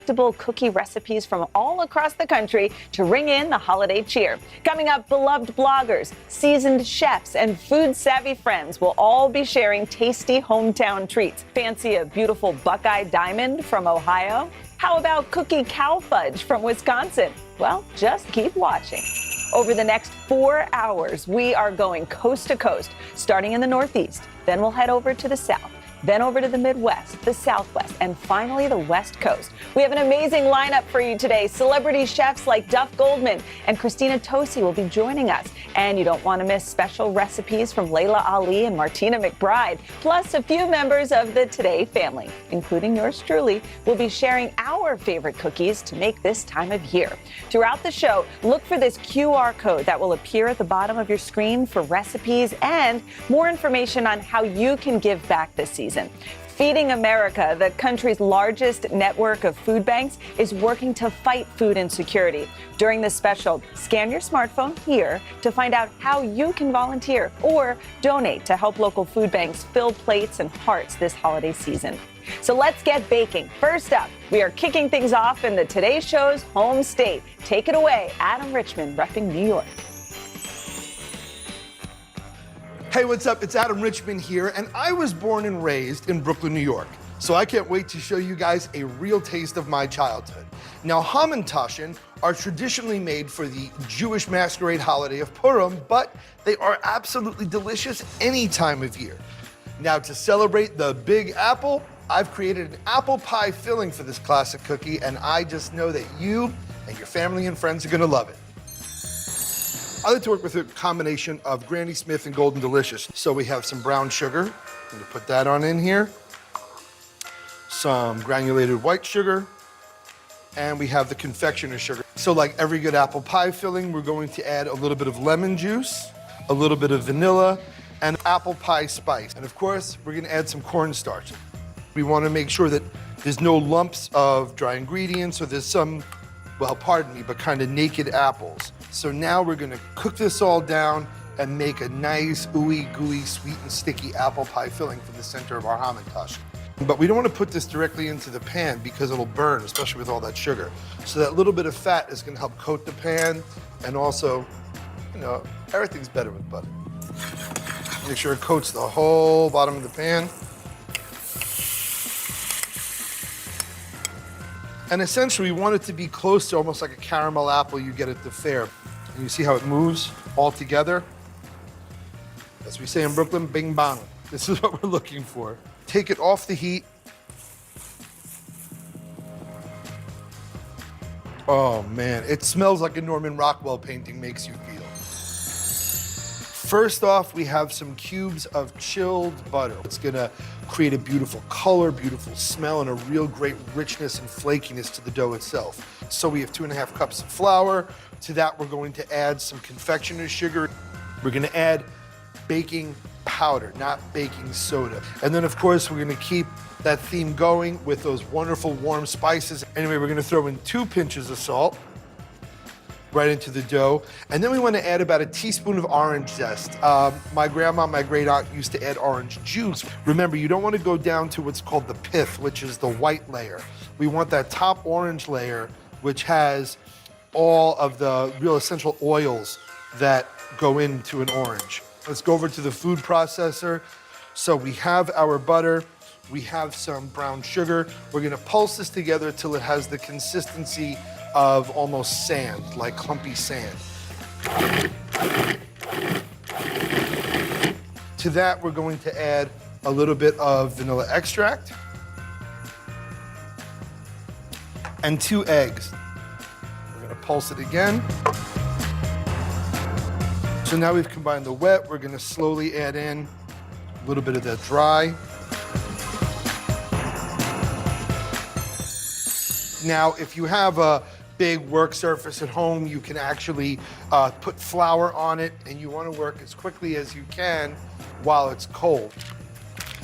cookie recipes from all across the country to ring in the holiday cheer. Coming up, beloved bloggers, seasoned chefs, and food-savvy friends will all be sharing tasty hometown treats. Fancy a beautiful Buckeye diamond from Ohio? How about cookie cow fudge from Wisconsin? Well, just keep watching. Over the next 4 hours, we are going coast to coast, starting in the Northeast. Then we'll head over to the South. Then over to the Midwest, the Southwest, and finally the West Coast. We have an amazing lineup for you today. Celebrity chefs like Duff Goldman and Christina Tosi will be joining us. And you don't want to miss special recipes from Layla Ali and Martina McBride. Plus, a few members of the Today family, including yours truly, will be sharing our favorite cookies to make this time of year. Throughout the show, look for this QR code that will appear at the bottom of your screen for recipes and more information on how you can give back this season. Feeding America, the country's largest network of food banks, is working to fight food insecurity. During this special, scan your smartphone here to find out how you can volunteer or donate to help local food banks fill plates and hearts this holiday season. So let's get baking. First up, we are kicking things off in the Today Show's home state. Take it away, Adam Richman, repping New York. Hey, what's up? It's Adam Richman here, and I was born and raised in Brooklyn, New York. So I can't wait to show you guys a real taste of my childhood. Now, hamantaschen are traditionally made for the Jewish masquerade holiday of Purim, but they are absolutely delicious any time of year. Now, to celebrate the Big Apple, I've created an apple pie filling for this classic cookie, and I just know that you and your family and friends are gonna love it. I like to work with a combination of Granny Smith and Golden Delicious. So we have some brown sugar. I'm gonna put that on in here. Some granulated white sugar. And we have the confectioner's sugar. So like every good apple pie filling, we're going to add a little bit of lemon juice, a little bit of vanilla, and apple pie spice. And of course, we're gonna add some cornstarch. We wanna make sure that there's no lumps of dry ingredients or there's some, well, pardon me, but kind of naked apples. So now we're gonna cook this all down and make a nice, ooey gooey, sweet and sticky apple pie filling for the center of our hamantaschen. But we don't wanna put this directly into the pan because it'll burn, especially with all that sugar. So that little bit of fat is gonna help coat the pan, and also, you know, everything's better with butter. Make sure it coats the whole bottom of the pan. And essentially, we want it to be close to almost like a caramel apple you get at the fair. And you see how it moves all together? As we say in Brooklyn, bing bang. This is what we're looking for. Take it off the heat. Oh man, it smells like a Norman Rockwell painting makes you feel. First off, we have some cubes of chilled butter. It's gonna create a beautiful color, beautiful smell, and a real great richness and flakiness to the dough itself. So we have 2.5 cups of flour. To that, we're going to add some confectioner's sugar. We're gonna add baking powder, not baking soda. And then of course, we're gonna keep that theme going with those wonderful warm spices. Anyway, we're gonna throw in 2 pinches of salt right into the dough. And then we want to add about a teaspoon of orange zest. My grandma, my great aunt used to add orange juice. Remember, you don't want to go down to what's called the pith, which is the white layer. We want that top orange layer, which has all of the real essential oils that go into an orange. Let's go over to the food processor. So we have our butter, we have some brown sugar. We're gonna pulse this together till it has the consistency of almost sand, like clumpy sand. To that, we're going to add a little bit of vanilla extract and 2 eggs. We're gonna pulse it again. So now we've combined the wet, we're gonna slowly add in a little bit of that dry. Now, if you have a big work surface at home, you can actually put flour on it, and you want to work as quickly as you can while it's cold.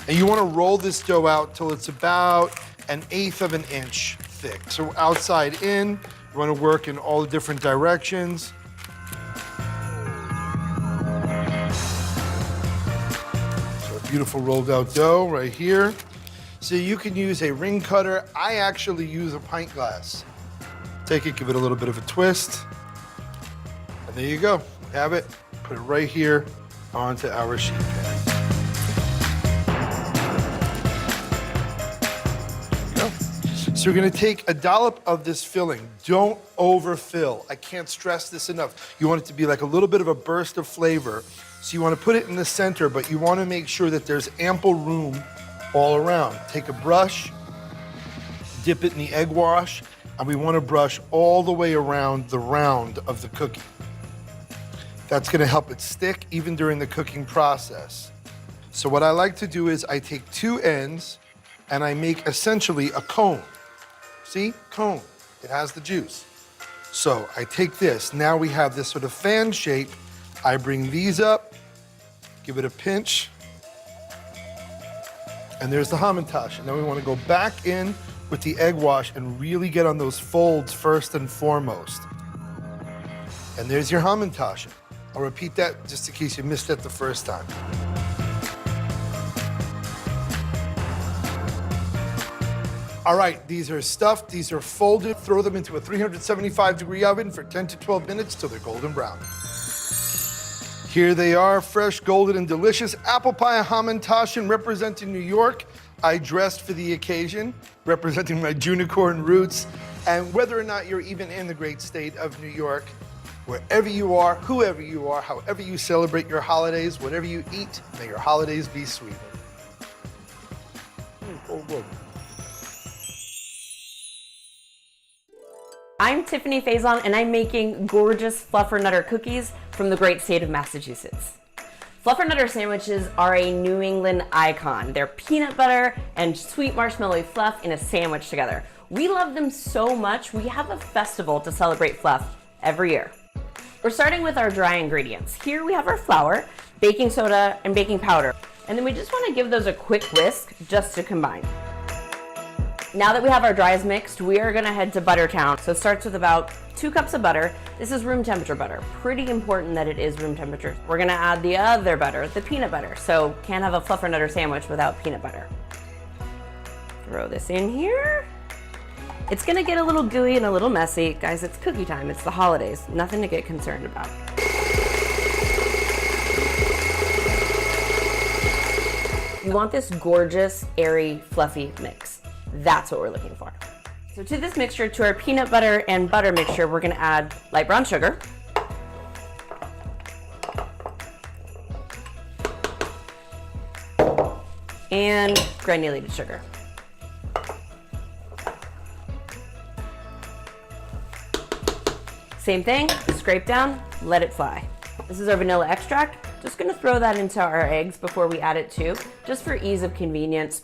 And you want to roll this dough out till it's about 1/8 of an inch thick. So outside in, you want to work in all the different directions. So a beautiful rolled out dough right here. So you can use a ring cutter. I actually use a pint glass. Take it, give it a little bit of a twist. And there you go. Have it. Put it right here onto our sheet pan. There you go. So we're gonna take a dollop of this filling. Don't overfill. I can't stress this enough. You want it to be like a little bit of a burst of flavor. So you want to put it in the center, but you want to make sure that there's ample room all around. Take a brush, dip it in the egg wash, and we want to brush all the way around the round of the cookie. That's going to help it stick even during the cooking process. So what I like to do is I take two ends and I make essentially a cone. See? Cone. It has the juice. So I take this. Now we have this sort of fan shape. I bring these up, give it a pinch, and there's the Hamantash. And then we want to go back in with the egg wash and really get on those folds first and foremost. And there's your Hamantash. I'll repeat that just in case you missed it the first time. All right, these are stuffed, these are folded. Throw them into a 375-degree oven for 10 to 12 minutes till they're golden brown. Here they are, fresh, golden, and delicious. Apple pie Hamantaschen representing New York. I dressed for the occasion, representing my Junicorn roots. And whether or not you're even in the great state of New York, wherever you are, whoever you are, however you celebrate your holidays, whatever you eat, may your holidays be sweet. Oh, good. I'm Tiffany Faison, and I'm making gorgeous Fluffernutter cookies from the great state of Massachusetts. Fluffernutter sandwiches are a New England icon. They're peanut butter and sweet marshmallow fluff in a sandwich together. We love them so much, we have a festival to celebrate fluff every year. We're starting with our dry ingredients. Here we have our flour, baking soda, and baking powder. And then we just want to give those a quick whisk just to combine. Now that we have our dries mixed, we are gonna head to Buttertown. So it starts with about 2 cups of butter. This is room temperature butter. Pretty important that it is room temperature. We're gonna add the other butter, the peanut butter. So can't have a Fluffernutter sandwich without peanut butter. Throw this in here. It's gonna get a little gooey and a little messy. Guys, it's cookie time, it's the holidays. Nothing to get concerned about. You want this gorgeous, airy, fluffy mix. That's what we're looking for. So to this mixture, to our peanut butter and butter mixture, we're gonna add light brown sugar. And granulated sugar. Same thing, scrape down, let it fly. This is our vanilla extract. Just gonna throw that into our eggs before we add it too, just for ease of convenience.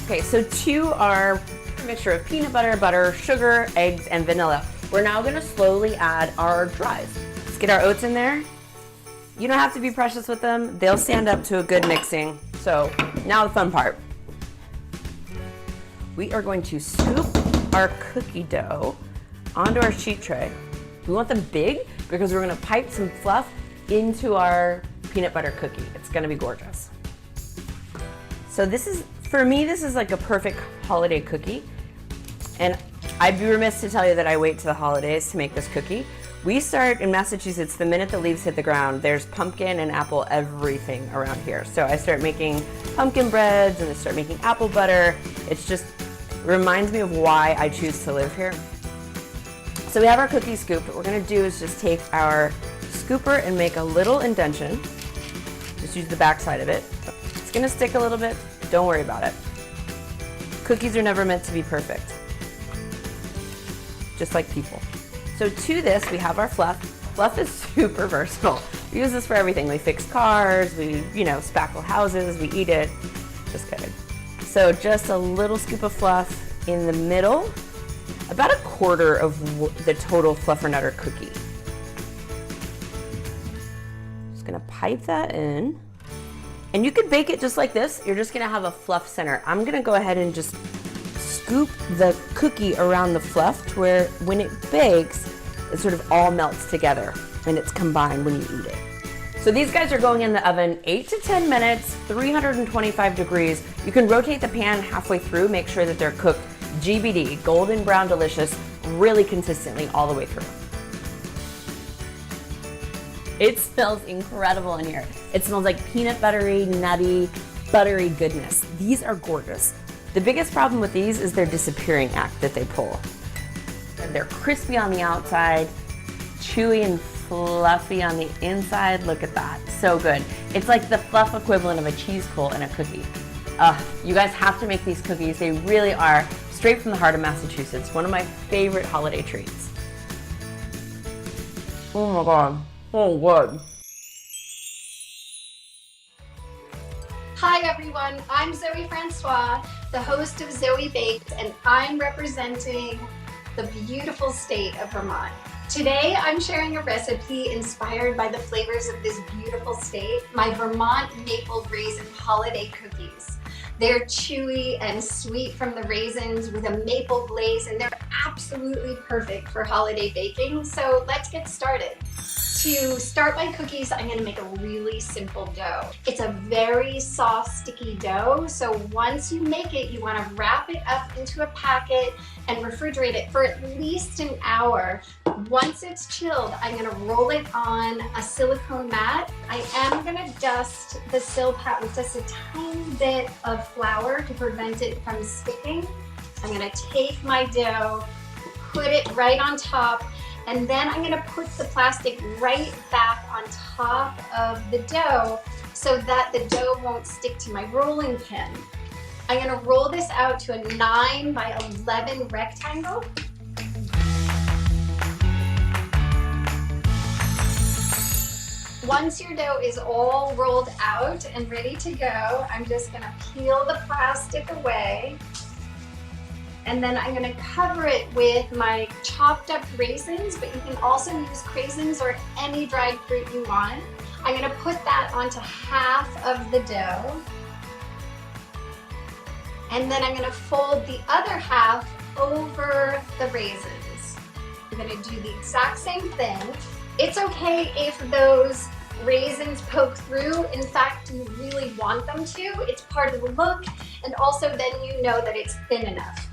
Okay, so to our mixture of peanut butter, butter, sugar, eggs, and vanilla, we're now gonna slowly add our dries. Let's get our oats in there. You don't have to be precious with them. They'll stand up to a good mixing. So now the fun part. We are going to scoop our cookie dough onto our sheet tray. We want them big because we're gonna pipe some fluff into our peanut butter cookie. It's gonna be gorgeous. So this is, for me, this is like a perfect holiday cookie. And I'd be remiss to tell you that I wait to the holidays to make this cookie. We start in Massachusetts the minute the leaves hit the ground. There's pumpkin and apple everything around here. So I start making pumpkin breads and I start making apple butter. It's just reminds me of why I choose to live here. So we have our cookie scooped. What we're gonna do is just take our scooper and make a little indention. Just use the back side of it. It's gonna stick a little bit. Don't worry about it. Cookies are never meant to be perfect. Just like people. So to this, we have our fluff. Fluff is super versatile. We use this for everything. We fix cars, we, spackle houses, we eat it. Just kidding. So just a little scoop of fluff in the middle, about 1/4 of the total Fluffernutter cookie. Just gonna pipe that in. And you could bake it just like this. You're just gonna have a fluff center. I'm gonna go ahead and just scoop the cookie around the fluff to where when it bakes, it sort of all melts together and it's combined when you eat it. So these guys are going in the oven 8 to 10 minutes, 325 degrees. You can rotate the pan halfway through, make sure that they're cooked GBD, golden brown delicious, really consistently all the way through. It smells incredible in here. It smells like peanut buttery, nutty, buttery goodness. These are gorgeous. The biggest problem with these is their disappearing act that they pull. They're crispy on the outside, chewy and fluffy on the inside. Look at that, so good. It's like the fluff equivalent of a cheese pull in a cookie. You guys have to make these cookies. They really are straight from the heart of Massachusetts. One of my favorite holiday treats. Oh my God, so good. Hi everyone, I'm Zoe Francois, the host of Zoe Baked, and I'm representing the beautiful state of Vermont. Today I'm sharing a recipe inspired by the flavors of this beautiful state, my Vermont maple raisin holiday cookies. They're chewy and sweet from the raisins with a maple glaze, and they're absolutely perfect for holiday baking. So let's get started. To start my cookies, I'm gonna make a really simple dough. It's a very soft, sticky dough, so once you make it, you wanna wrap it up into a packet and refrigerate it for at least an hour. Once it's chilled, I'm gonna roll it on a silicone mat. I am gonna dust the sill pat with just a tiny bit of flour to prevent it from sticking. I'm gonna take my dough, put it right on top, and then I'm gonna put the plastic right back on top of the dough so that the dough won't stick to my rolling pin. I'm gonna roll this out to a 9 by 11 rectangle. Once your dough is all rolled out and ready to go, I'm just gonna peel the plastic away. And then I'm gonna cover it with my chopped up raisins, but you can also use craisins or any dried fruit you want. I'm gonna put that onto half of the dough. And then I'm gonna fold the other half over the raisins. I'm gonna do the exact same thing. It's okay if those raisins poke through. In fact, you really want them to. It's part of the look, and also then you know that it's thin enough.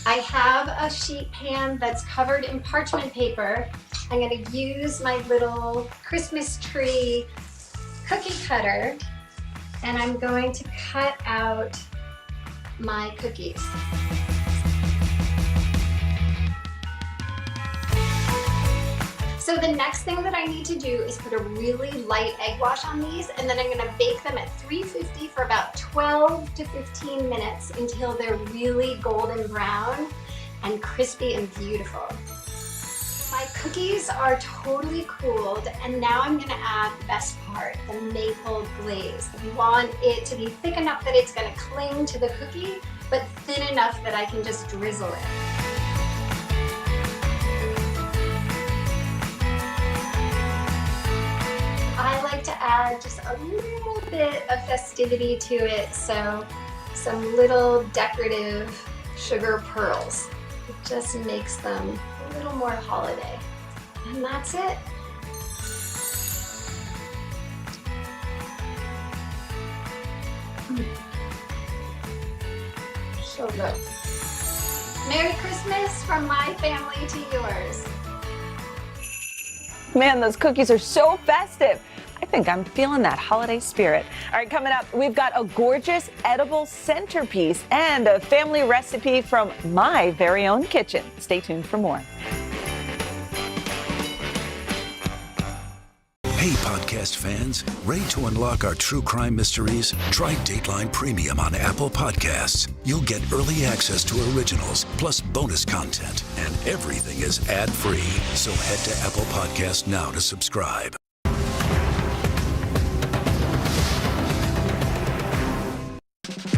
I have a sheet pan that's covered in parchment paper. I'm gonna use my little Christmas tree cookie cutter, and I'm going to cut out my cookies. So the next thing that I need to do is put a really light egg wash on these, and then I'm gonna bake them at 350 for about 12 to 15 minutes until they're really golden brown and crispy and beautiful. My cookies are totally cooled, and now I'm gonna add the best part, the maple glaze. You want it to be thick enough that it's gonna cling to the cookie, but thin enough that I can just drizzle it. I like to add just a little bit of festivity to it, so some little decorative sugar pearls. It just makes them a little more holiday. And that's it. So good. Merry Christmas from my family to yours. Man, those cookies are so festive. I think I'm feeling that holiday spirit. All right, coming up, we've got a gorgeous edible centerpiece and a family recipe from my very own kitchen. Stay tuned for more. Hey, podcast fans, ready to unlock our true crime mysteries? Try Dateline Premium on Apple Podcasts. You'll get early access to originals, plus bonus content, and everything is ad-free. So head to Apple Podcasts now to subscribe.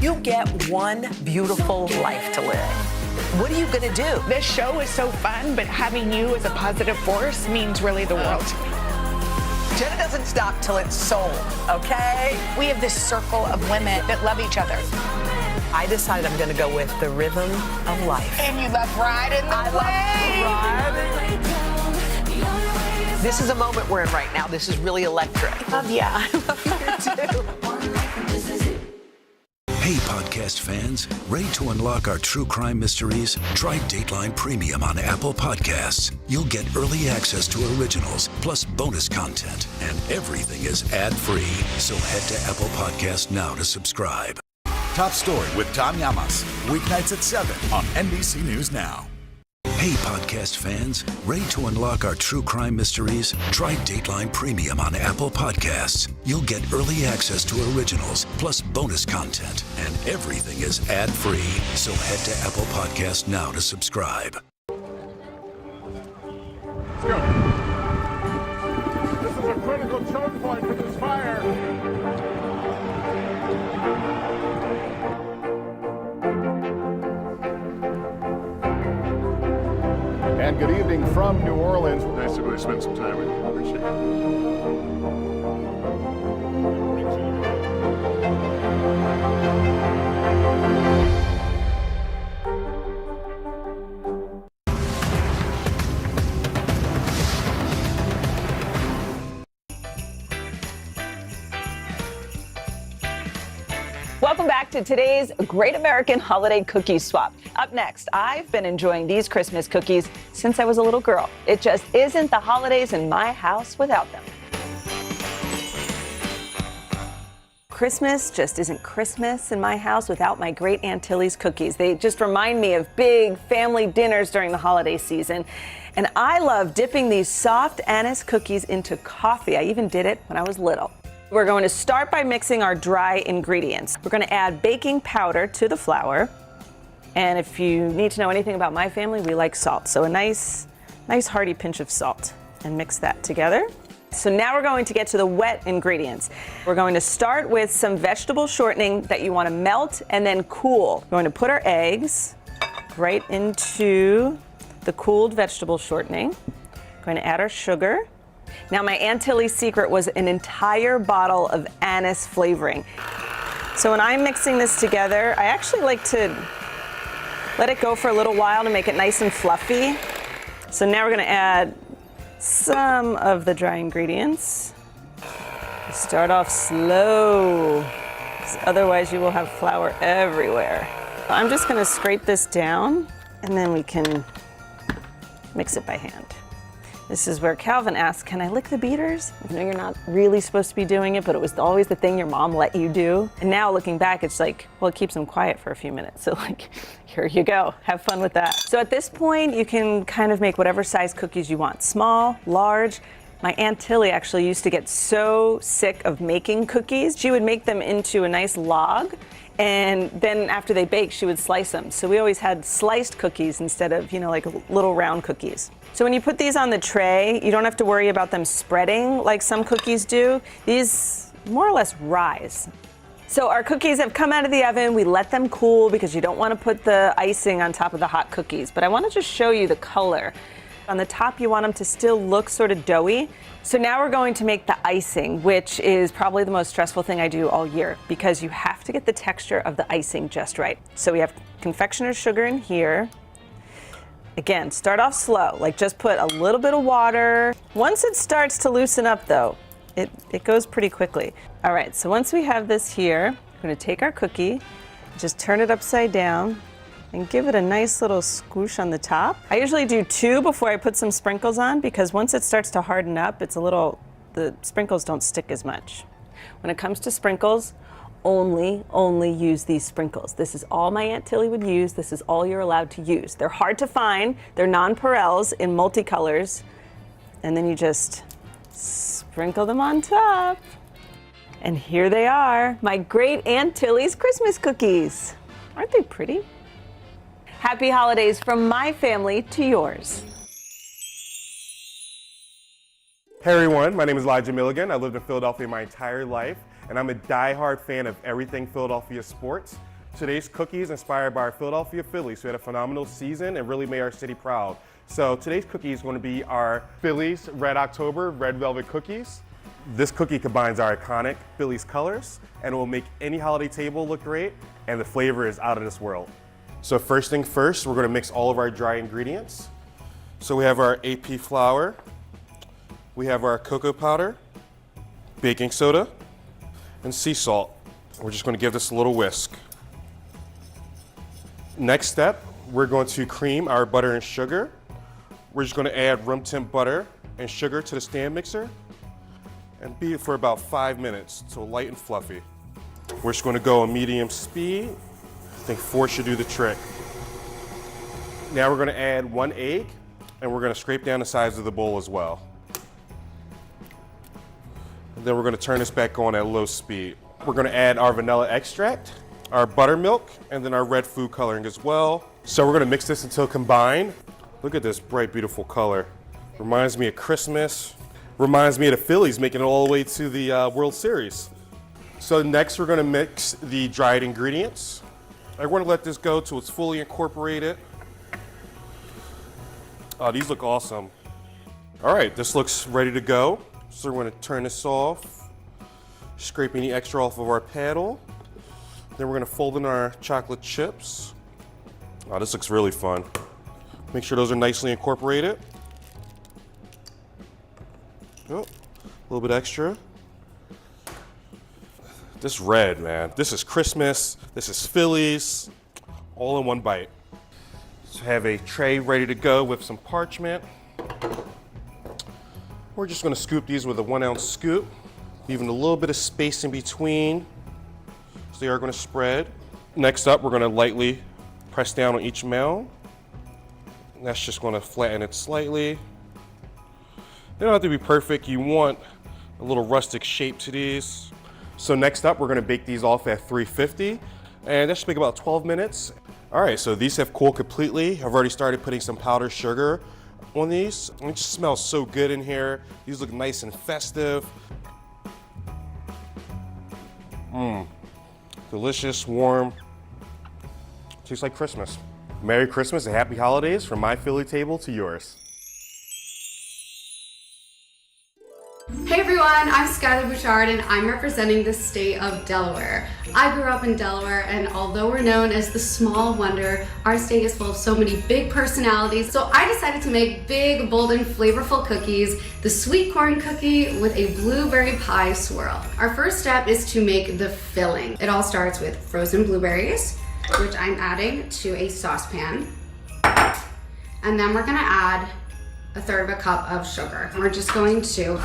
You get one beautiful life to live. What are you gonna do? This show is so fun, but having you as a positive force means really the world. Jenna doesn't stop till it's sold, okay? We have this circle of women that love each other. I decided I'm gonna go with the rhythm of life. And you love riding the wave. This is a moment we're in right now. This is really electric. Yeah, I love you too. Hey, podcast fans, ready to unlock our true crime mysteries? Try Dateline Premium on Apple Podcasts. You'll get early access to originals, plus bonus content, and everything is ad-free. So head to Apple Podcasts now to subscribe. Top Story with Tom Llamas, weeknights at 7 on NBC News Now. Hey, podcast fans, ready to unlock our true crime mysteries? Try Dateline Premium on Apple Podcasts. You'll get early access to originals, plus bonus content, and everything is ad-free. So head to Apple Podcasts now to subscribe. Let's go. This is a critical choke point for this fire. And good evening from New Orleans. Nice to really spend some time with you. I appreciate Welcome back to today's Great American Holiday Cookie Swap. Up next, I've been enjoying these Christmas cookies since I was a little girl. It just isn't the holidays in my house without them. Christmas just isn't Christmas in my house without my great Aunt Tilly's cookies. They just remind me of big family dinners during the holiday season. And I love dipping these soft anise cookies into coffee. I even did it when I was little. We're going to start by mixing our dry ingredients. We're going to add baking powder to the flour. And if you need to know anything about my family, we like salt. So a nice hearty pinch of salt, and mix that together. So now we're going to get to the wet ingredients. We're going to start with some vegetable shortening that you want to melt and then cool. We're going to put our eggs right into the cooled vegetable shortening. We're going to add our sugar. Now, my Aunt Tilly's secret was an entire bottle of anise flavoring. So when I'm mixing this together, I actually like to let it go for a little while to make it nice and fluffy. So now we're going to add some of the dry ingredients. Start off slow, because otherwise you will have flour everywhere. I'm just going to scrape this down, and then we can mix it by hand. This is where Calvin asked, can I lick the beaters? I know you're not really supposed to be doing it, but it was always the thing your mom let you do. And now looking back, it's like, well, it keeps them quiet for a few minutes. So like, here you go, have fun with that. So at this point, you can kind of make whatever size cookies you want, small, large. My Aunt Tilly actually used to get so sick of making cookies. She would make them into a nice log, and then after they baked, she would slice them. So we always had sliced cookies instead of, like little round cookies. So when you put these on the tray, you don't have to worry about them spreading like some cookies do. These more or less rise. So our cookies have come out of the oven. We let them cool because you don't want to put the icing on top of the hot cookies. But I want to just show you the color. On the top, you want them to still look sort of doughy. So now we're going to make the icing, which is probably the most stressful thing I do all year, because you have to get the texture of the icing just right. So we have confectioner's sugar in here. Again, start off slow, like just put a little bit of water. Once it starts to loosen up though, it goes pretty quickly. All right, so once we have this here, we're gonna take our cookie, just turn it upside down, and give it a nice little squish on the top. I usually do 2 before I put some sprinkles on, because once it starts to harden up, the sprinkles don't stick as much. When it comes to sprinkles, only use these sprinkles. This is all my Aunt Tilly would use. This is all you're allowed to use. They're hard to find. They're nonpareils in multicolors. And then you just sprinkle them on top. And here they are, my great Aunt Tilly's Christmas cookies. Aren't they pretty? Happy holidays from my family to yours. Hey everyone, my name is Elijah Milligan. I lived in Philadelphia my entire life, and I'm a die-hard fan of everything Philadelphia sports. Today's cookies inspired by our Philadelphia Phillies, who had a phenomenal season and really made our city proud. So today's cookie is going to be our Phillies Red October Red Velvet Cookies. This cookie combines our iconic Phillies colors, and it will make any holiday table look great, and the flavor is out of this world. So first thing first, we're going to mix all of our dry ingredients. So we have our AP flour, We have our cocoa powder, baking soda, and sea salt. We're just going to give this a little whisk. Next step, we're going to cream our butter and sugar. We're just going to add room temp butter and sugar to the stand mixer and beat it for about 5 minutes until light and fluffy. We're just going to go on medium speed. I think 4 should do the trick. Now we're going to add 1 egg and we're going to scrape down the sides of the bowl as well. And then we're going to turn this back on at low speed. We're going to add our vanilla extract, our buttermilk, and then our red food coloring as well. So we're going to mix this until combined. Look at this bright, beautiful color. Reminds me of Christmas. Reminds me of the Phillies making it all the way to the World Series. So next we're going to mix the dried ingredients. I want to let this go till it's fully incorporated. Oh, these look awesome. All right, this looks ready to go. So we're going to turn this off, scraping the extra off of our paddle. Then we're going to fold in our chocolate chips. Oh, this looks really fun. Make sure those are nicely incorporated. Oh, a little bit extra. This red, man. This is Christmas. This is Phillies. All in one bite. So have a tray ready to go with some parchment. We're just going to scoop these with a 1 ounce scoop, leaving a little bit of space in between. So they are going to spread. Next up, we're going to lightly press down on each mound. And that's just going to flatten it slightly. They don't have to be perfect. You want a little rustic shape to these. So next up, we're going to bake these off at 350, and that should take about 12 minutes. All right, so these have cooled completely. I've already started putting some powdered sugar on these. It just smells so good in here. These look nice and festive. Delicious, warm. Tastes like Christmas. Merry Christmas and happy holidays from my Philly table to yours. Hey everyone, I'm Skylar Bouchard and I'm representing the state of Delaware. I grew up in Delaware, and although we're known as the small wonder, our state is full of so many big personalities. So I decided to make big, bold, and flavorful cookies, the sweet corn cookie with a blueberry pie swirl. Our first step is to make the filling. It all starts with frozen blueberries, which I'm adding to a saucepan. And then we're gonna add 1/3 cup of sugar. We're just going to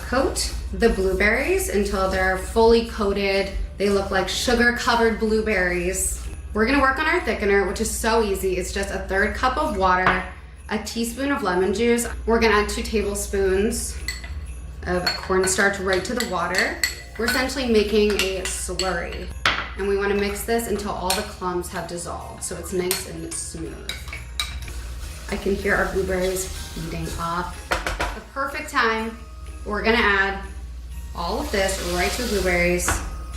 coat the blueberries until they're fully coated. They look like sugar-covered blueberries. We're gonna work on our thickener, which is so easy. It's just 1/3 cup of water, a teaspoon of lemon juice. We're gonna add 2 tablespoons of cornstarch right to the water. We're essentially making a slurry. And we wanna mix this until all the clumps have dissolved, so it's nice and smooth. I can hear our blueberries heating up. The perfect time. We're gonna add all of this right to the blueberries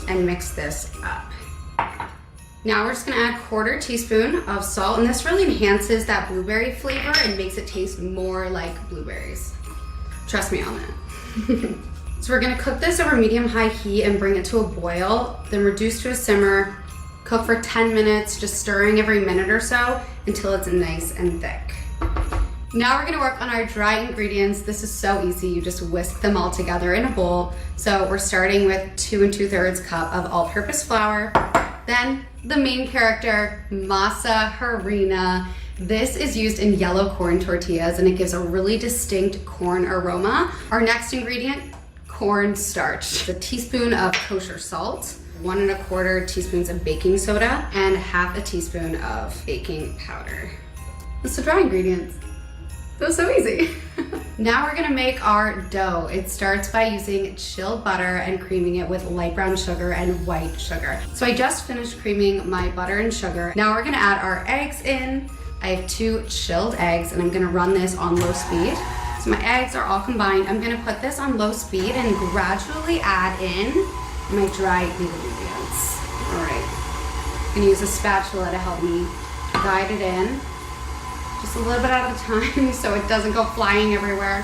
and mix this up. Now we're just gonna add 1/4 teaspoon of salt, and this really enhances that blueberry flavor and makes it taste more like blueberries. Trust me on that. So we're gonna cook this over medium-high heat and bring it to a boil, then reduce to a simmer, cook for 10 minutes, just stirring every minute or so until it's nice and thick. Now we're gonna work on our dry ingredients. This is so easy, you just whisk them all together in a bowl. So we're starting with 2 2/3 cup of all-purpose flour. Then the main character, masa harina. This is used in yellow corn tortillas and it gives a really distinct corn aroma. Our next ingredient, cornstarch. A teaspoon of kosher salt, 1 1/4 teaspoons of baking soda, and 1/2 teaspoon of baking powder. That's the dry ingredients. That was so easy. Now we're gonna make our dough. It starts by using chilled butter and creaming it with light brown sugar and white sugar. So I just finished creaming my butter and sugar. Now we're gonna add our eggs in. I have 2 chilled eggs and I'm gonna run this on low speed. So my eggs are all combined. I'm gonna put this on low speed and gradually add in my dry ingredients. All right, I'm gonna use a spatula to help me guide it in. Just a little bit at a time so it doesn't go flying everywhere.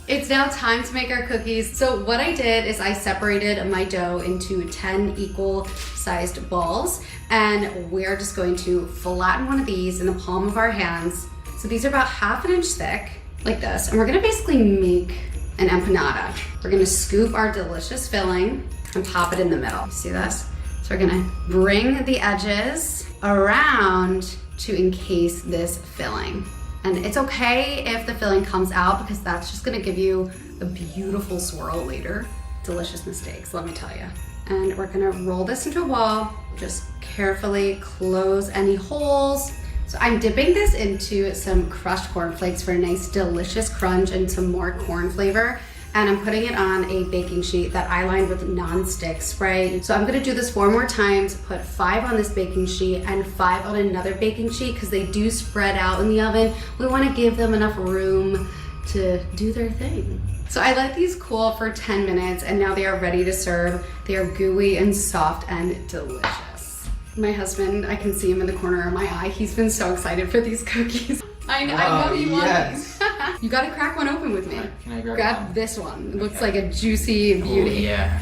It's now time to make our cookies. So what I did is I separated my dough into 10 equal sized balls, and we're just going to flatten one of these in the palm of our hands. So these are about 1/2 inch thick, like this, and we're gonna basically make an empanada. We're gonna scoop our delicious filling and pop it in the middle. See this? So we're gonna bring the edges around to encase this filling. And it's okay if the filling comes out because that's just gonna give you a beautiful swirl later. Delicious mistakes, let me tell you. And we're gonna roll this into a ball, just carefully close any holes. So I'm dipping this into some crushed cornflakes for a nice delicious crunch and some more corn flavor. And I'm putting it on a baking sheet that I lined with non-stick spray. So I'm gonna do this 4 more times, put 5 on this baking sheet and 5 on another baking sheet because they do spread out in the oven. We wanna give them enough room to do their thing. So I let these cool for 10 minutes and now they are ready to serve. They are gooey and soft and delicious. My husband, I can see him in the corner of my eye. He's been so excited for these cookies. I know you want these. You gotta crack one open with me. Can I grab one? this one. It looks like a juicy beauty. Oh, yeah.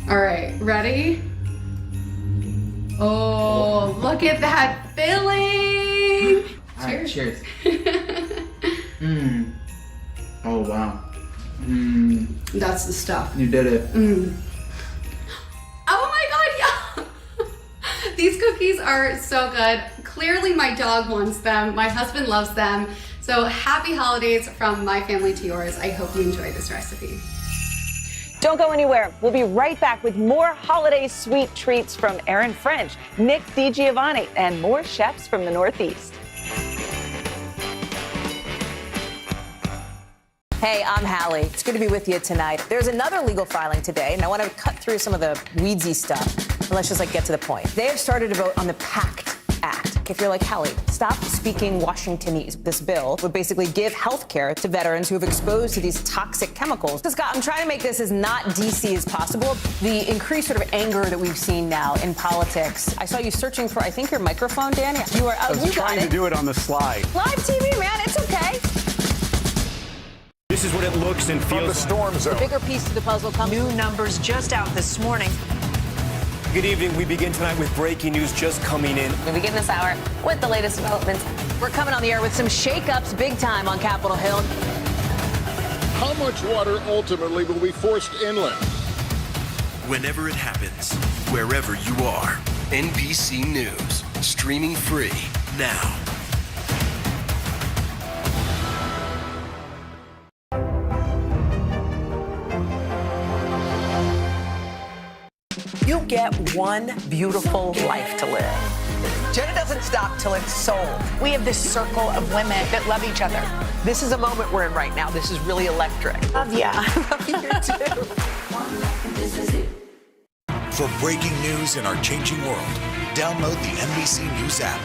All right, ready? Oh, look at that filling. All right, Cheers. Mmm. Oh, wow. That's the stuff. You did it. Oh my God, yeah. These cookies are so good. Clearly my dog wants them. My husband loves them. So happy holidays from my family to yours. I hope you enjoy this recipe. Don't go anywhere. We'll be right back with more holiday sweet treats from Aaron French, Nick DiGiovanni, and more chefs from the Northeast. Hey, I'm Hallie. It's good to be with you tonight. There's another legal filing today, and I want to cut through some of the weedsy stuff. And let's just get to the point. They have started to vote on the PACT Act. If you're like, Hallie, stop speaking Washingtonese. This bill would basically give health care to veterans who have exposed to these toxic chemicals. So, Scott, I'm trying to make this as not DC as possible. The increased sort of anger that we've seen now in politics. I saw you searching for, I think, your microphone, Danny. You are, I was trying to do it on the slide. Live TV, man, it's okay. This is what it looks and feels From the storm zone. The bigger piece to the puzzle comes. New numbers just out this morning. Good evening. We begin tonight with breaking news just coming in. We begin this hour with the latest developments. We're coming on the air with some shakeups big time on Capitol Hill. How much water ultimately will be forced inland? Whenever it happens, wherever you are, NBC News, streaming free now. You get one beautiful life to live. Jenna doesn't stop till it's sold. We have this circle of women that love each other. This is a moment we're in right now. This is really electric. Love ya. Love you too. For breaking news in our changing world, download the NBC News app.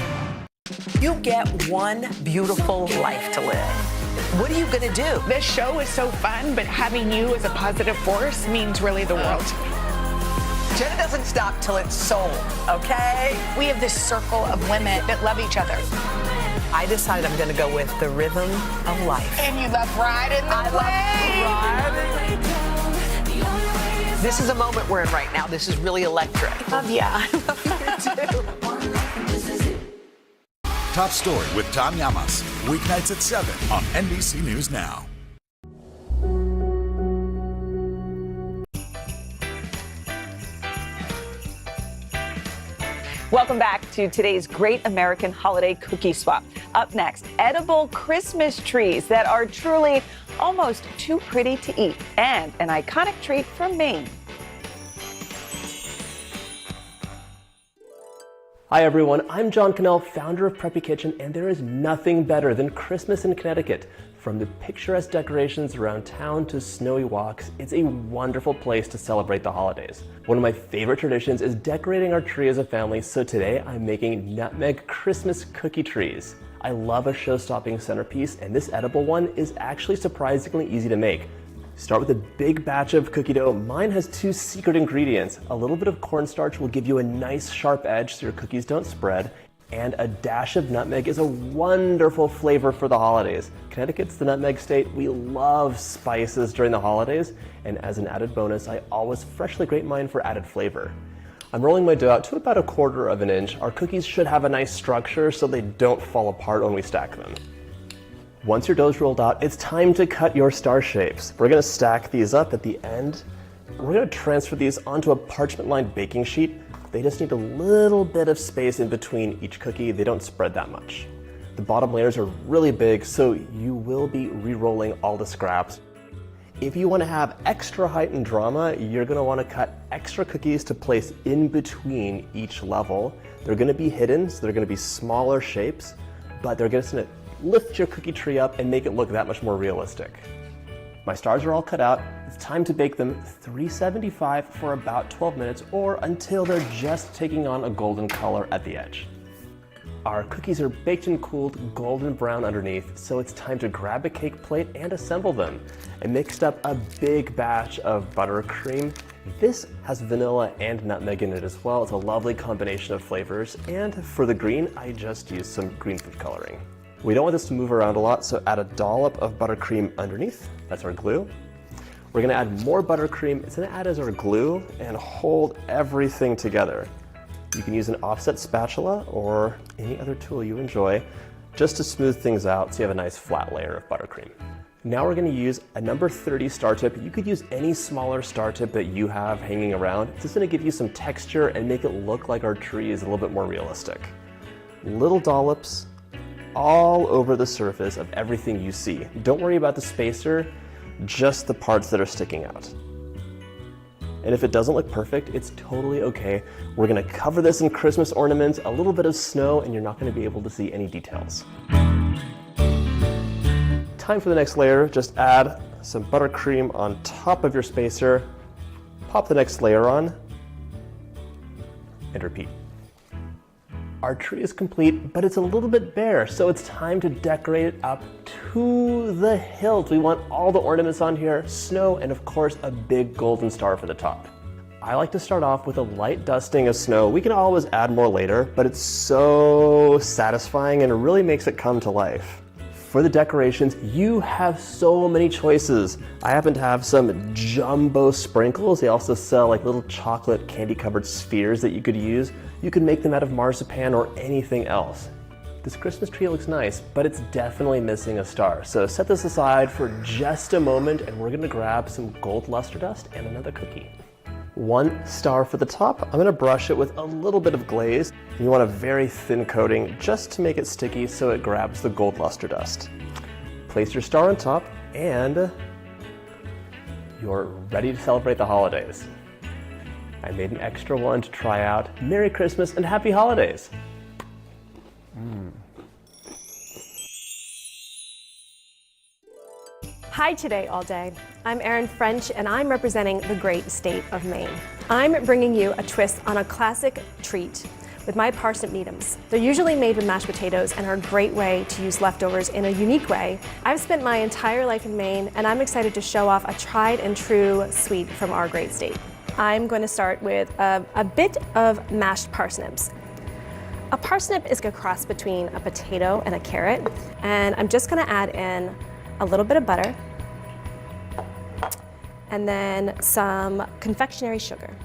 You get one beautiful life to live. What are you gonna do? This show is so fun, but having you as a positive force means really the world. Jenna doesn't stop till it's sold, okay? We have this circle of women that love each other. I decided I'm gonna go with the rhythm of life. And you love riding the wave. This is a moment we're in right now. This is really electric. Love ya. Love you too. Top Story with Tom Llamas. Weeknights at 7 on NBC News Now. Welcome back to today's Great American Holiday Cookie Swap. Up next, edible Christmas trees that are truly almost too pretty to eat, and an iconic treat from Maine. Hi everyone, I'm John Cannell, founder of Preppy Kitchen, and there is nothing better than Christmas in Connecticut. From the picturesque decorations around town to snowy walks, it's a wonderful place to celebrate the holidays. One of my favorite traditions is decorating our tree as a family, so today I'm making nutmeg Christmas cookie trees. I love a show-stopping centerpiece, and this edible one is actually surprisingly easy to make. Start with a big batch of cookie dough. Mine has 2 secret ingredients. A little bit of cornstarch will give you a nice sharp edge so your cookies don't spread, and a dash of nutmeg is a wonderful flavor for the holidays. Connecticut's the nutmeg state. We love spices during the holidays, and as an added bonus, I always freshly grate mine for added flavor. I'm rolling my dough out to about 1/4 of an inch. Our cookies should have a nice structure so they don't fall apart when we stack them. Once your dough's rolled out, it's time to cut your star shapes. We're gonna stack these up at the end. We're gonna transfer these onto a parchment-lined baking sheet. They just need a little bit of space in between each cookie. They don't spread that much. The bottom layers are really big, so you will be re-rolling all the scraps. If you wanna have extra height and drama, you're gonna wanna cut extra cookies to place in between each level. They're gonna be hidden, so they're gonna be smaller shapes, but they're just gonna lift your cookie tree up and make it look that much more realistic. My stars are all cut out. It's time to bake them 375 for about 12 minutes or until they're just taking on a golden color at the edge. Our cookies are baked and cooled golden brown underneath, so it's time to grab a cake plate and assemble them. I mixed up a big batch of buttercream. This has vanilla and nutmeg in it as well. It's a lovely combination of flavors. And for the green, I just used some green food coloring. We don't want this to move around a lot, so add a dollop of buttercream underneath. That's our glue. We're gonna add more buttercream. It's gonna add as our glue and hold everything together. You can use an offset spatula or any other tool you enjoy just to smooth things out so you have a nice flat layer of buttercream. Now we're gonna use a number 30 star tip. You could use any smaller star tip that you have hanging around. It's just gonna give you some texture and make it look like our tree is a little bit more realistic. Little dollops all over the surface of everything you see. Don't worry about the spacer, just the parts that are sticking out. And if it doesn't look perfect, it's totally okay. We're gonna cover this in Christmas ornaments, a little bit of snow, and you're not gonna be able to see any details. Time for the next layer. Just add some buttercream on top of your spacer, pop the next layer on, and repeat. Our tree is complete, but it's a little bit bare, so it's time to decorate it up to the hilt. We want all the ornaments on here, snow, and of course, a big golden star for the top. I like to start off with a light dusting of snow. We can always add more later, but it's so satisfying and it really makes it come to life. For the decorations, you have so many choices. I happen to have some jumbo sprinkles. They also sell like little chocolate candy covered spheres that you could use. You can make them out of marzipan or anything else. This Christmas tree looks nice, but it's definitely missing a star. So set this aside for just a moment and we're gonna grab some gold luster dust and another cookie. 1 star for the top. I'm gonna brush it with a little bit of glaze. You want a very thin coating just to make it sticky so it grabs the gold luster dust. Place your star on top and you're ready to celebrate the holidays. I made an extra one to try out. Merry Christmas and Happy Holidays. Hi today, all day. I'm Erin French and I'm representing the great state of Maine. I'm bringing you a twist on a classic treat with my parsnip needums. They're usually made with mashed potatoes and are a great way to use leftovers in a unique way. I've spent my entire life in Maine and I'm excited to show off a tried and true sweet from our great state. I'm going to start with a bit of mashed parsnips. A parsnip is a cross between a potato and a carrot, and I'm just going to add in a little bit of butter and then some confectionery sugar.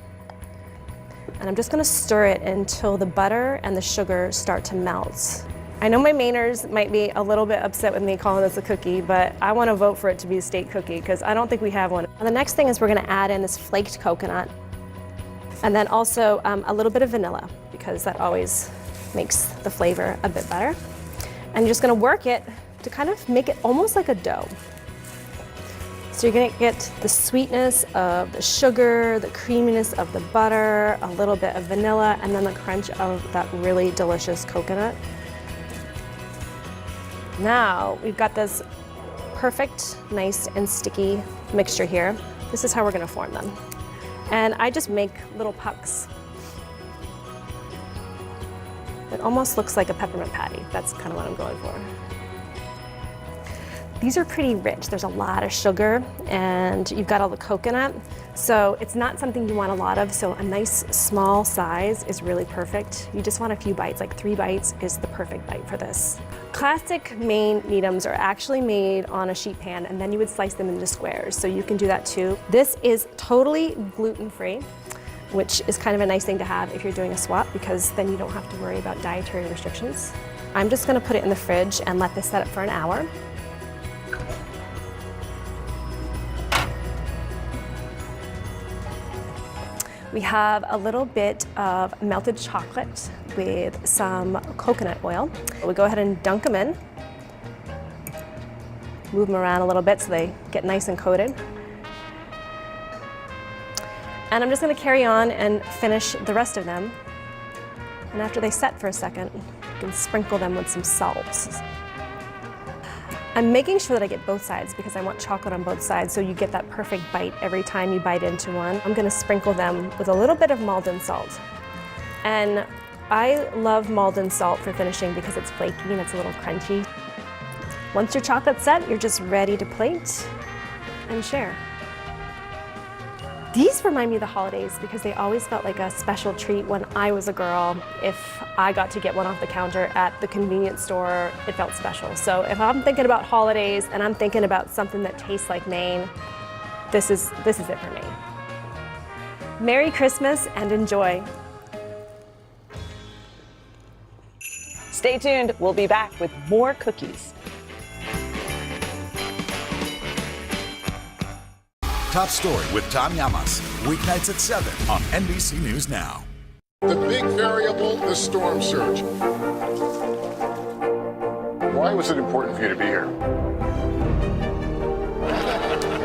And I'm just going to stir it until the butter and the sugar start to melt. I know my Mainers might be a little bit upset with me calling this a cookie, but I want to vote for it to be a state cookie because I don't think we have one. And the next thing is we're going to add in this flaked coconut and then also a little bit of vanilla because that always makes the flavor a bit better. And you're just going to work it to kind of make it almost like a dough. So you're going to get the sweetness of the sugar, the creaminess of the butter, a little bit of vanilla, and then the crunch of that really delicious coconut. Now we've got this perfect, nice and sticky mixture here. This is how we're gonna form them. And I just make little pucks. It almost looks like a peppermint patty. That's kind of what I'm going for. These are pretty rich. There's a lot of sugar and you've got all the coconut. So it's not something you want a lot of, so a nice small size is really perfect. You just want a few bites, like 3 bites is the perfect bite for this. Classic Maine needums are actually made on a sheet pan and then you would slice them into squares, so you can do that too. This is totally gluten-free, which is kind of a nice thing to have if you're doing a swap because then you don't have to worry about dietary restrictions. I'm just gonna put it in the fridge and let this set up for an hour. We have a little bit of melted chocolate with some coconut oil. We go ahead and dunk them in. Move them around a little bit so they get nice and coated. And I'm just going to carry on and finish the rest of them. And after they set for a second, you can sprinkle them with some salt. I'm making sure that I get both sides because I want chocolate on both sides so you get that perfect bite every time you bite into one. I'm going to sprinkle them with a little bit of Maldon salt. And I love Maldon salt for finishing because it's flaky and it's a little crunchy. Once your chocolate's set, you're just ready to plate and share. These remind me of the holidays because they always felt like a special treat when I was a girl. If I got to get one off the counter at the convenience store, it felt special. So if I'm thinking about holidays and I'm thinking about something that tastes like Maine, this is it for me. Merry Christmas and enjoy. Stay tuned. We'll be back with more cookies. Top Story with Tom Llamas, weeknights at 7 on NBC News Now. The big variable, the storm surge. Why was it important for you to be here?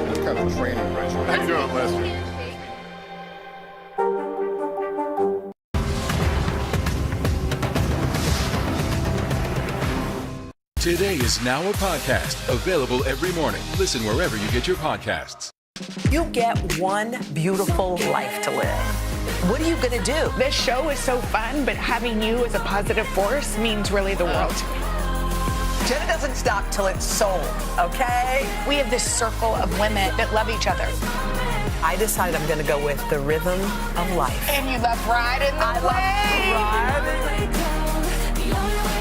What kind of training regimen? How you doing, Leslie? Today is now a podcast available every morning. Listen wherever you get your podcasts. You get one beautiful life to live. What are you going to do? This show is so fun, but having you as a positive force means really the world to me. Jenna doesn't stop till it's sold, okay? We have this circle of women that love each other. I decided I'm going to go with the rhythm of life. And you love riding the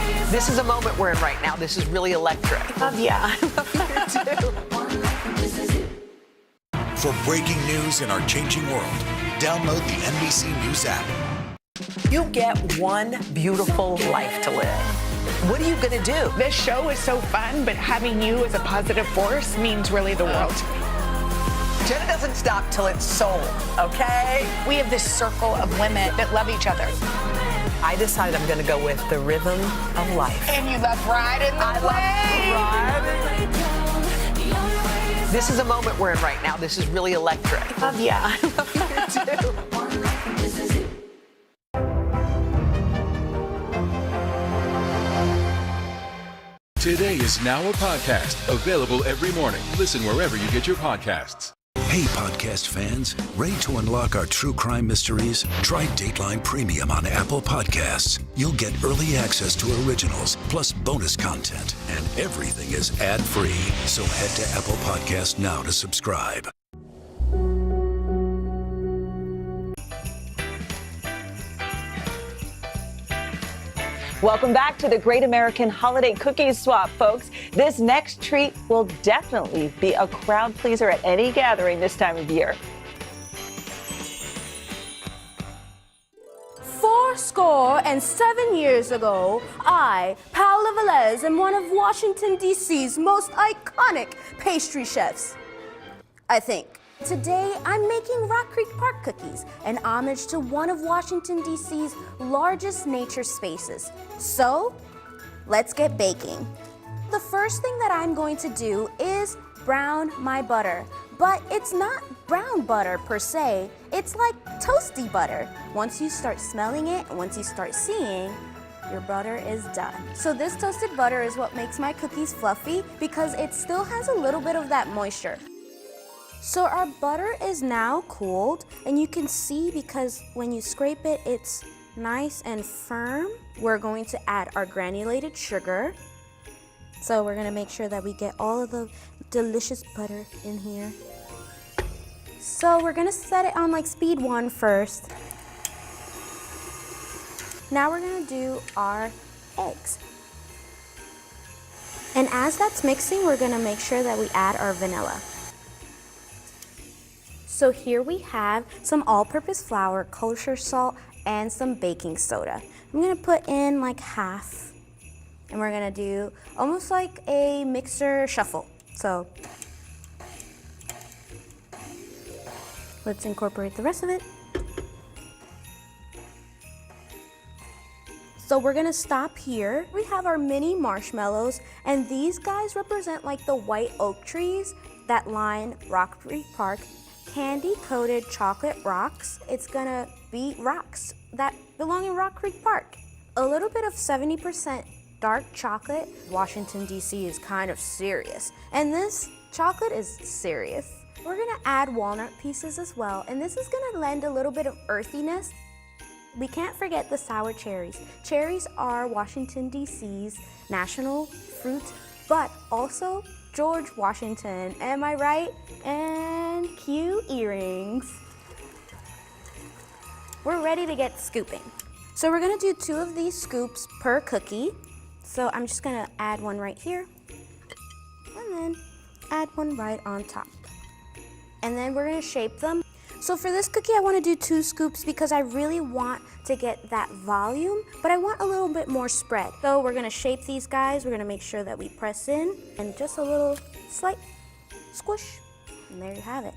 wave. This is a moment we're in right now. This is really electric. Yeah. I love you too. For breaking news in our changing world, download the NBC News app. You get one beautiful life to live. What are you going to do? This show is so fun, but having you as a positive force means really the world to me. Jenna doesn't stop till it's sold, okay? We have this circle of women that love each other. I decided I'm going to go with the rhythm of life. And you love riding the wave. This is a moment we're in right now. This is really electric. Yeah. I love you too. Today is now a podcast available every morning. Listen wherever you get your podcasts. Hey, podcast fans, ready to unlock our true crime mysteries? Try Dateline Premium on Apple Podcasts. You'll get early access to originals, plus bonus content, and everything is ad-free. So head to Apple Podcasts now to subscribe. Welcome back to the Great American Holiday Cookies Swap, folks. This next treat will definitely be a crowd pleaser at any gathering this time of year. 47 years ago, I, Paola Velez, am one of Washington, D.C.'s most iconic pastry chefs. I think. Today, I'm making Rock Creek Park cookies, an homage to one of Washington, D.C.'s largest nature spaces. So, let's get baking. The first thing that I'm going to do is brown my butter. But it's not brown butter per se, it's like toasty butter. Once you start smelling it, and once you start seeing, your butter is done. So this toasted butter is what makes my cookies fluffy because it still has a little bit of that moisture. So our butter is now cooled, and you can see because when you scrape it, it's nice and firm. We're going to add our granulated sugar. So we're gonna make sure that we get all of the delicious butter in here. So we're gonna set it on like speed 1 first. Now we're gonna do our eggs. And as that's mixing, we're gonna make sure that we add our vanilla. So here we have some all-purpose flour, kosher salt, and some baking soda. I'm gonna put in like half, and we're gonna do almost like a mixer shuffle. So let's incorporate the rest of it. So we're gonna stop here. We have our mini marshmallows, and these guys represent like the white oak trees that line Rock Creek Park. Candy-coated chocolate rocks. It's gonna be rocks that belong in Rock Creek Park. A little bit of 70% dark chocolate. Washington, D.C. is kind of serious, and this chocolate is serious. We're gonna add walnut pieces as well, and this is gonna lend a little bit of earthiness. We can't forget the sour cherries. Cherries are Washington, D.C.'s national fruit, but also George Washington, am I right? And cute earrings. We're ready to get scooping. So we're gonna do 2 of these scoops per cookie. So I'm just gonna add one right here, and then add one right on top. And then we're gonna shape them. So for this cookie, I wanna do 2 scoops because I really want to get that volume, but I want a little bit more spread. So we're gonna shape these guys. We're gonna make sure that we press in and just a little slight squish, and there you have it.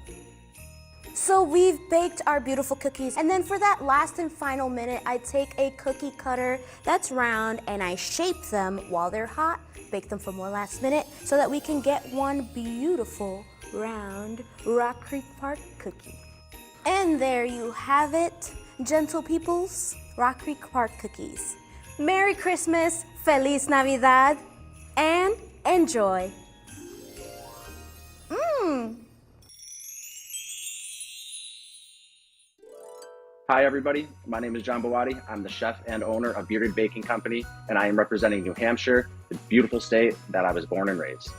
So we've baked our beautiful cookies, and then for that last and final minute, I take a cookie cutter that's round and I shape them while they're hot, bake them for more last minute so that we can get one beautiful round Rock Creek Park cookie. And there you have it, gentle peoples, Rock Creek Park cookies. Merry Christmas, Feliz Navidad, and enjoy. Hi everybody, my name is John Bawadi. I'm the chef and owner of Bearded Baking Company, and I am representing New Hampshire, the beautiful state that I was born and raised.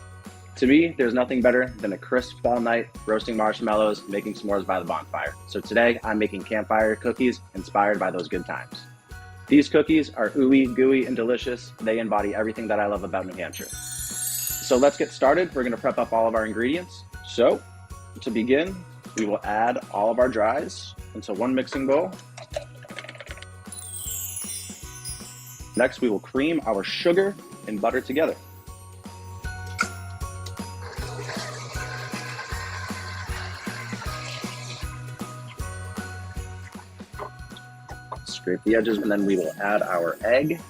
To me, there's nothing better than a crisp fall night, roasting marshmallows, making s'mores by the bonfire. So today, I'm making campfire cookies inspired by those good times. These cookies are ooey, gooey, and delicious. They embody everything that I love about New Hampshire. So let's get started. We're gonna prep up all of our ingredients. So, to begin, we will add all of our dries into one mixing bowl. Next, we will cream our sugar and butter together. Scrape the edges, and then we will add our egg.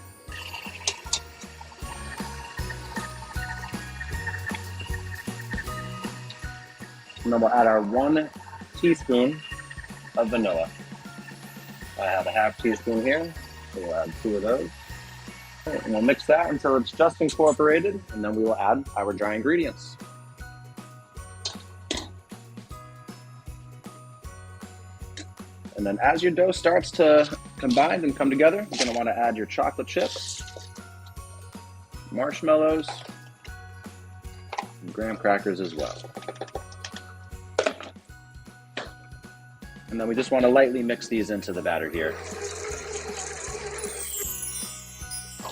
And then we'll add our 1 teaspoon of vanilla. I have a half teaspoon here, so we'll add 2 of those. Okay, and we'll mix that until it's just incorporated, and then we will add our dry ingredients. And then as your dough starts to combine and come together, you're gonna wanna add your chocolate chips, marshmallows, and graham crackers as well. And then we just wanna lightly mix these into the batter here.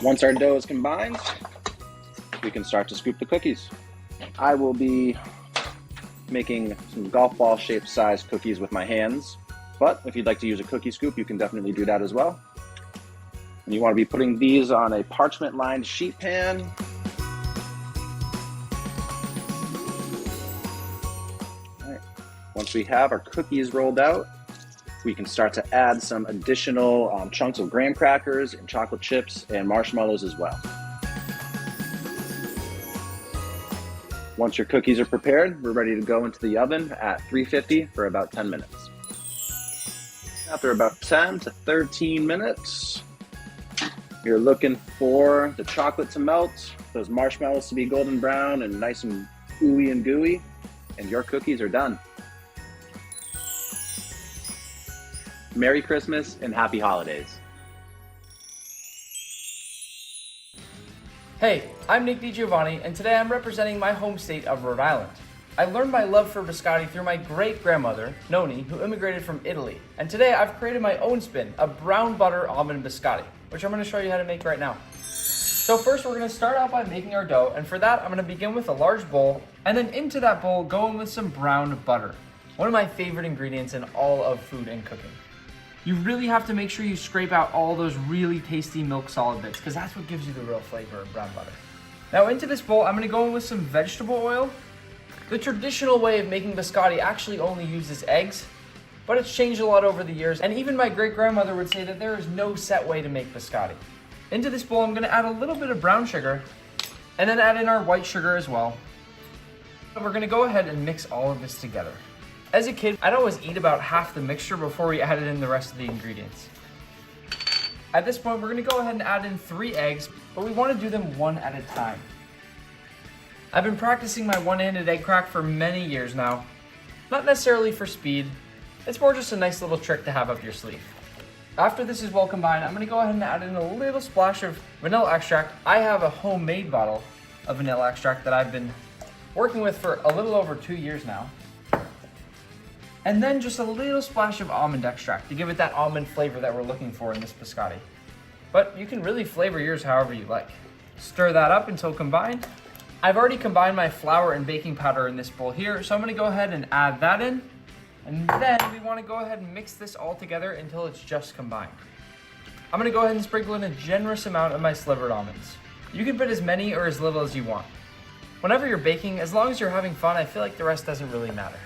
Once our dough is combined, we can start to scoop the cookies. I will be making some golf ball shaped size cookies with my hands. But if you'd like to use a cookie scoop, you can definitely do that as well. And you want to be putting these on a parchment lined sheet pan. All right. Once we have our cookies rolled out, we can start to add some additional chunks of graham crackers and chocolate chips and marshmallows as well. Once your cookies are prepared, we're ready to go into the oven at 350 for about 10 minutes. After about 10 to 13 minutes, you're looking for the chocolate to melt, those marshmallows to be golden brown and nice and ooey and gooey, and your cookies are done. Merry Christmas and happy holidays. Hey, I'm Nick DiGiovanni, and today I'm representing my home state of Rhode Island. I learned my love for biscotti through my great-grandmother, Noni, who immigrated from Italy. And today I've created my own spin, a brown butter almond biscotti, which I'm gonna show you how to make right now. So first we're gonna start out by making our dough, and for that I'm gonna begin with a large bowl, and then into that bowl go in with some brown butter. One of my favorite ingredients in all of food and cooking. You really have to make sure you scrape out all those really tasty milk solid bits, because that's what gives you the real flavor of brown butter. Now into this bowl, I'm gonna go in with some vegetable oil. The traditional way of making biscotti actually only uses eggs, but it's changed a lot over the years, and even my great-grandmother would say that there is no set way to make biscotti. Into this bowl, I'm gonna add a little bit of brown sugar and then add in our white sugar as well. And we're gonna go ahead and mix all of this together. As a kid, I'd always eat about half the mixture before we added in the rest of the ingredients. At this point, we're gonna go ahead and add in 3 eggs, but we wanna do them one at a time. I've been practicing my one-handed egg crack for many years now. Not necessarily for speed, it's more just a nice little trick to have up your sleeve. After this is well combined, I'm gonna go ahead and add in a little splash of vanilla extract. I have a homemade bottle of vanilla extract that I've been working with for a little over 2 years now. And then just a little splash of almond extract to give it that almond flavor that we're looking for in this biscotti. But you can really flavor yours however you like. Stir that up until combined. I've already combined my flour and baking powder in this bowl here, so I'm gonna go ahead and add that in. And then we wanna go ahead and mix this all together until it's just combined. I'm gonna go ahead and sprinkle in a generous amount of my slivered almonds. You can put as many or as little as you want. Whenever you're baking, as long as you're having fun, I feel like the rest doesn't really matter.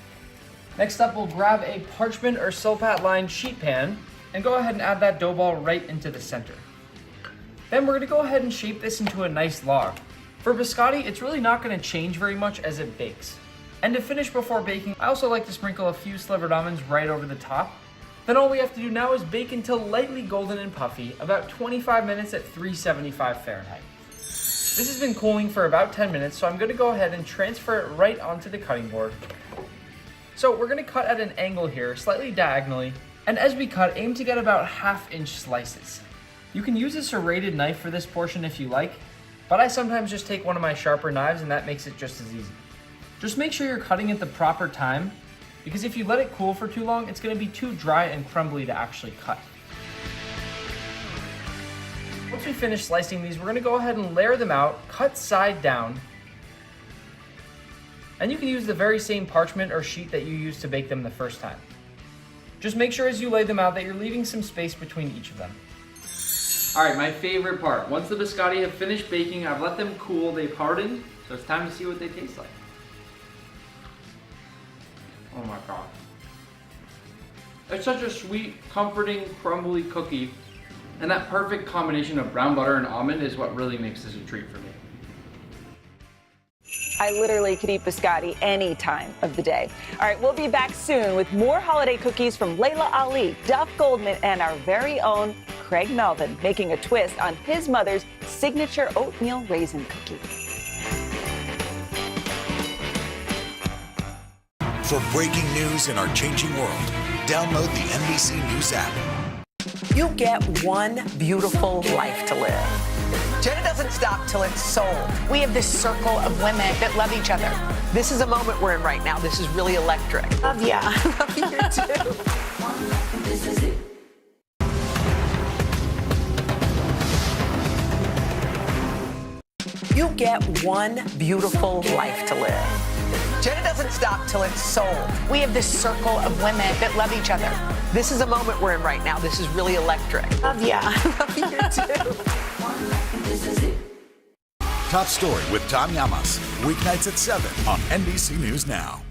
Next up, we'll grab a parchment or silpat lined sheet pan and go ahead and add that dough ball right into the center. Then we're gonna go ahead and shape this into a nice log. For biscotti, it's really not gonna change very much as it bakes. And to finish before baking, I also like to sprinkle a few slivered almonds right over the top. Then all we have to do now is bake until lightly golden and puffy, about 25 minutes at 375 Fahrenheit. This has been cooling for about 10 minutes, so I'm gonna go ahead and transfer it right onto the cutting board. So we're gonna cut at an angle here, slightly diagonally, and as we cut, aim to get about 1/2-inch slices. You can use a serrated knife for this portion if you like, but I sometimes just take one of my sharper knives and that makes it just as easy. Just make sure you're cutting at the proper time, because if you let it cool for too long, it's gonna be too dry and crumbly to actually cut. Once we finish slicing these, we're gonna go ahead and layer them out, cut side down, and you can use the very same parchment or sheet that you used to bake them the first time. Just make sure as you lay them out that you're leaving some space between each of them. All right, my favorite part. Once the biscotti have finished baking, I've let them cool, they've hardened, so it's time to see what they taste like. Oh my God. It's such a sweet, comforting, crumbly cookie, and that perfect combination of brown butter and almond is what really makes this a treat for me. I literally could eat biscotti any time of the day. All right, we'll be back soon with more holiday cookies from Layla Ali, Duff Goldman, and our very own Craig Melvin, making a twist on his mother's signature oatmeal raisin cookie. For breaking news in our changing world, download the NBC News app. You get one beautiful life to live. Jenna doesn't stop till it's sold. We have this circle of women that love each other. This is a moment we're in right now. This is really electric. Love ya. Love you too. This is it. You get one beautiful life to live. Jenna doesn't stop till it's sold. We have this circle of women that love each other. This is a moment we're in right now. This is really electric. Love ya. Love you too. This is it. Top Story with Tom Llamas. Weeknights at 7 on NBC News Now.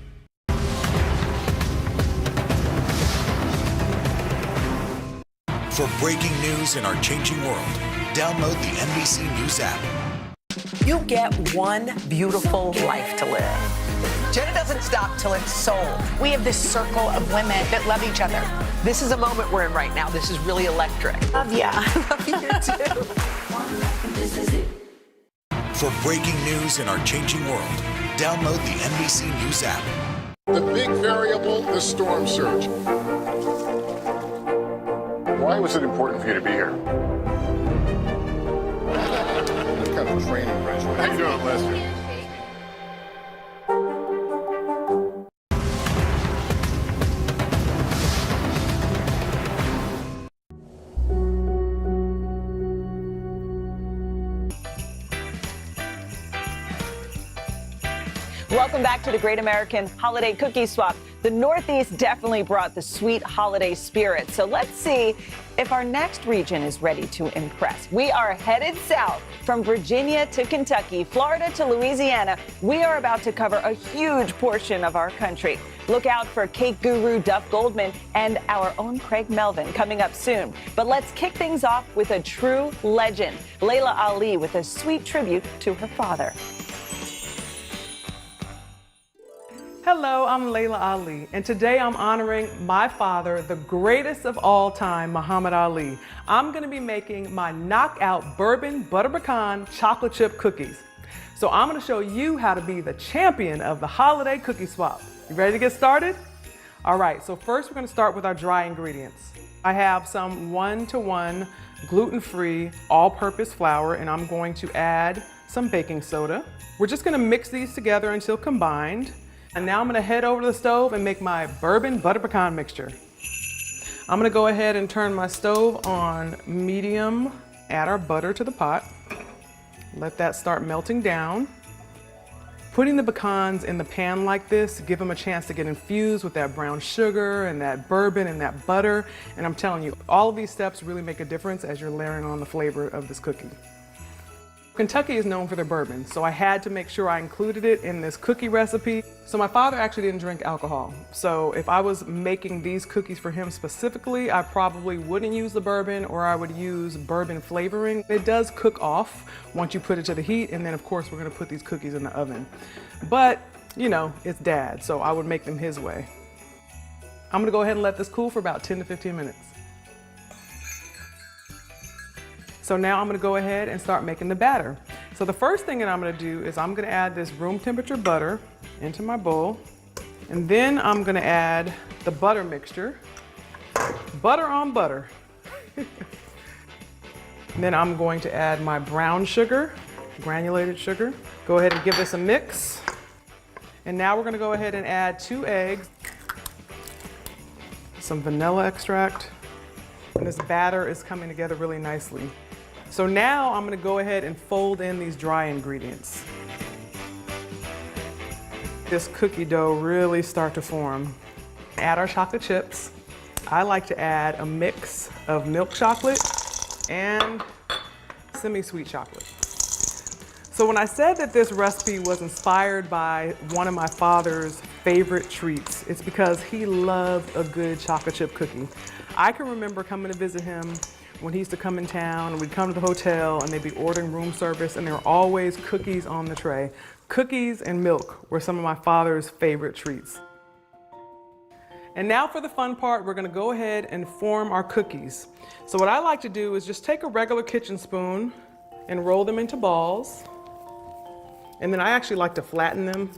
For breaking news in our changing world, download the NBC News app. You get one beautiful life to live. Jenna doesn't stop till it's sold. We have this circle of women that love each other. This is a moment we're in right now. This is really electric. Love ya. Love you too. This is it. For breaking news in our changing world, download the NBC News app. The big variable, the storm surge. Why was it important for you to be here? What kind of training regimen? How you doing, Lester? Welcome back to the Great American Holiday Cookie Swap. The Northeast definitely brought the sweet holiday spirit. So let's see if our next region is ready to impress. We are headed south from Virginia to Kentucky, Florida to Louisiana. We are about to cover a huge portion of our country. Look out for cake guru Duff Goldman and our own Craig Melvin coming up soon. But let's kick things off with a true legend, Layla Ali, with a sweet tribute to her father. Hello, I'm Layla Ali, and today I'm honoring my father, the greatest of all time, Muhammad Ali. I'm gonna be making my knockout bourbon butter pecan chocolate chip cookies. So I'm gonna show you how to be the champion of the holiday cookie swap. You ready to get started? All right, so first we're gonna start with our dry ingredients. I have some 1-to-1 gluten-free all-purpose flour, and I'm going to add some baking soda. We're just gonna mix these together until combined. And now I'm gonna head over to the stove and make my bourbon butter pecan mixture. I'm gonna go ahead and turn my stove on medium, add our butter to the pot. Let that start melting down. Putting the pecans in the pan like this, give them a chance to get infused with that brown sugar and that bourbon and that butter. And I'm telling you, all of these steps really make a difference as you're layering on the flavor of this cookie. Kentucky is known for their bourbon, so I had to make sure I included it in this cookie recipe. So my father actually didn't drink alcohol. So if I was making these cookies for him specifically, I probably wouldn't use the bourbon, or I would use bourbon flavoring. It does cook off once you put it to the heat, and then of course we're gonna put these cookies in the oven. But, you know, it's Dad, so I would make them his way. I'm gonna go ahead and let this cool for about 10 to 15 minutes. So now I'm gonna go ahead and start making the batter. So the first thing that I'm gonna do is I'm gonna add this room temperature butter into my bowl. And then I'm gonna add the butter mixture. Butter on butter. And then I'm going to add my brown sugar, granulated sugar. Go ahead and give this a mix. And now we're gonna go ahead and add 2 eggs, some vanilla extract. And this batter is coming together really nicely. So now I'm gonna go ahead and fold in these dry ingredients. This cookie dough really start to form. Add our chocolate chips. I like to add a mix of milk chocolate and semi-sweet chocolate. So when I said that this recipe was inspired by one of my father's favorite treats, it's because he loved a good chocolate chip cookie. I can remember coming to visit him when he used to come in town, and we'd come to the hotel and they'd be ordering room service, and there were always cookies on the tray. Cookies and milk were some of my father's favorite treats. And now for the fun part, we're gonna go ahead and form our cookies. So what I like to do is just take a regular kitchen spoon and roll them into balls. And then I actually like to flatten them.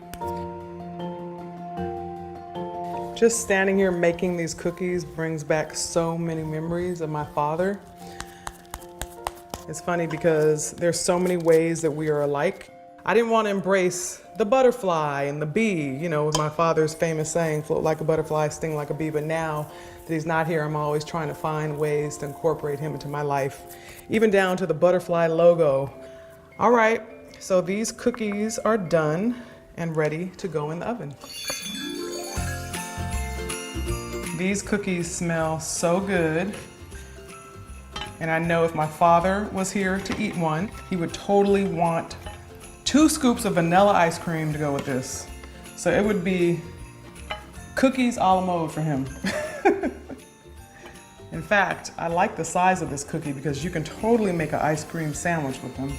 Just standing here making these cookies brings back so many memories of my father. It's funny because there's so many ways that we are alike. I didn't want to embrace the butterfly and the bee, you know, with my father's famous saying, float like a butterfly, sting like a bee. But now that he's not here, I'm always trying to find ways to incorporate him into my life, even down to the butterfly logo. All right, so these cookies are done and ready to go in the oven. These cookies smell so good. And I know if my father was here to eat one, he would totally want 2 scoops of vanilla ice cream to go with this. So it would be cookies a la mode for him. In fact, I like the size of this cookie because you can totally make an ice cream sandwich with them.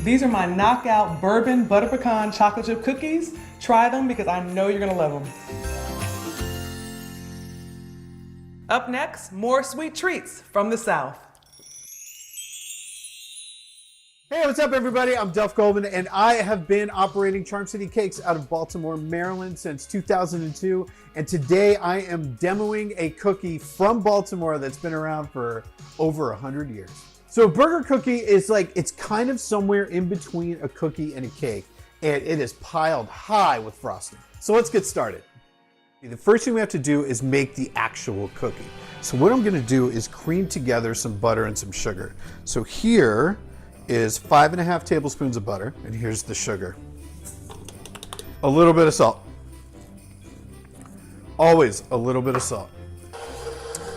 These are my knockout bourbon butter pecan chocolate chip cookies. Try them because I know you're gonna love them. Up next, more sweet treats from the South. Hey, what's up, everybody? I'm Duff Goldman, and I have been operating Charm City Cakes out of Baltimore, Maryland since 2002. And today I am demoing a cookie from Baltimore that's been around for over 100 years. So a burger cookie is like, it's kind of somewhere in between a cookie and a cake, and it is piled high with frosting. So let's get started. The first thing we have to do is make the actual cookie. So what I'm gonna do is cream together some butter and some sugar. So here is 5.5 tablespoons of butter, and here's the sugar. A little bit of salt. always a little bit of salt.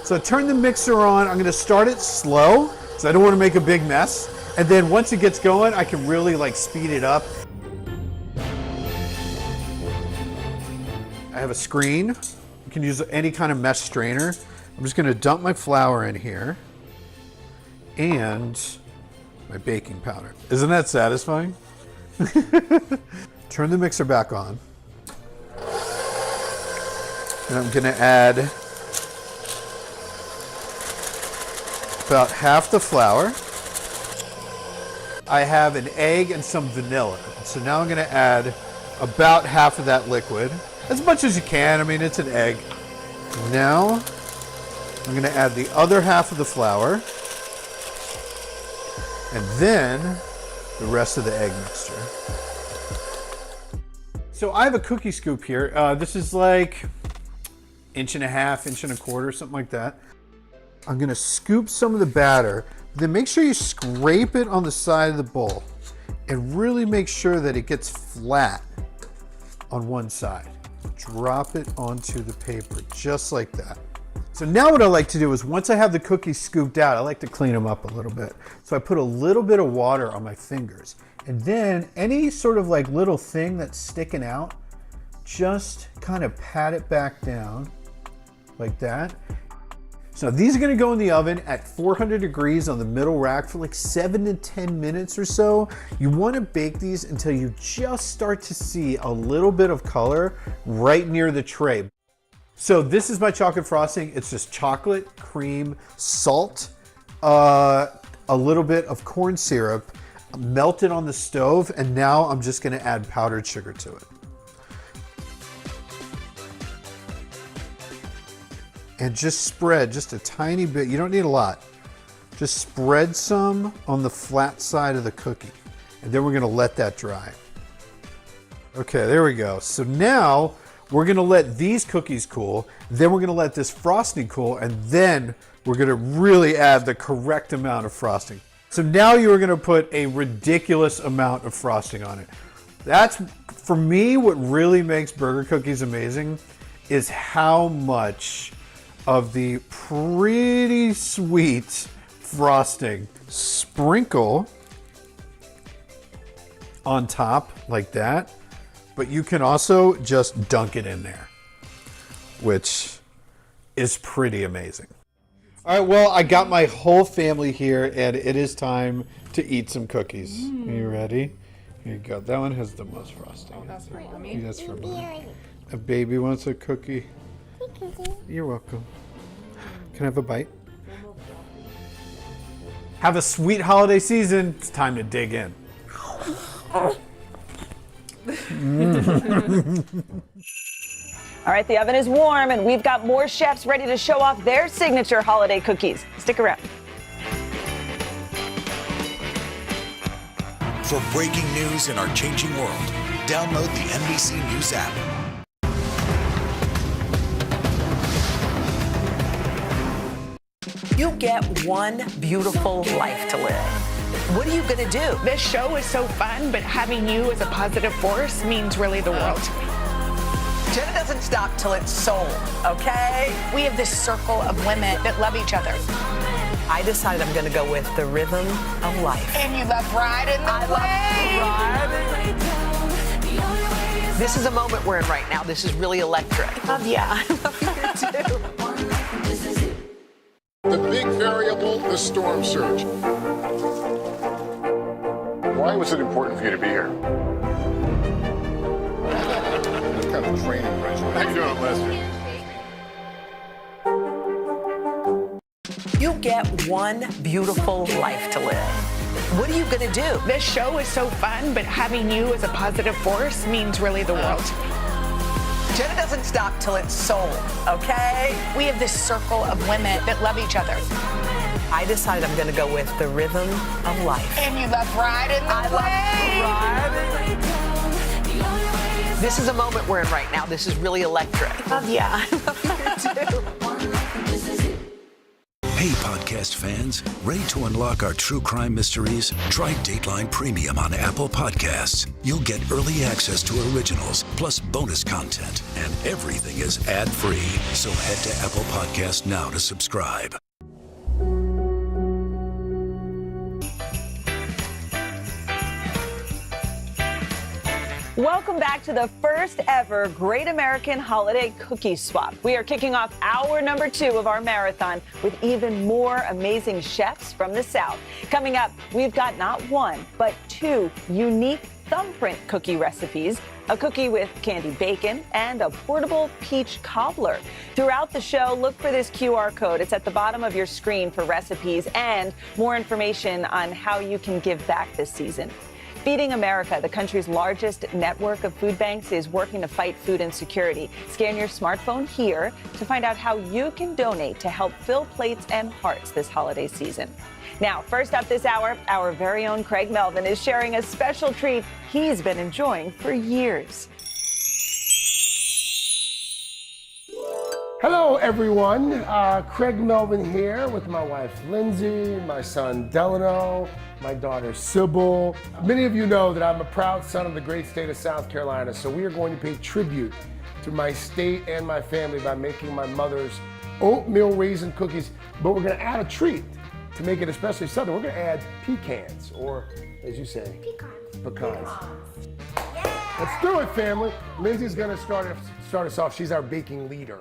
So turn the mixer on. I'm gonna start it slow, so I don't wanna make a big mess. And then once it gets going, I can really like speed it up. I have a screen. You can use any kind of mesh strainer. I'm just gonna dump my flour in here and my baking powder. Isn't that satisfying? Turn the mixer back on. And I'm gonna add about half the flour. I have an egg and some vanilla. So now I'm gonna add about half of that liquid. As much as you can, I mean, it's an egg. Now, I'm gonna add the other half of the flour. And then, the rest of the egg mixture. So I have a cookie scoop here. This is like 1.5 inches, 1.25 inches, something like that. I'm gonna scoop some of the batter, then make sure you scrape it on the side of the bowl and really make sure that it gets flat on one side. Drop it onto the paper, just like that. So now what I like to do is once I have the cookies scooped out, I like to clean them up a little bit. So I put a little bit of water on my fingers. And then any sort of like little thing that's sticking out, just kind of pat it back down like that. So these are gonna go in the oven at 400 degrees on the middle rack for like 7 to 10 minutes or so. You wanna bake these until you just start to see a little bit of color right near the tray. So this is my chocolate frosting. It's just chocolate, cream, salt, a little bit of corn syrup, melted on the stove, and now I'm just gonna add powdered sugar to it. And just spread just a tiny bit. You don't need a lot. Just spread some on the flat side of the cookie. And then we're gonna let that dry. Okay, there we go. So now we're gonna let these cookies cool. Then we're gonna let this frosting cool. And then we're gonna really add the correct amount of frosting. So now you're gonna put a ridiculous amount of frosting on it. That's, for me, what really makes burger cookies amazing is how much of the pretty sweet frosting. Sprinkle on top like that, but you can also just dunk it in there, which is pretty amazing. All right, well, I got my whole family here and it is time to eat some cookies. Are you ready? Here you go. That one has the most frosting. Oh, that's for mommy. That's for mommy. A baby wants a cookie. You're welcome. Can I have a bite? Have a sweet holiday season. It's time to dig in. All right, the oven is warm and we've got more chefs ready to show off their signature holiday cookies. Stick around. For breaking news in our changing world, download the NBC News app. You get one beautiful life to live. What are you gonna do? This show is so fun, but having you as a positive force means really the world to me. Jenna doesn't stop till it's sold, okay? We have this circle of women that love each other. I decided I'm gonna go with the rhythm of life. And you love riding the wave. This is a moment we're in right now. This is really electric. Love ya. I love you too. The big variable, the storm surge. Why was it important for you to be here? What kind of training regimen? How you doing, Lester? You get one beautiful life to live. What are you gonna do? This show is so fun, but having you as a positive force means really the world to me. Jenna doesn't stop till it's sold, okay? We have this circle of women that love each other. I decided I'm gonna go with the rhythm of life. And you love riding the wave. This is a moment we're in right now. This is really electric. Love ya. I love you too. Hey, podcast fans, ready to unlock our true crime mysteries? Try Dateline Premium on Apple Podcasts. You'll get early access to originals, plus bonus content, and everything is ad-free. So head to Apple Podcasts now to subscribe. Welcome back to the first ever Great American Holiday Cookie Swap. We are kicking off hour number 2 of our marathon with even more amazing chefs from the South. Coming up, we've got not one, but 2 unique thumbprint cookie recipes, a cookie with candied bacon, and a portable peach cobbler. Throughout the show, look for this QR code. It's at the bottom of your screen for recipes and more information on how you can give back this season. Feeding America, the country's largest network of food banks, is working to fight food insecurity. Scan your smartphone here to find out how you can donate to help fill plates and hearts this holiday season. Now, first up this hour, our very own Craig Melvin is sharing a special treat he's been enjoying for years. Hello, everyone. Craig Melvin here with my wife, Lindsay, my son, Delano, my daughter, Sybil. Many of you know that I'm a proud son of the great state of South Carolina, so we are going to pay tribute to my state and my family by making my mother's oatmeal raisin cookies, but we're going to add a treat to make it especially southern. We're going to add pecans, or as you say, pecans. Let's do it, family. Lindsay's going to start us off. She's our baking leader.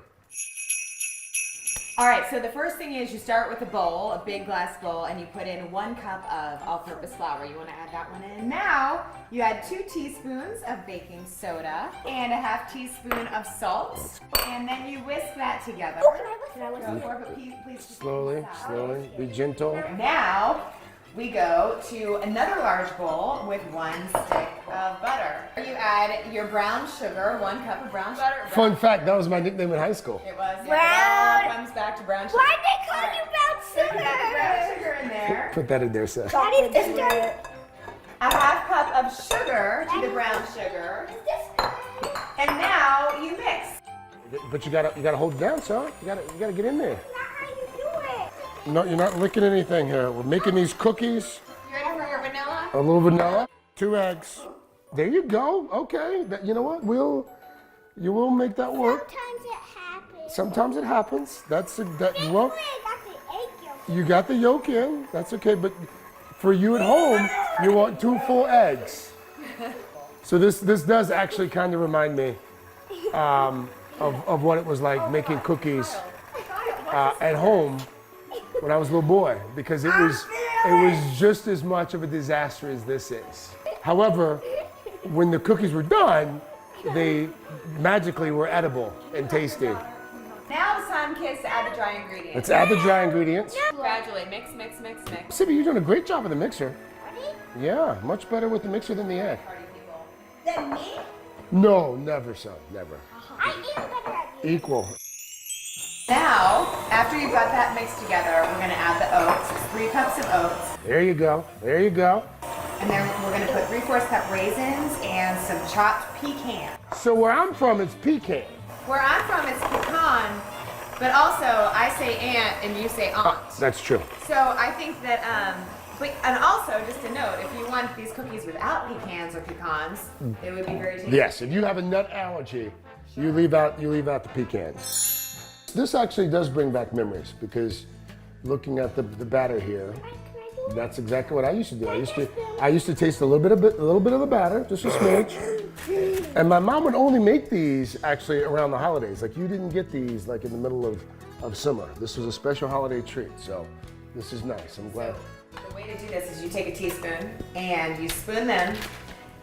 All right, so the first thing is you start with a bowl, a big glass bowl, and you put in 1 cup of all-purpose flour. You want to add that one in. Now, you add 2 teaspoons of baking soda and a half teaspoon of salt, and then you whisk that together. Oh, can I whisk Go it? for it, but please just Slowly, slowly, be gentle. Now, we go to another large bowl with 1 stick of butter. You add your brown sugar, 1 cup of brown sugar. Fun fact, that was my nickname in high school. It was. Brown. It all comes back to brown sugar. Why'd they call you brown So you put the brown sugar in there. Put that in there, Seth. Daddy, this time. A half cup of sugar to the brown sugar. And now you mix. But you gotta hold it down, son. You gotta get in there. That's how you do it. No, you're not licking anything here. We're making these cookies. You ready for your vanilla? A little vanilla, 2 eggs. There you go. Okay. You know what? You will make that work. Sometimes it happens. Sometimes it happens. Well, I got the egg yolk. you got the yolk in. That's okay. But for you at home, you want 2 full eggs. So this does actually kind of remind me of what it was like making cookies at home when I was a little boy, because it was just as much of a disaster as this is. However, when the cookies were done, they magically were edible and tasty. Now it's time, kids, to add the dry ingredients. Let's add the dry ingredients. Gradually, mix, mix, mix, mix. Sibby, you're doing a great job with the mixer. Yeah, much better with the mixer than the egg. Then me? No, never, son, never. I am better at you. Equal. Now, after you've got that mixed together, we're going to add the oats. It's 3 cups of oats. There you go. There you go. And then we're going to put 3/4 cup raisins and some chopped pecan. So where I'm from, it's pecan. Where I'm from, it's pecan, but also I say aunt and you say aunt. That's true. So I think that, and also just a note, if you want these cookies without pecans or pecans, it would be very tasty. Yes, if you have a nut allergy, you leave out the pecans. This actually does bring back memories, because looking at the batter here, that's exactly what I used to do. I used to taste a little bit of the batter, just a smidge. And my mom would only make these actually around the holidays. Like, you didn't get these like in the middle of summer. This was a special holiday treat. So this is nice. I'm glad. The way to do this is you take a teaspoon and you spoon them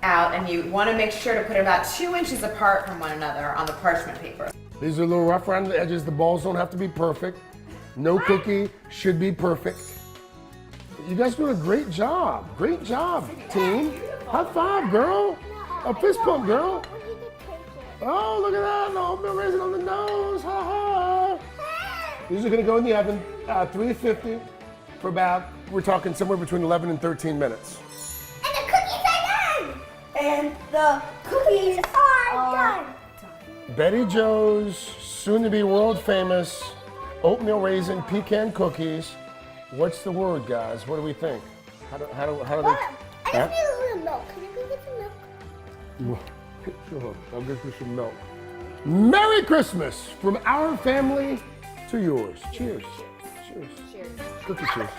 out, and you want to make sure to put it about 2 inches apart from one another on the parchment paper. These are a little rough around the edges. The balls don't have to be perfect. No cookie should be perfect. You guys doing a great job. Great job, team. High five, girl. A fist pump, girl. Oh, look at that. The oatmeal raisin on the nose. Ha ha. These are going to go in the oven, 350 for about, we're talking somewhere between 11 and 13 minutes. And the cookies are done. And the cookies are done. Betty Joe's soon-to-be world-famous oatmeal raisin pecan cookies. What's the word, guys? What do we think? How do they? I just need a little milk. Can I go get some milk? Sure, I'll get you some milk. Merry Christmas from our family to yours. Cheers. Cheers. Cheers. Cookie cheers.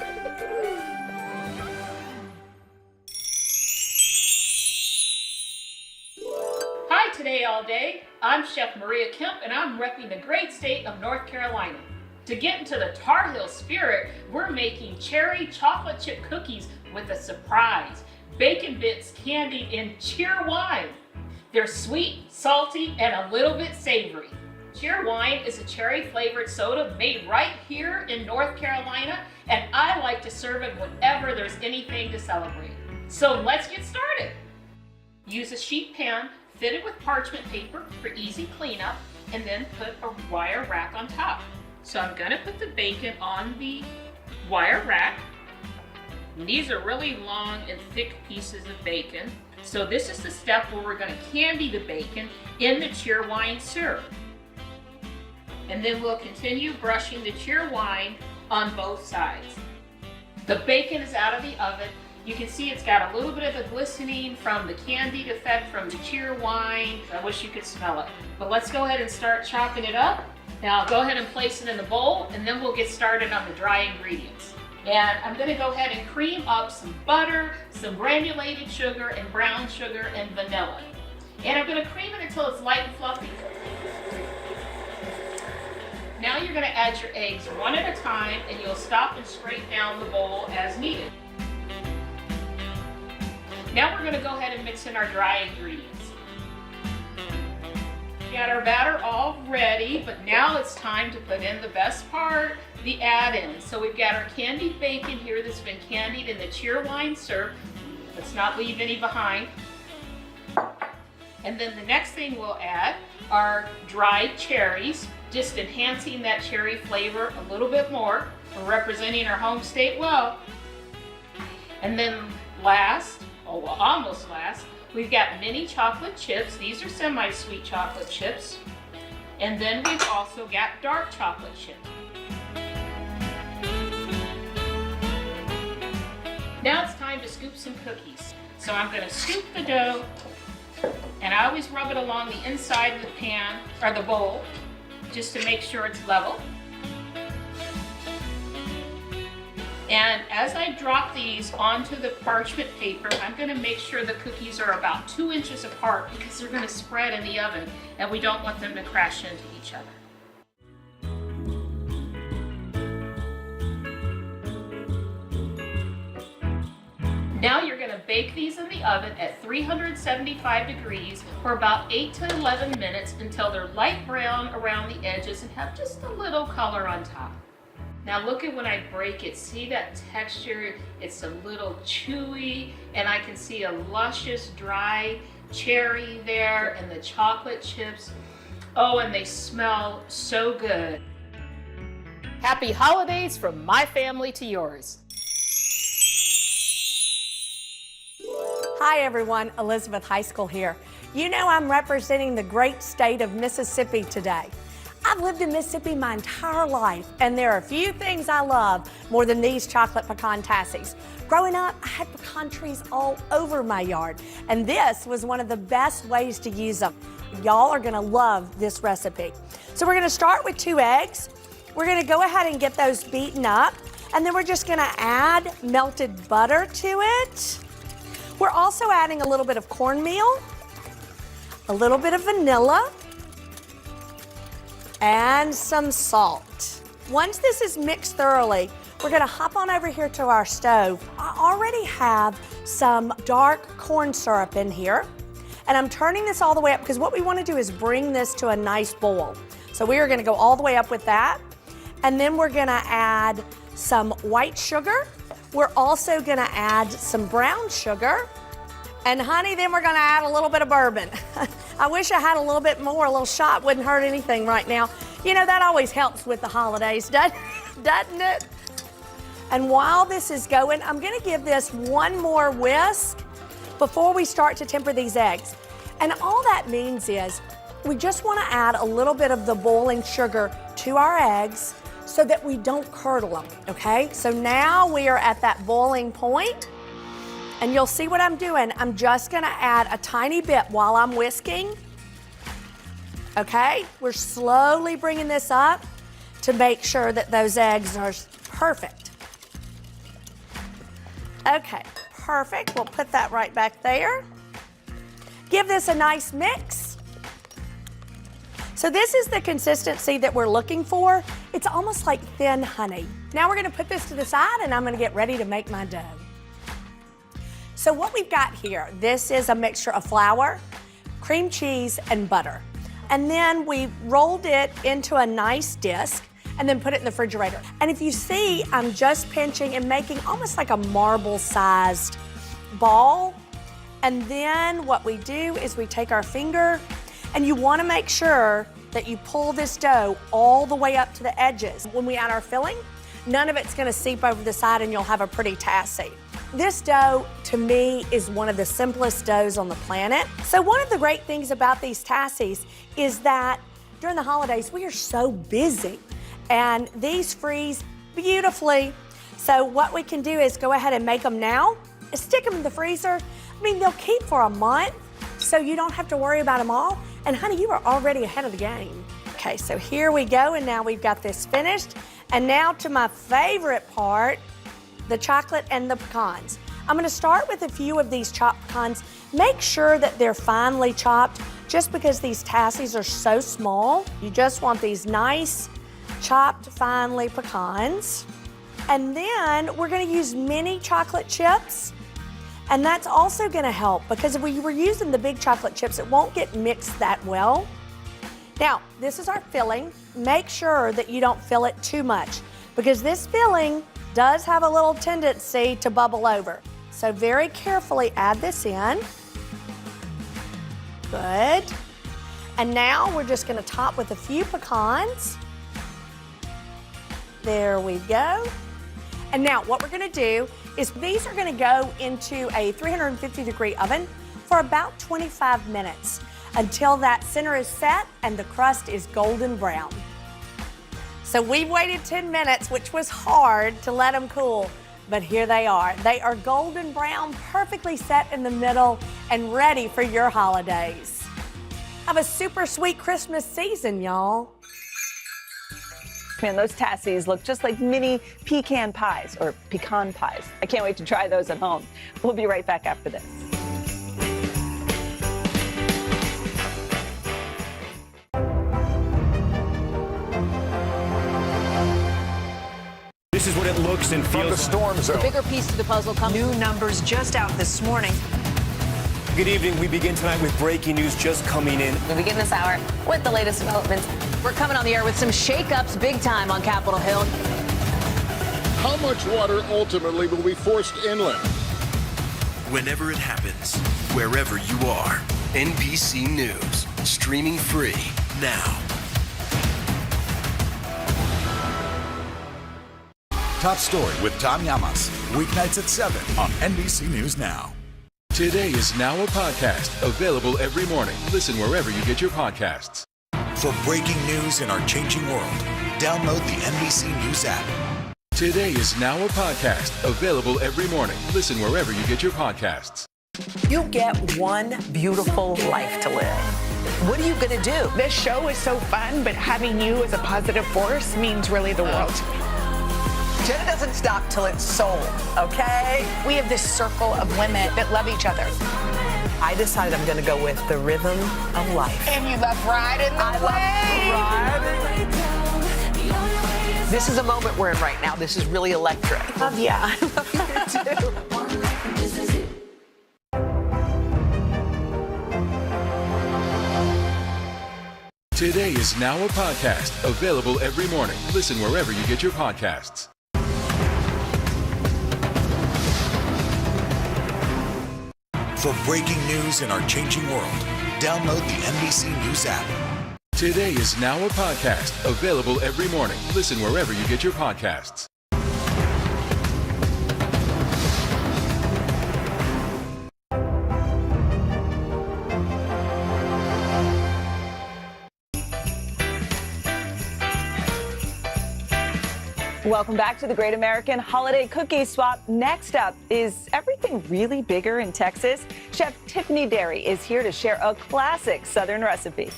Hi, Today All Day. I'm Chef Maria Kemp, and I'm repping the great state of North Carolina. To get into the Tar Heel spirit, we're making cherry chocolate chip cookies with a surprise. Bacon bits candied in cheer wine. They're sweet, salty, and a little bit savory. Cheer wine is a cherry flavored soda made right here in North Carolina, and I like to serve it whenever there's anything to celebrate. So let's get started. Use a sheet pan fitted with parchment paper for easy cleanup, and then put a wire rack on top. So I'm gonna put the bacon on the wire rack. And these are really long and thick pieces of bacon. So this is the step where we're gonna candy the bacon in the cheer wine syrup. And then we'll continue brushing the cheer wine on both sides. The bacon is out of the oven. You can see it's got a little bit of the glistening from the candied effect from the cheer wine. I wish you could smell it. But let's go ahead and start chopping it up. Now go ahead and place it in the bowl, and then we'll get started on the dry ingredients. And I'm gonna go ahead and cream up some butter, some granulated sugar and brown sugar and vanilla. And I'm gonna cream it until it's light and fluffy. Now you're gonna add your eggs one at a time, and you'll stop and scrape down the bowl as needed. Now we're gonna go ahead and mix in our dry ingredients. We got our batter all ready, but now it's time to put in the best part, the add-ins. So we've got our candied bacon here that's been candied in the cheer wine syrup. Let's not leave any behind. And then the next thing we'll add are dried cherries, just enhancing that cherry flavor a little bit more. We're representing our home state well. And then last, almost last, we've got mini chocolate chips. These are semi-sweet chocolate chips. And then we've also got dark chocolate chips. Now it's time to scoop some cookies. So I'm gonna scoop the dough, and I always rub it along the inside of the pan, or the bowl, just to make sure it's level. And as I drop these onto the parchment paper, I'm gonna make sure the cookies are about 2 inches apart because they're gonna spread in the oven, and we don't want them to crash into each other. Now you're gonna bake these in the oven at 375 degrees for about 8 to 11 minutes until they're light brown around the edges and have just a little color on top. Now look at when I break it, see that texture? It's a little chewy, and I can see a luscious dry cherry there and the chocolate chips. Oh, and they smell so good. Happy holidays from my family to yours. Hi everyone, Elizabeth High School here. You know I'm representing the great state of Mississippi today. I've lived in Mississippi my entire life, and there are a few things I love more than these chocolate pecan tassies. Growing up, I had pecan trees all over my yard, and this was one of the best ways to use them. Y'all are gonna love this recipe. So we're gonna start with 2 eggs. We're gonna go ahead and get those beaten up, and then we're just gonna add melted butter to it. We're also adding a little bit of cornmeal, a little bit of vanilla, and some salt. Once this is mixed thoroughly, we're gonna hop on over here to our stove. I already have some dark corn syrup in here, and I'm turning this all the way up because what we wanna do is bring this to a nice boil. So we are gonna go all the way up with that, and then we're gonna add some white sugar. We're also gonna add some brown sugar, and honey, then we're gonna add a little bit of bourbon. I wish I had a little bit more, a little shot wouldn't hurt anything right now. You know, that always helps with the holidays, doesn't it? And while this is going, I'm gonna give this one more whisk before we start to temper these eggs. And all that means is we just wanna add a little bit of the boiling sugar to our eggs so that we don't curdle them, okay? So now we are at that boiling point, and you'll see what I'm doing. I'm just gonna add a tiny bit while I'm whisking, okay? We're slowly bringing this up to make sure that those eggs are perfect. Okay, perfect. We'll put that right back there. Give this a nice mix. So this is the consistency that we're looking for. It's almost like thin honey. Now we're gonna put this to the side and I'm gonna get ready to make my dough. So what we've got here, this is a mixture of flour, cream cheese, and butter. And then we rolled it into a nice disc and then put it in the refrigerator. And if you see, I'm just pinching and making almost like a marble-sized ball. And then what we do is we take our finger, and you wanna make sure that you pull this dough all the way up to the edges. When we add our filling, none of it's gonna seep over the side and you'll have a pretty tassie. This dough, to me, is one of the simplest doughs on the planet. So one of the great things about these tassies is that during the holidays, we are so busy, and these freeze beautifully. So what we can do is go ahead and make them now, stick them in the freezer. I mean, they'll keep for a month, so you don't have to worry about them all. And honey, you are already ahead of the game. Okay, so here we go, and now we've got this finished. And now to my favorite part, the chocolate and the pecans. I'm gonna start with a few of these chopped pecans. Make sure that they're finely chopped, just because these tassies are so small. You just want these nice, chopped finely pecans. And then we're gonna use mini chocolate chips. And that's also gonna help, because if we were using the big chocolate chips, it won't get mixed that well. Now, this is our filling. Make sure that you don't fill it too much, because this filling does have a little tendency to bubble over. So very carefully add this in. Good. And now we're just gonna top with a few pecans. There we go. And now what we're gonna do is these are gonna go into a 350-degree oven for about 25 minutes until that center is set and the crust is golden brown. So we've waited 10 minutes, which was hard to let them cool, but here they are. They are golden brown, perfectly set in the middle, and ready for your holidays. Have a super sweet Christmas season, y'all. Man, those tassies look just like mini pecan pies or pecan pies. I can't wait to try those at home. We'll be right back after this. This is what it looks and feels from the storm zone. The bigger piece to the puzzle comes. New numbers just out this morning. Good evening. We begin tonight with breaking news just coming in. We begin this hour with the latest developments. We're coming on the air with some shakeups big time on Capitol Hill. How much water ultimately will be forced inland? Whenever it happens, wherever you are, NBC News, streaming free now. Top Story with Tom Llamas, weeknights at 7 on NBC News Now. Today is now a podcast available every morning. Listen wherever you get your podcasts. For breaking news in our changing world, download the NBC News app. Today is now a podcast available every morning. Listen wherever you get your podcasts. You get one beautiful life to live. What are you gonna do? This show is so fun, but having you as a positive force means really the world to me. Jenna doesn't stop till it's sold, okay? We have this circle of women that love each other. I decided I'm gonna go with the rhythm of life. And you love riding the wave. This is a moment we're in right now. This is really electric. Yeah. I love you too. Today is now a podcast available every morning. Listen wherever you get your podcasts. For breaking news in our changing world, download the NBC News app. Today is now a podcast available every morning. Listen wherever you get your podcasts. Welcome back to the Great American Holiday Cookie Swap. Next up, is everything really bigger in Texas? Chef Tiffany Derry is here to share a classic Southern recipe.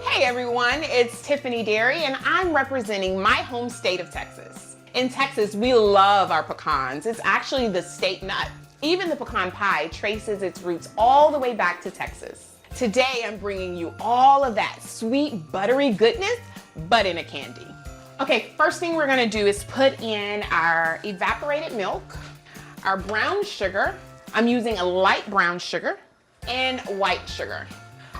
Hey everyone, it's Tiffany Derry and I'm representing my home state of Texas. In Texas, we love our pecans. It's actually the state nut. Even the pecan pie traces its roots all the way back to Texas. Today, I'm bringing you all of that sweet, buttery goodness, but in a candy. Okay, first thing we're gonna do is put in our evaporated milk, our brown sugar. I'm using a light brown sugar and white sugar.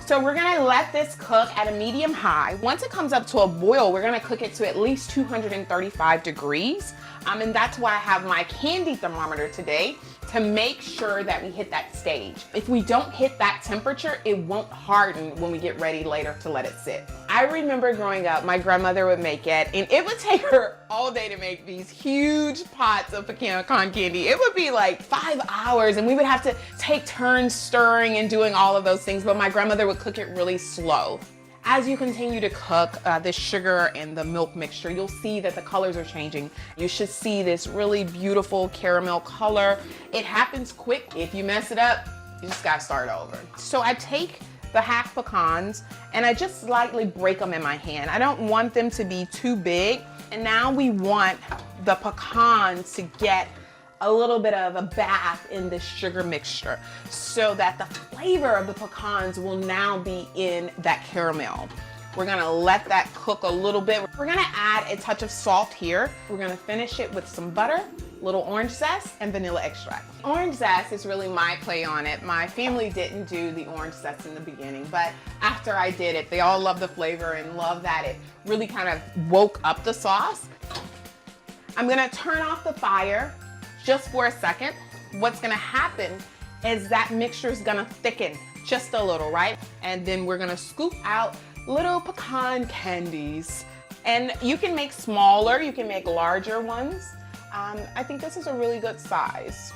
So we're gonna let this cook at a medium high. Once it comes up to a boil, we're gonna cook it to at least 235 degrees. And that's why I have my candy thermometer today, to make sure that we hit that stage. If we don't hit that temperature, it won't harden when we get ready later to let it sit. I remember growing up, my grandmother would make it, and it would take her all day to make these huge pots of pecan candy. It would be like 5 hours, and we would have to take turns stirring and doing all of those things, but my grandmother would cook it really slow. As you continue to cook the sugar and the milk mixture, you'll see that the colors are changing. You should see this really beautiful caramel color. It happens quick. If you mess it up, you just gotta start over. So I take the half pecans and I just slightly break them in my hand. I don't want them to be too big. And now we want the pecans to get a little bit of a bath in this sugar mixture so that the flavor of the pecans will now be in that caramel. We're gonna let that cook a little bit. We're gonna add a touch of salt here. We're gonna finish it with some butter, little orange zest, and vanilla extract. Orange zest is really my play on it. My family didn't do the orange zest in the beginning, but after I did it, they all love the flavor and love that it really kind of woke up the sauce. I'm gonna turn off the fire just for a second. What's gonna happen is that mixture is gonna thicken just a little, right? And then we're gonna scoop out little pecan candies. And you can make smaller, you can make larger ones. I think this is a really good size.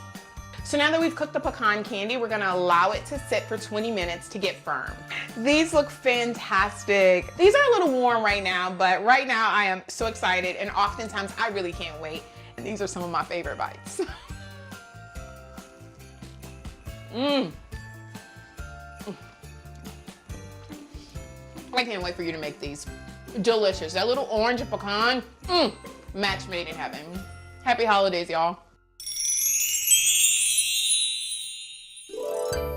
So now that we've cooked the pecan candy, we're gonna allow it to sit for 20 minutes to get firm. These look fantastic. These are a little warm right now, but right now I am so excited, and oftentimes I really can't wait. And these are some of my favorite bites. I can't wait for you to make these. Delicious. That little orange and pecan, match made in heaven. Happy holidays, y'all.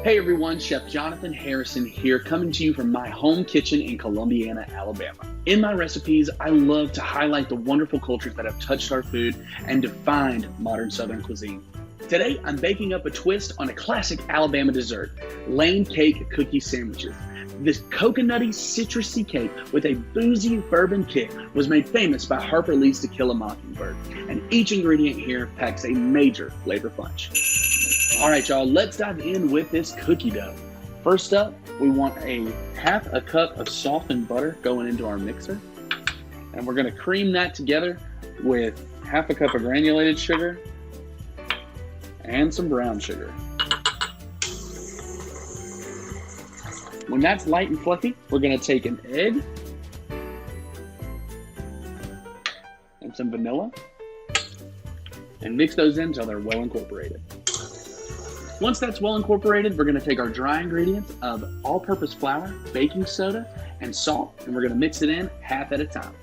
Hey everyone, Chef Jonathan Harrison here, coming to you from my home kitchen in Columbiana, Alabama. In my recipes, I love to highlight the wonderful cultures that have touched our food and defined modern Southern cuisine. Today, I'm baking up a twist on a classic Alabama dessert, Lane Cake cookie sandwiches. This coconutty, citrusy cake with a boozy bourbon kick was made famous by Harper Lee's To Kill a Mockingbird, and each ingredient here packs a major flavor punch. All right, y'all, let's dive in with this cookie dough. First up, we want half a cup of softened butter going into our mixer. And we're gonna cream that together with half a cup of granulated sugar and some brown sugar. When that's light and fluffy, we're gonna take an egg and some vanilla and mix those in until they're well incorporated. Once that's well incorporated, we're gonna take our dry ingredients of all-purpose flour, baking soda, and salt, and we're gonna mix it in half at a time.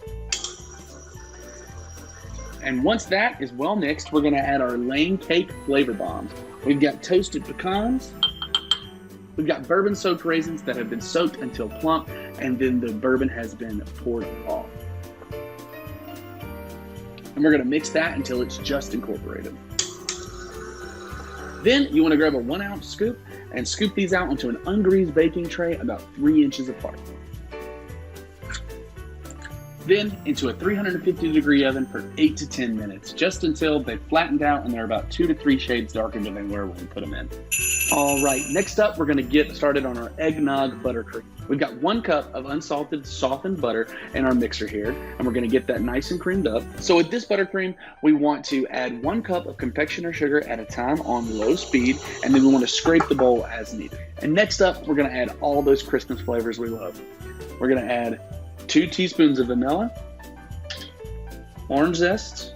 And once that is well mixed, we're gonna add our Lane Cake flavor bombs. We've got toasted pecans, we've got bourbon-soaked raisins that have been soaked until plump, and then the bourbon has been poured off. And we're gonna mix that until it's just incorporated. Then you want to grab a 1 ounce scoop and scoop these out onto an ungreased baking tray about 3 inches apart. Then into a 350 degree oven for 8 to 10 minutes, just until they've flattened out and they're about 2 to 3 shades darker than they were when we put them in. All right, next up, we're gonna get started on our eggnog buttercream. We've got 1 cup of unsalted, softened butter in our mixer here, and we're gonna get that nice and creamed up. So with this buttercream, we want to add 1 cup of confectioner sugar at a time on low speed, and then we wanna scrape the bowl as needed. And next up, we're gonna add all those Christmas flavors we love. We're gonna add 2 teaspoons of vanilla, orange zest,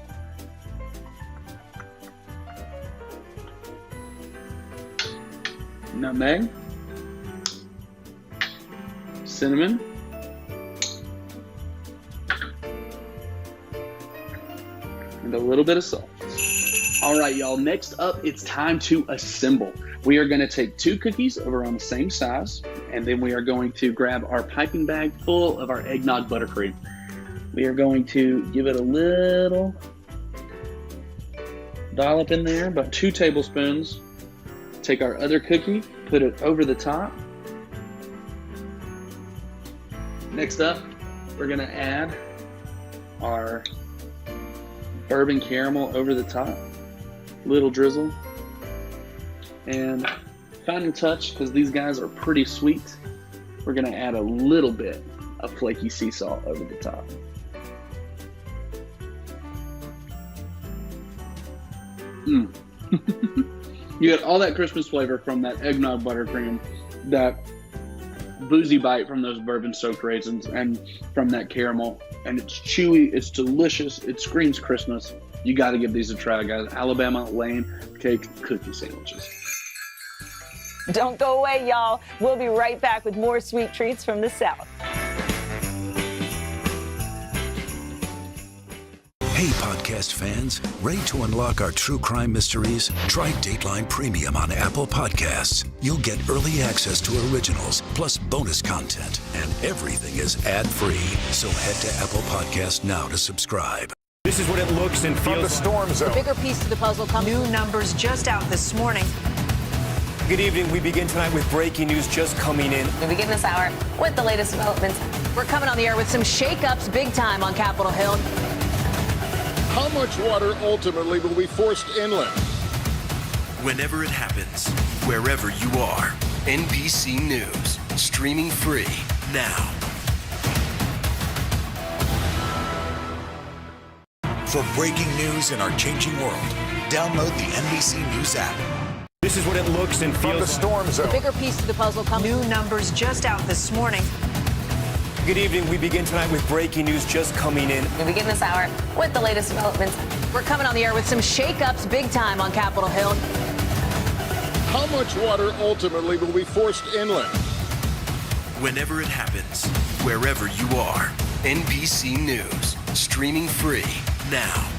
nutmeg, cinnamon, and a little bit of salt. All right, y'all, next up, it's time to assemble. We are gonna take 2 cookies of around the same size, and then we are going to grab our piping bag full of our eggnog buttercream. We are going to give it a little dollop in there, about 2 tablespoons. Take our other cookie, put it over the top. Next up, we're gonna add our bourbon caramel over the top. Little drizzle. And final touch, because these guys are pretty sweet, we're gonna add a little bit of flaky sea salt over the top. You get all that Christmas flavor from that eggnog buttercream, that boozy bite from those bourbon-soaked raisins, and from that caramel. And it's chewy, it's delicious, it screams Christmas. You gotta give these a try, guys. Alabama Lane Cake Cookie Sandwiches. Don't go away, y'all. We'll be right back with more sweet treats from the South. Hey, podcast fans, ready to unlock our true crime mysteries? Try Dateline Premium on Apple Podcasts. You'll get early access to originals, plus bonus content, and everything is ad-free. So head to Apple Podcasts now to subscribe. This is what it looks and feels. From the storm zone. The bigger piece to the puzzle comes. New numbers just out this morning. Good evening. We begin tonight with breaking news just coming in. We begin this hour with the latest developments. We're coming on the air with some shakeups big time on Capitol Hill. How much water ultimately will be forced inland? Whenever it happens, wherever you are, NBC News, streaming free now. For breaking news in our changing world, download the NBC News app. This is what it looks and feels. From the storm zone. The bigger piece to the puzzle comes. New numbers just out this morning. Good evening. We begin tonight with breaking news just coming in. We begin this hour with the latest developments. We're coming on the air with some shakeups big time on Capitol Hill. How much water ultimately will be forced inland? Whenever it happens, wherever you are, NBC News, streaming free now.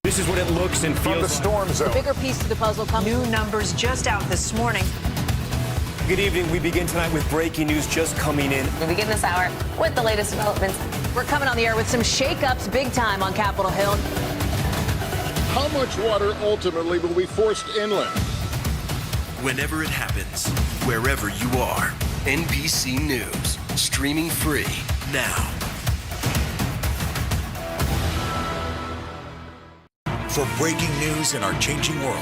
This is what it looks and feels. From the storm zone. The bigger piece to the puzzle comes. New numbers just out this morning. Good evening. We begin tonight with breaking news just coming in. We begin this hour with the latest developments. We're coming on the air with some shakeups big time on Capitol Hill. How much water ultimately will be forced inland? Whenever it happens, wherever you are, NBC News, streaming free now. For breaking news in our changing world,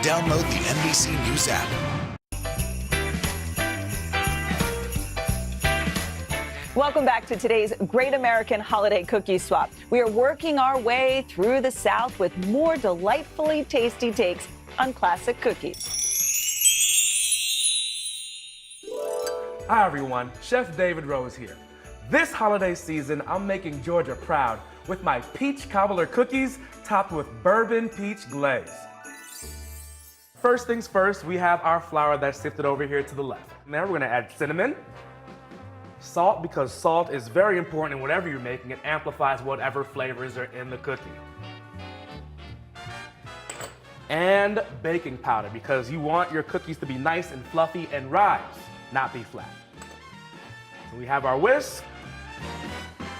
download the NBC News app. Welcome back to today's Great American Holiday Cookie Swap. We are working our way through the South with more delightfully tasty takes on classic cookies. Hi everyone, Chef David Rose here. This holiday season, I'm making Georgia proud with my peach cobbler cookies topped with bourbon peach glaze. First things first, we have our flour that's sifted over here to the left. Now we're gonna add cinnamon, salt, because salt is very important in whatever you're making. It amplifies whatever flavors are in the cookie. And baking powder, because you want your cookies to be nice and fluffy and rise, not be flat. So we have our whisk.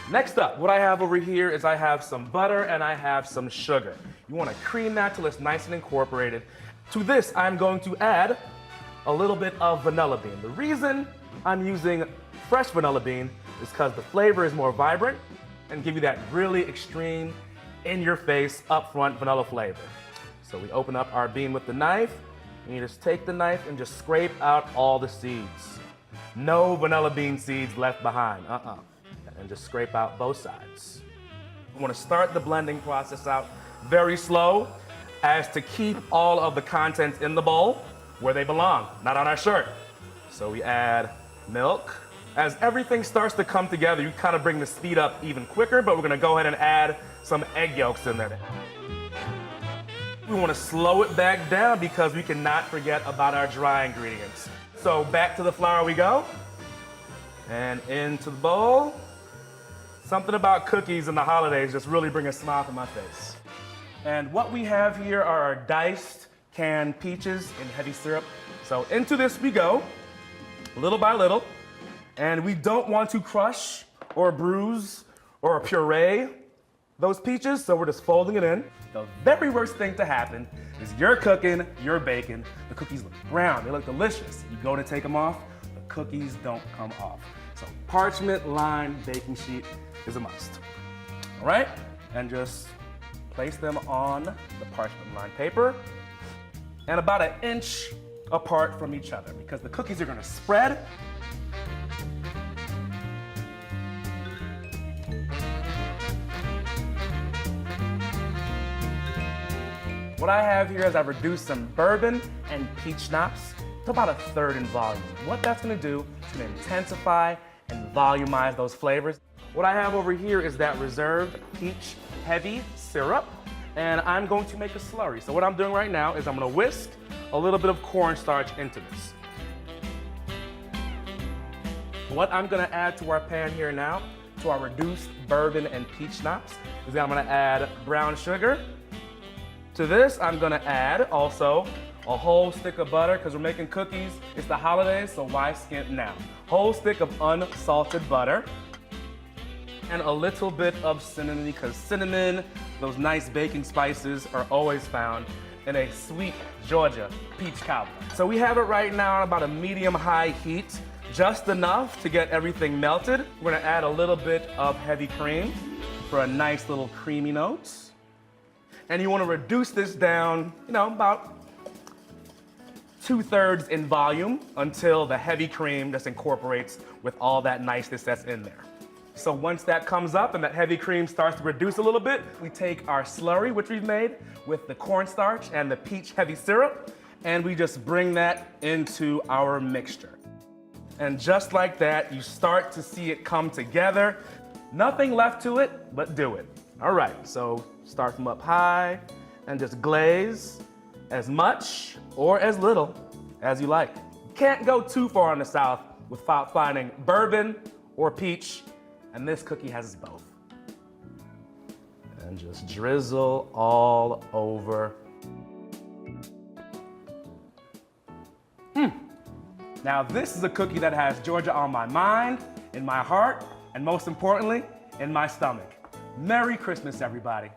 Next up, what I have over here is I have some butter and I have some sugar. You want to cream that till it's nice and incorporated. To this, I'm going to add a little bit of vanilla bean. The reason I'm using fresh vanilla bean is because the flavor is more vibrant and give you that really extreme, in-your-face, upfront vanilla flavor. So we open up our bean with the knife, and you just take the knife and just scrape out all the seeds. No vanilla bean seeds left behind, And just scrape out both sides. We want to start the blending process out very slow. as to keep all of the contents in the bowl where they belong, not on our shirt. So we add milk. As everything starts to come together, you kind of bring the speed up even quicker, but we're gonna go ahead and add some egg yolks in there. We wanna slow it back down because we cannot forget about our dry ingredients. So back to the flour we go, and into the bowl. Something about cookies in the holidays just really bring a smile to my face. And what we have here are our diced canned peaches in heavy syrup. So into this we go, little by little. And we don't want to crush or bruise or puree those peaches, so we're just folding it in. The very worst thing to happen is you're cooking, you're baking, the cookies look brown, they look delicious. You go to take them off, the cookies don't come off. So parchment lined baking sheet is a must. All right, and just place them on the parchment lined paper and about 1 inch apart from each other because the cookies are gonna spread. What I have here is I've reduced some bourbon and peach schnapps to about 1/3 in volume. What that's gonna do is gonna intensify and volumize those flavors. What I have over here is that reserved peach heavy syrup, and I'm going to make a slurry. So what I'm doing right now is I'm gonna whisk a little bit of cornstarch into this. What I'm gonna add to our pan here now, to our reduced bourbon and peach schnapps, is that I'm gonna add brown sugar. To this, I'm gonna add also a whole stick of butter, because we're making cookies. It's the holidays, so why skimp now? Whole stick of unsalted butter. And a little bit of cinnamon, because cinnamon, those nice baking spices, are always found in a sweet Georgia peach cobbler. So we have it right now on about a medium-high heat, just enough to get everything melted. We're gonna add a little bit of heavy cream for a nice little creamy note. And you want to reduce this down, about 2/3 in volume until the heavy cream just incorporates with all that niceness that's in there. So once that comes up and that heavy cream starts to reduce a little bit, we take our slurry, which we've made with the cornstarch and the peach heavy syrup, and we just bring that into our mixture. And just like that, you start to see it come together. Nothing left to it, but do it. All right, so start from up high and just glaze as much or as little as you like. You can't go too far on the south without finding bourbon or peach, and this cookie has both. And just drizzle all over. Now this is a cookie that has Georgia on my mind, in my heart, and most importantly, in my stomach. Merry Christmas, everybody.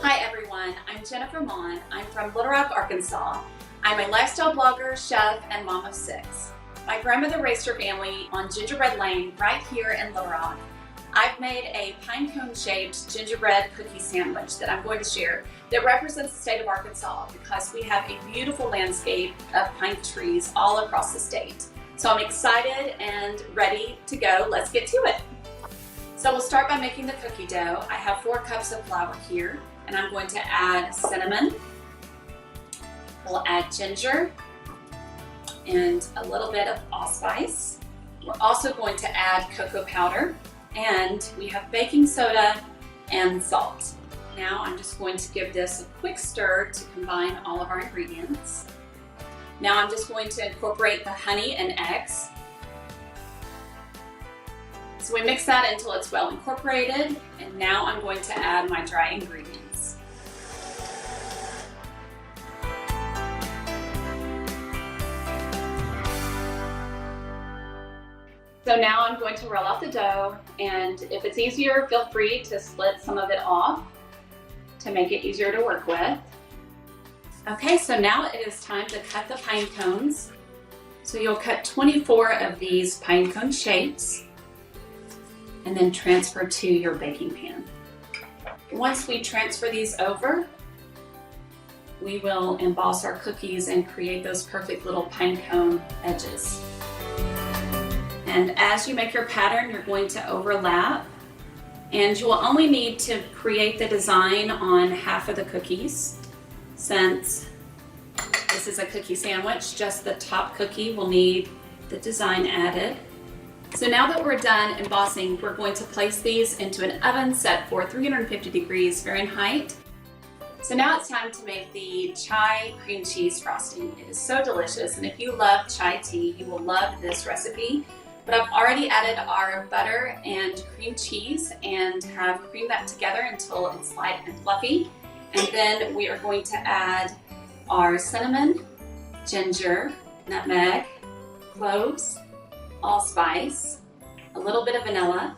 Hi everyone, I'm Jennifer Mon. I'm from Little Rock, Arkansas. I'm a lifestyle blogger, chef, and mom of 6. My grandmother raised her family on Gingerbread Lane right here in Little Rock. I've made a pine cone shaped gingerbread cookie sandwich that I'm going to share that represents the state of Arkansas because we have a beautiful landscape of pine trees all across the state. So I'm excited and ready to go. Let's get to it. So we'll start by making the cookie dough. I have 4 cups of flour here, and I'm going to add cinnamon. We'll add ginger and a little bit of allspice. We're also going to add cocoa powder, and we have baking soda and salt. Now I'm just going to give this a quick stir to combine all of our ingredients. Now I'm just going to incorporate the honey and eggs. So we mix that until it's well incorporated, and now I'm going to add my dry ingredients. So now I'm going to roll out the dough, and if it's easier, feel free to split some of it off to make it easier to work with. Okay, so now it is time to cut the pine cones. So you'll cut 24 of these pine cone shapes and then transfer to your baking pan. Once we transfer these over, we will emboss our cookies and create those perfect little pine cone edges. And as you make your pattern, you're going to overlap And you will only need to create the design on half of the cookies. Since this is a cookie sandwich, just the top cookie will need the design added. So now that we're done embossing, we're going to place these into an oven set for 350 degrees Fahrenheit. So now it's time to make the chai cream cheese frosting. It is so delicious, and if you love chai tea, you will love this recipe. But I've already added our butter and cream cheese and have creamed that together until it's light and fluffy. And then we are going to add our cinnamon, ginger, nutmeg, cloves, allspice, a little bit of vanilla.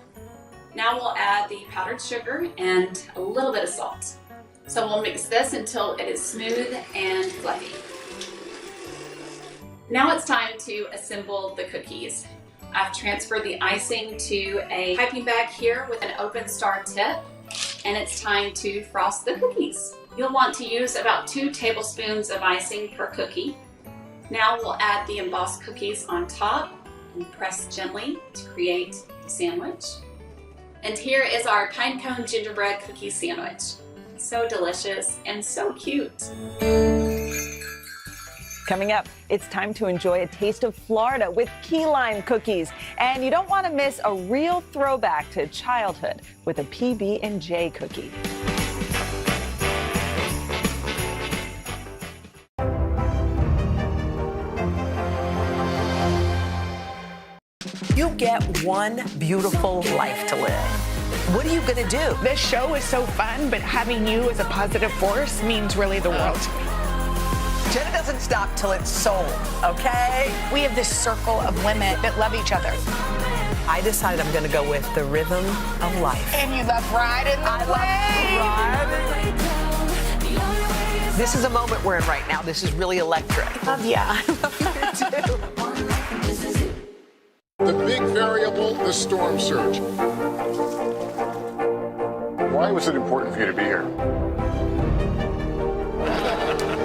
Now we'll add the powdered sugar and a little bit of salt. So we'll mix this until it is smooth and fluffy. Now it's time to assemble the cookies. I've transferred the icing to a piping bag here with an open star tip, and it's time to frost the cookies. You'll want to use about 2 tablespoons of icing per cookie. Now we'll add the embossed cookies on top and press gently to create the sandwich. And here is our pine cone gingerbread cookie sandwich. So delicious and so cute. Coming up, it's time to enjoy a taste of Florida with key lime cookies. And you don't want to miss a real throwback to childhood with a PB&J cookie. You get one beautiful life to live. What are you going to do? This show is so fun, but having you as a positive force means really the world to me. Jenna doesn't stop till it's sold, okay? We have this circle of women that love each other. I decided I'm going to go with the rhythm of life. And you love riding the wave. This is a moment we're in right now. This is really electric. Love ya. I love you too. The big variable, the storm surge. Why was it important for you to be here?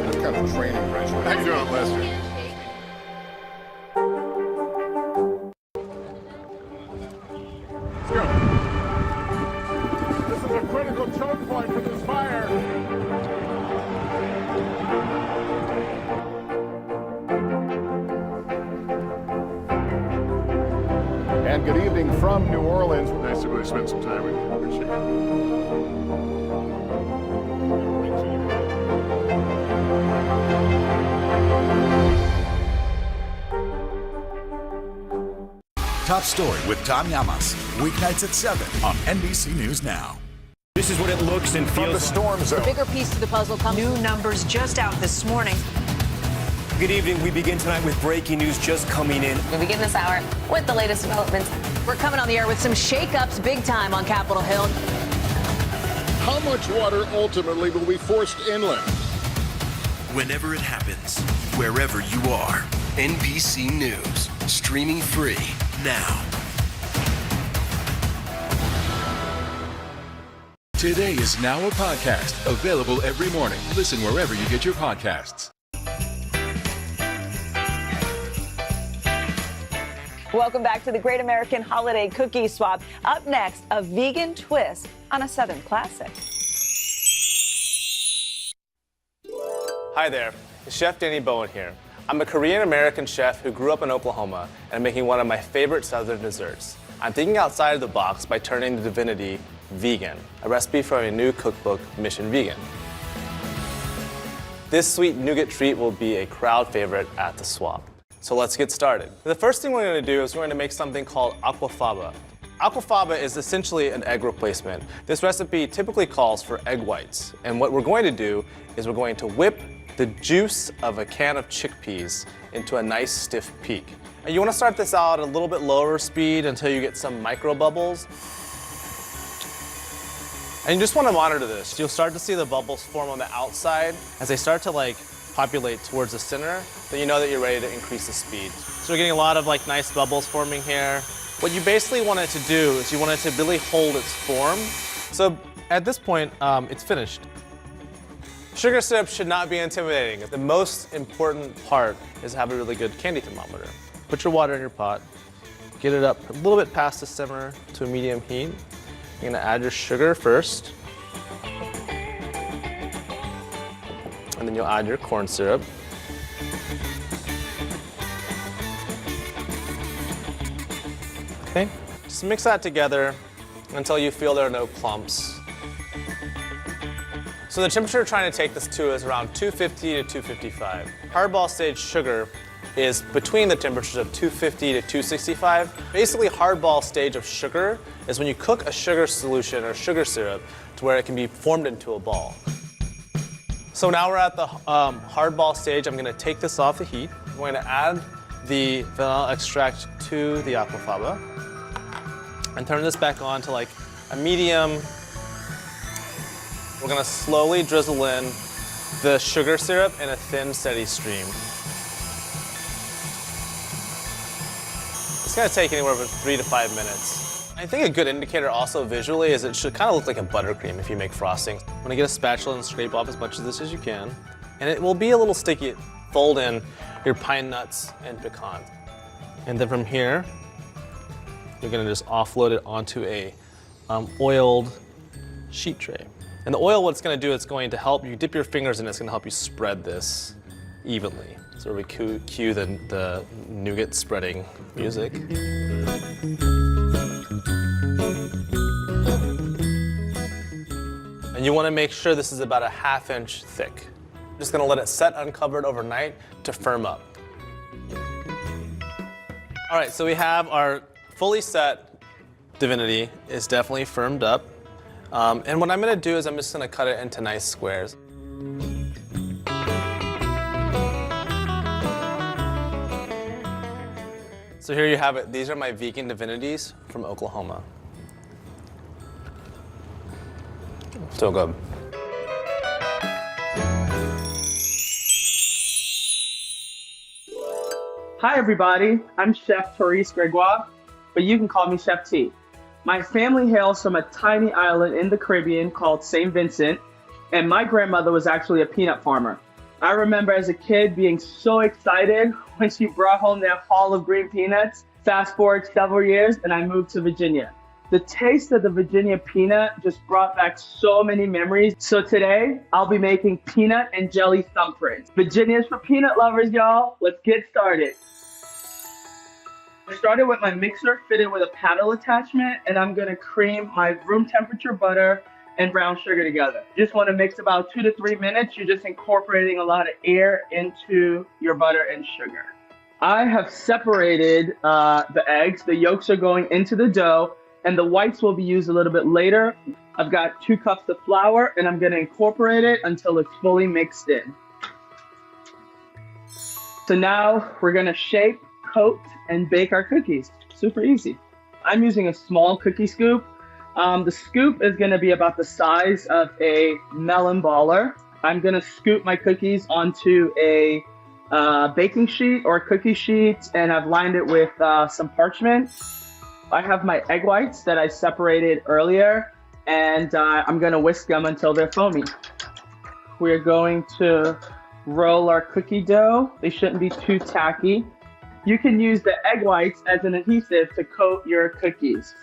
What kind of training regimen? How you doing, Lester? Let's go. This is a critical choke point for this fire. And good evening from New Orleans. Nice to really spend some time with you. Appreciate it. Top Story with Tom Llamas. Weeknights at 7 on NBC News Now. This is what it looks and feels From the storm zone. The bigger piece to the puzzle comes. New numbers just out this morning. Good evening. We begin tonight with breaking news just coming in. We begin this hour with the latest developments. We're coming on the air with some shakeups big time on Capitol Hill. How much water ultimately will be forced inland? Whenever it happens, wherever you are, NBC News, streaming free now. Today is now a podcast available every morning. Listen wherever you get your podcasts. Welcome back to the Great American Holiday Cookie Swap. Up next, a vegan twist on a Southern classic. Hi there, it's Chef Danny Bowen here. I'm a Korean-American chef who grew up in Oklahoma and I'm making one of my favorite Southern desserts. I'm thinking outside of the box by turning the divinity vegan, a recipe from a new cookbook, Mission Vegan. This sweet nougat treat will be a crowd favorite at the swap. So let's get started. The first thing we're going to do is we're going to make something called aquafaba. Aquafaba is essentially an egg replacement. This recipe typically calls for egg whites. And what we're going to do is we're going to whip the juice of a can of chickpeas into a nice stiff peak. And you want to start this out at a little bit lower speed until you get some micro bubbles. And you just want to monitor this. You'll start to see the bubbles form on the outside. As they start to populate towards the center, then you know that you're ready to increase the speed. So we're getting a lot of nice bubbles forming here. What you basically want it to do is you want it to really hold its form. So at this point, it's finished. Sugar syrup should not be intimidating. The most important part is to have a really good candy thermometer. Put your water in your pot, get it up a little bit past the simmer to a medium heat, You're gonna add your sugar first. And then you'll add your corn syrup. Okay, just mix that together until you feel there are no clumps. So the temperature we're trying to take this to is around 250 to 255. Hardball stage sugar is between the temperatures of 250 to 265. Basically, hardball stage of sugar is when you cook a sugar solution or sugar syrup to where it can be formed into a ball. So now we're at the hardball stage. I'm gonna take this off the heat. I'm going to add the vanilla extract to the aquafaba and turn this back on to like a medium. We're gonna slowly drizzle in the sugar syrup in a thin, steady stream. It's gonna take anywhere from 3 to 5 minutes. I think a good indicator also visually is it should kind of look like a buttercream if you make frosting. I'm gonna get a spatula and scrape off as much of this as you can. And it will be a little sticky. Fold in your pine nuts and pecans. And then from here, you're gonna just offload it onto a oiled sheet tray. And the oil, what it's gonna do, it's going to help you dip your fingers in, it's gonna help you spread this evenly. So we cue the nougat spreading music. And you wanna make sure this is about a ½ inch thick. Just gonna let it set uncovered overnight to firm up. All right, so we have our fully set divinity is definitely firmed up. And what I'm gonna do is I'm just gonna cut it into nice squares. So here you have it. These are my vegan divinities from Oklahoma. So good. Hi everybody, I'm Chef Therese Gregoire, but you can call me Chef T. My family hails from a tiny island in the Caribbean called St. Vincent, and my grandmother was actually a peanut farmer. I remember as a kid being so excited when she brought home that haul of green peanuts. Fast forward several years and I moved to Virginia. The taste of the Virginia peanut just brought back so many memories. So today, I'll be making peanut and jelly thumbprints. Virginia's for peanut lovers, y'all. Let's get started. I started with my mixer fitted with a paddle attachment, and I'm gonna cream my room temperature butter and brown sugar together. Just wanna mix about 2 to 3 minutes. You're just incorporating a lot of air into your butter and sugar. I have separated the eggs. The yolks are going into the dough, and the whites will be used a little bit later. I've got 2 cups of flour, and I'm gonna incorporate it until it's fully mixed in. So now we're gonna shape, coat, and bake our cookies. Super easy. I'm using a small cookie scoop. The scoop is gonna be about the size of a melon baller. I'm gonna scoop my cookies onto a baking sheet or cookie sheet, and I've lined it with some parchment. I have my egg whites that I separated earlier, and I'm gonna whisk them until they're foamy. We're going to roll our cookie dough. They shouldn't be too tacky. You can use the egg whites as an adhesive to coat your cookies.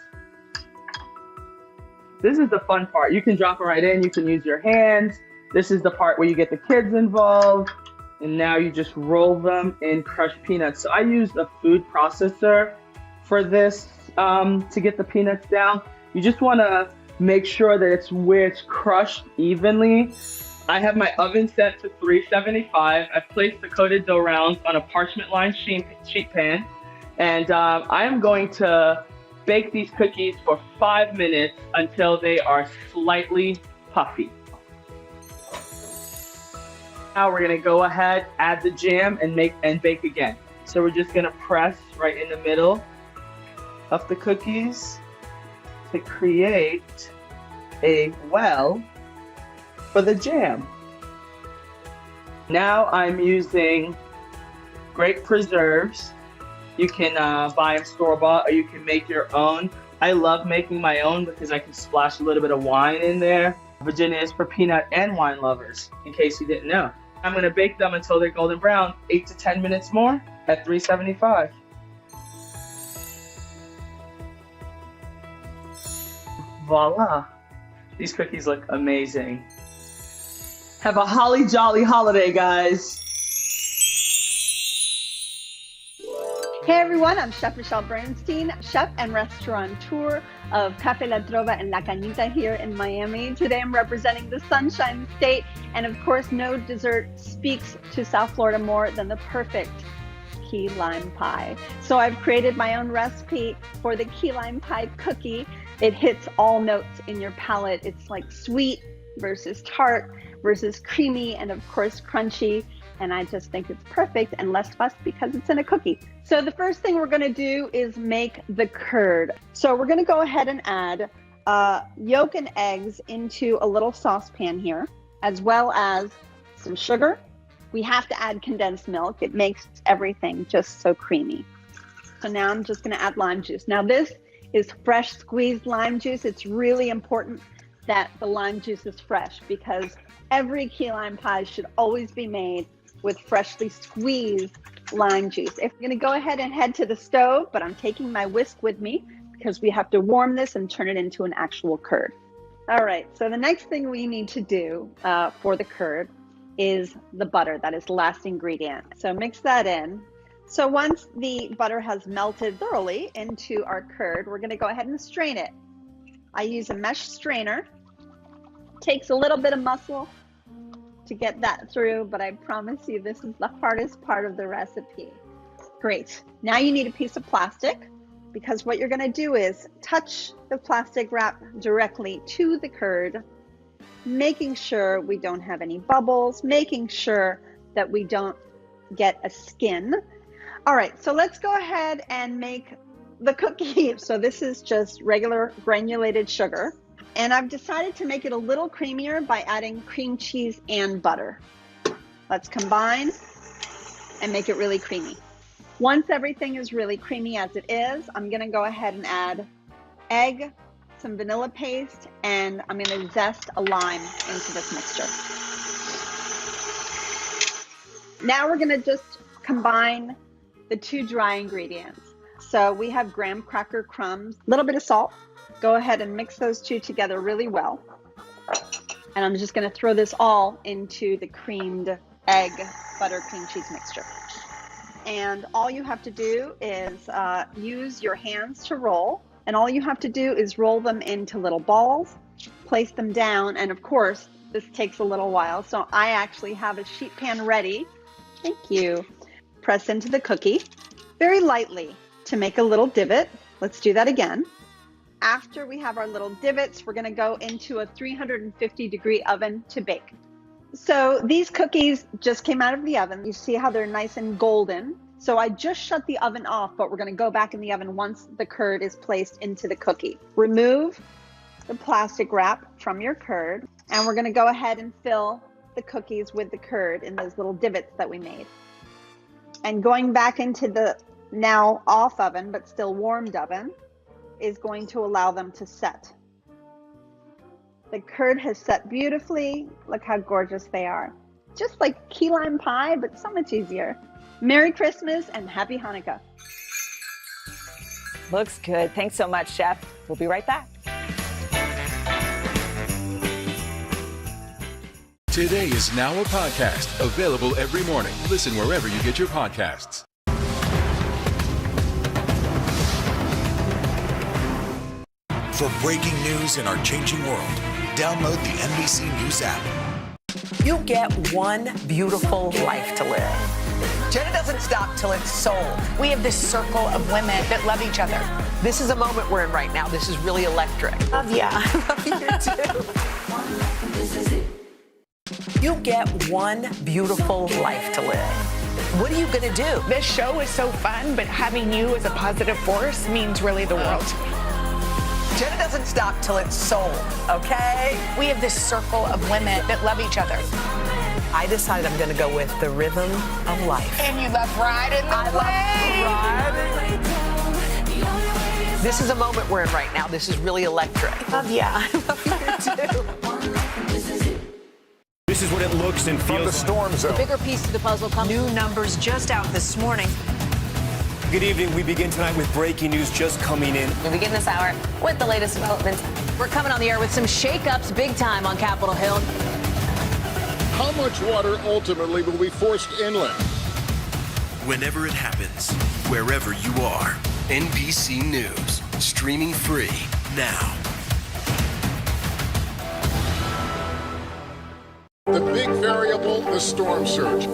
This is the fun part. You can drop it right in. You can use your hands. This is the part where you get the kids involved. And now you just roll them in crushed peanuts. So I used a food processor for this to get the peanuts down. You just want to make sure that it's crushed evenly. I have my oven set to 375. I've placed the coated dough rounds on a parchment-lined sheet pan. And I am going to bake these cookies for 5 minutes until they are slightly puffy. Now we're gonna go ahead, add the jam, and bake again. So we're just gonna press right in the middle of the cookies to create a well for the jam. Now I'm using grape preserves. You can buy them store-bought, or you can make your own. I love making my own because I can splash a little bit of wine in there. Virginia is for peanut and wine lovers, in case you didn't know. I'm gonna bake them until they're golden brown, 8 to 10 minutes more at 375. Voila. These cookies look amazing. Have a holly jolly holiday, guys. Hey everyone, I'm Chef Michelle Bernstein, chef and restaurateur of Café La Trova and La Cañita here in Miami. Today I'm representing the Sunshine State, and of course no dessert speaks to South Florida more than the perfect key lime pie. So I've created my own recipe for the key lime pie cookie. It hits all notes in your palate. It's like sweet versus tart versus creamy and of course crunchy. And I just think it's perfect and less fuss because it's in a cookie. So the first thing we're gonna do is make the curd. So we're gonna go ahead and add yolk and eggs into a little saucepan here, as well as some sugar. We have to add condensed milk. It makes everything just so creamy. So now I'm just gonna add lime juice. Now this is fresh squeezed lime juice. It's really important that the lime juice is fresh because every key lime pie should always be made with freshly squeezed lime juice. If you're gonna go ahead and head to the stove, but I'm taking my whisk with me because we have to warm this and turn it into an actual curd. All right, so the next thing we need to do for the curd is the butter. That is the last ingredient. So mix that in. So once the butter has melted thoroughly into our curd, we're gonna go ahead and strain it. I use a mesh strainer. Takes a little bit of muscle to get that through, but I promise you this is the hardest part of the recipe. Great. Now you need a piece of plastic because what you're going to do is touch the plastic wrap directly to the curd, making sure we don't have any bubbles, making sure that we don't get a skin. All right, so let's go ahead and make the cookie. So this is just regular granulated sugar. And I've decided to make it a little creamier by adding cream cheese and butter. Let's combine and make it really creamy. Once everything is really creamy as it is, I'm gonna go ahead and add egg, some vanilla paste, and I'm gonna zest a lime into this mixture. Now we're gonna just combine the two dry ingredients. So we have graham cracker crumbs, a little bit of salt. Go ahead and mix those two together really well. And I'm just gonna throw this all into the creamed egg, butter, cream cheese mixture. And all you have to do is use your hands to roll. And all you have to do is roll them into little balls, place them down. And of course, this takes a little while. So I actually have a sheet pan ready. Thank you. Press into the cookie very lightly to make a little divot. Let's do that again. After we have our little divots, we're gonna go into a 350-degree oven to bake. So these cookies just came out of the oven. You see how they're nice and golden. So I just shut the oven off, but we're gonna go back in the oven once the curd is placed into the cookie. Remove the plastic wrap from your curd, and we're gonna go ahead and fill the cookies with the curd in those little divots that we made. And going back into the now off oven, but still warmed oven, is going to allow them to set. The curd has set beautifully. Look how gorgeous they are. Just like key lime pie, but so much easier. Merry Christmas and Happy Hanukkah. Looks good. Thanks so much, Chef. We'll be right back. Today is now a podcast available every morning. Listen wherever you get your podcasts. For breaking news in our changing world, download the NBC News app. You get one beautiful life to live. Jenna doesn't stop till it's sold. We have this circle of women that love each other. This is a moment we're in right now. This is really electric. Love ya. I love you too. You get one beautiful life to live. What are you gonna do? This show is so fun, but having you as a positive force means really the world to me. Jenna doesn't stop till it's sold, okay? We have this circle of women that love each other. I decided I'm gonna go with the rhythm of life. And you love riding the wave. This is a moment we're in right now. This is really electric. Love ya. I love you too. This is what it looks and feels from the storm zone. The bigger piece of the puzzle comes. New numbers just out this morning. Good evening. We begin tonight with breaking news just coming in. We begin this hour with the latest developments. We're coming on the air with some shakeups big time on Capitol Hill. How much water ultimately will be forced inland? Whenever it happens, wherever you are, NBC News, streaming free now. The big variable, the storm surge.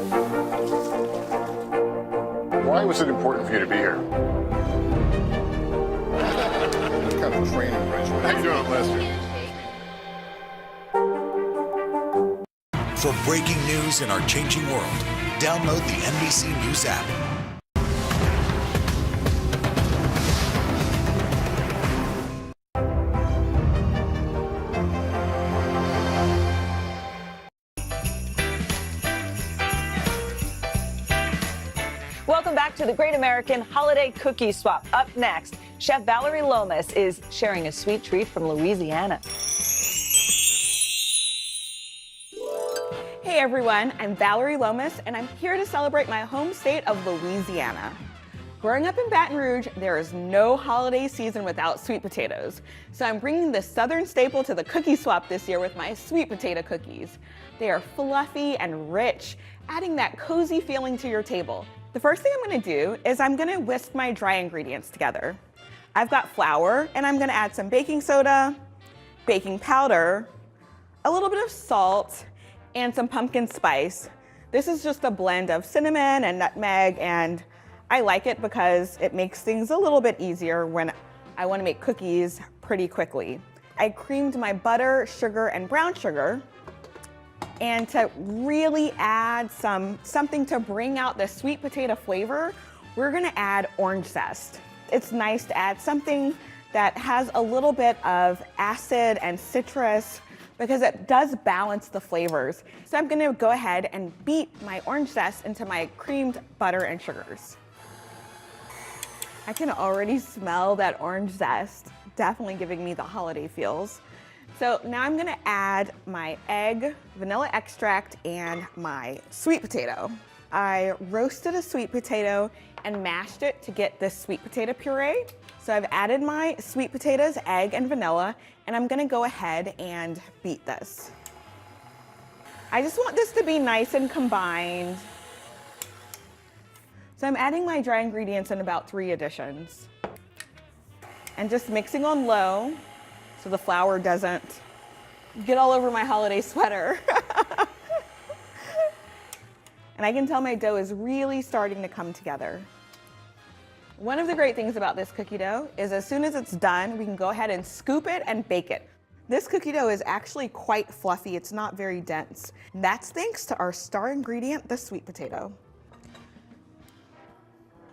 Why was it important for you to be here? What kind of training regimen? How you doing, Lester? For breaking news in our changing world, download the NBC News app. Welcome back to the Great American Holiday Cookie Swap. Up next, Chef Valerie Lomas is sharing a sweet treat from Louisiana. Hey everyone, I'm Valerie Lomas, and I'm here to celebrate my home state of Louisiana. Growing up in Baton Rouge, there is no holiday season without sweet potatoes. So I'm bringing this southern staple to the cookie swap this year with my sweet potato cookies. They are fluffy and rich, adding that cozy feeling to your table. The first thing I'm gonna do is I'm gonna whisk my dry ingredients together. I've got flour, and I'm gonna add some baking soda, baking powder, a little bit of salt, and some pumpkin spice. This is just a blend of cinnamon and nutmeg, and I like it because it makes things a little bit easier when I wanna make cookies pretty quickly. I creamed my butter, sugar, and brown sugar. And to really add something to bring out the sweet potato flavor, we're gonna add orange zest. It's nice to add something that has a little bit of acid and citrus because it does balance the flavors. So I'm gonna go ahead and beat my orange zest into my creamed butter and sugars. I can already smell that orange zest, definitely giving me the holiday feels. So now I'm gonna add my egg, vanilla extract, and my sweet potato. I roasted a sweet potato and mashed it to get this sweet potato puree. So I've added my sweet potatoes, egg, and vanilla, and I'm gonna go ahead and beat this. I just want this to be nice and combined. So I'm adding my dry ingredients in about 3 additions. And just mixing on low, so the flour doesn't get all over my holiday sweater. And I can tell my dough is really starting to come together. One of the great things about this cookie dough is as soon as it's done, we can go ahead and scoop it and bake it. This cookie dough is actually quite fluffy. It's not very dense. And that's thanks to our star ingredient, the sweet potato.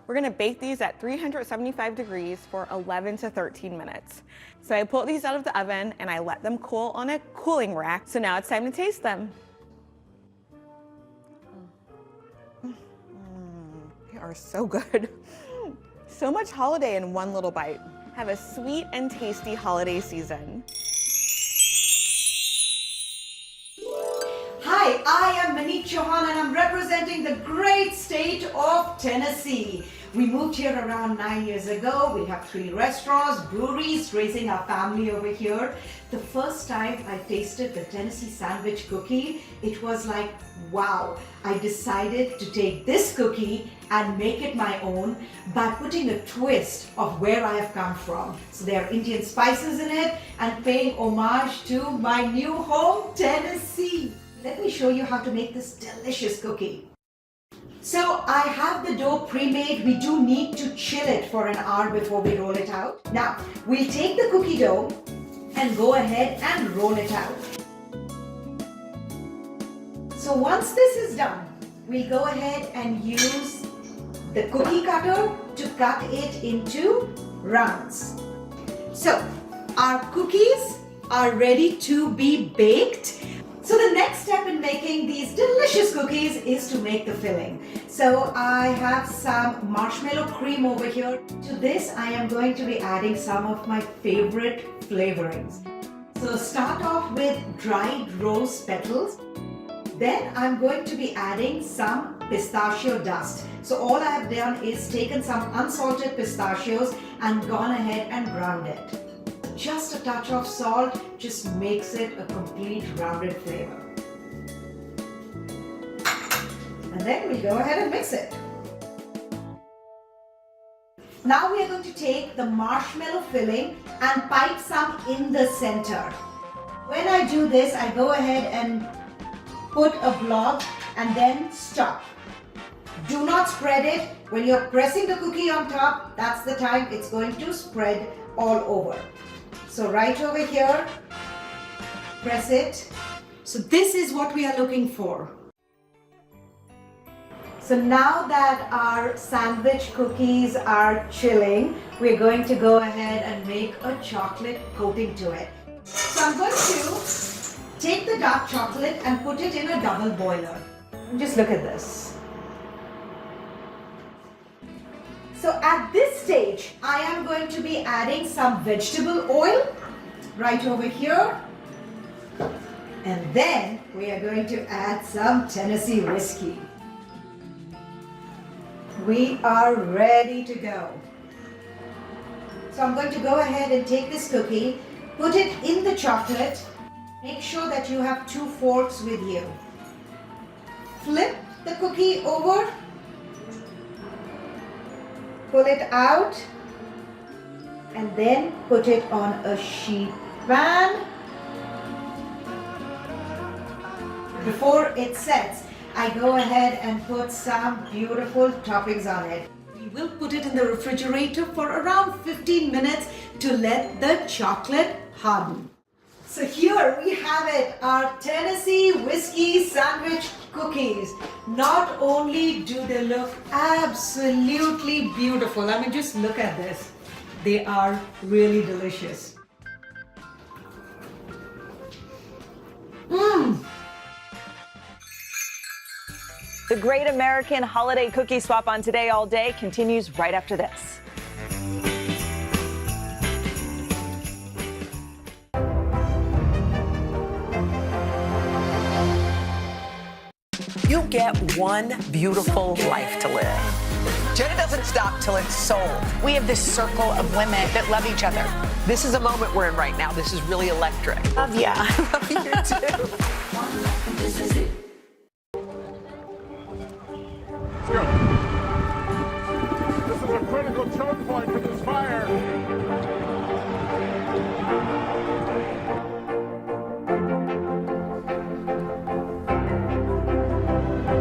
We're gonna bake these at 375 degrees for 11 to 13 minutes. So I pulled these out of the oven and I let them cool on a cooling rack. So now it's time to taste them. They are so good. So much holiday in one little bite. Have a sweet and tasty holiday season. Hi, I am Manique Chauhan and I'm representing the great state of Tennessee. We moved here around 9 years ago. We have 3 restaurants, breweries, raising our family over here. The first time I tasted the Tennessee sandwich cookie, it was like, wow. I decided to take this cookie and make it my own by putting a twist of where I have come from. So there are Indian spices in it and paying homage to my new home, Tennessee. Let me show you how to make this delicious cookie. So I have the dough pre-made. We do need to chill it for an hour before we roll it out. Now, we'll take the cookie dough and go ahead and roll it out. So once this is done, we'll go ahead and use the cookie cutter to cut it into rounds. So our cookies are ready to be baked. So the next step in making these delicious cookies is to make the filling. So I have some marshmallow cream over here. To this, I am going to be adding some of my favorite flavorings. So start off with dried rose petals. Then I'm going to be adding some pistachio dust. So all I have done is taken some unsalted pistachios and gone ahead and ground it. Just a touch of salt just makes it a complete rounded flavor. And then we go ahead and mix it. Now we are going to take the marshmallow filling and pipe some in the center. When I do this, I go ahead and put a blob and then stop. Do not spread it. When you're pressing the cookie on top, that's the time it's going to spread all over. So right over here, press it. So this is what we are looking for. So now that our sandwich cookies are chilling, we're going to go ahead and make a chocolate coating to it. So I'm going to take the dark chocolate and put it in a double boiler. And just look at this. So at this stage, I am going to be adding some vegetable oil right over here. And then we are going to add some Tennessee whiskey. We are ready to go. So I'm going to go ahead and take this cookie, put it in the chocolate. Make sure that you have 2 forks with you. Flip the cookie over. Pull it out. And then put it on a sheet pan. Before it sets, I go ahead and put some beautiful toppings on it. We will put it in the refrigerator for around 15 minutes to let the chocolate harden. So here we have it, our Tennessee whiskey sandwich cookies. Not only do they look absolutely beautiful, I mean just look at this. They are really delicious. The Great American Holiday Cookie Swap on Today All Day continues right after this. You get one beautiful life to live. Jenna doesn't stop till it's sold. We have this circle of women that love each other. This is a moment we're in right now. This is really electric. Love ya. I love you too. This is it. Let's go. This is a critical choke point for this fire.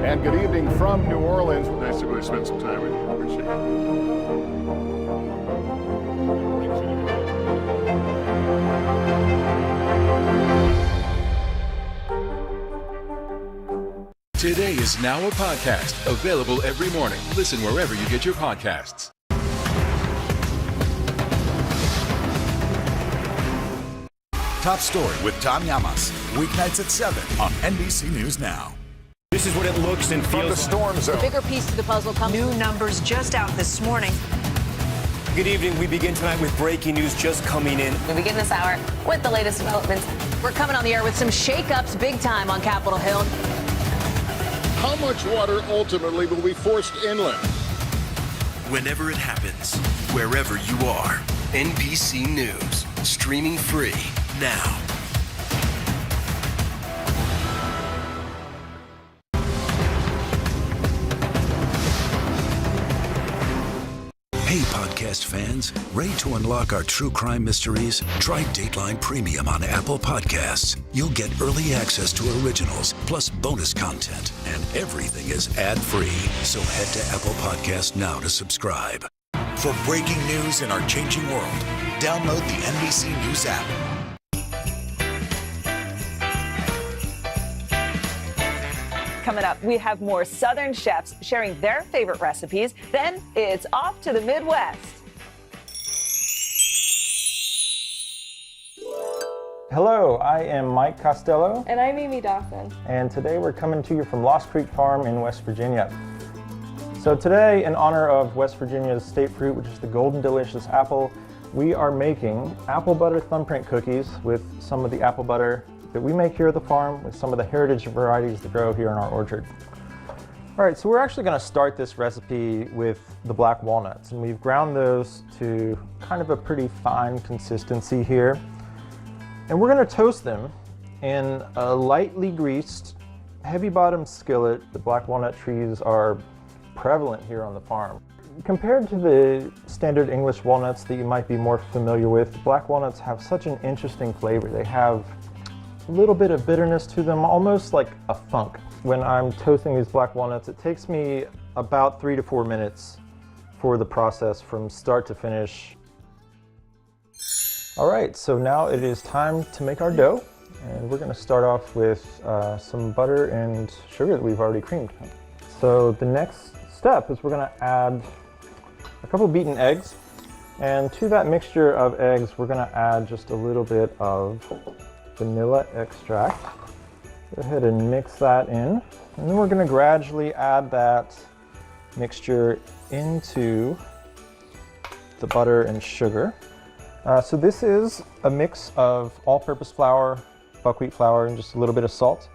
And good evening from New Orleans. Nice to really spend some time with you. Appreciate it. Today is now a podcast, available every morning. Listen wherever you get your podcasts. Top Story with Tom Llamas, weeknights at 7 on NBC News Now. This is what it looks and feels. From the storm zone. The bigger piece to the puzzle comes. New numbers just out this morning. Good evening. We begin tonight with breaking news just coming in. We begin this hour with the latest developments. We're coming on the air with some shakeups big time on Capitol Hill. How much water ultimately will be forced inland? Whenever it happens, wherever you are, NBC News, streaming free now. Hey, podcast fans, ready to unlock our true crime mysteries? Try Dateline Premium on Apple Podcasts. You'll get early access to originals, plus bonus content, and everything is ad-free. So head to Apple Podcasts now to subscribe. For breaking news in our changing world, download the NBC News app. Coming up, we have more Southern chefs sharing their favorite recipes. Then it's off to the Midwest. Hello, I am Mike Costello. And I'm Amy Dawson. And today we're coming to you from Lost Creek Farm in West Virginia. So today, in honor of West Virginia's state fruit, which is the Golden Delicious apple, we are making apple butter thumbprint cookies with some of the apple butter that we make here at the farm with some of the heritage varieties that grow here in our orchard. All right, so we're actually going to start this recipe with the black walnuts, and we've ground those to kind of a pretty fine consistency here. And we're going to toast them in a lightly greased, heavy-bottomed skillet. The black walnut trees are prevalent here on the farm. Compared to the standard English walnuts that you might be more familiar with, black walnuts have such an interesting flavor. They have a little bit of bitterness to them, almost like a funk. When I'm toasting these black walnuts, it takes me about 3 to 4 minutes for the process from start to finish. All right, so now it is time to make our dough. And we're gonna start off with some butter and sugar that we've already creamed. So the next step is we're gonna add a couple beaten eggs. And to that mixture of eggs, we're gonna add just a little bit of vanilla extract. Go ahead and mix that in. And then we're gonna gradually add that mixture into the butter and sugar. So this is a mix of all-purpose flour, buckwheat flour, and just a little bit of salt.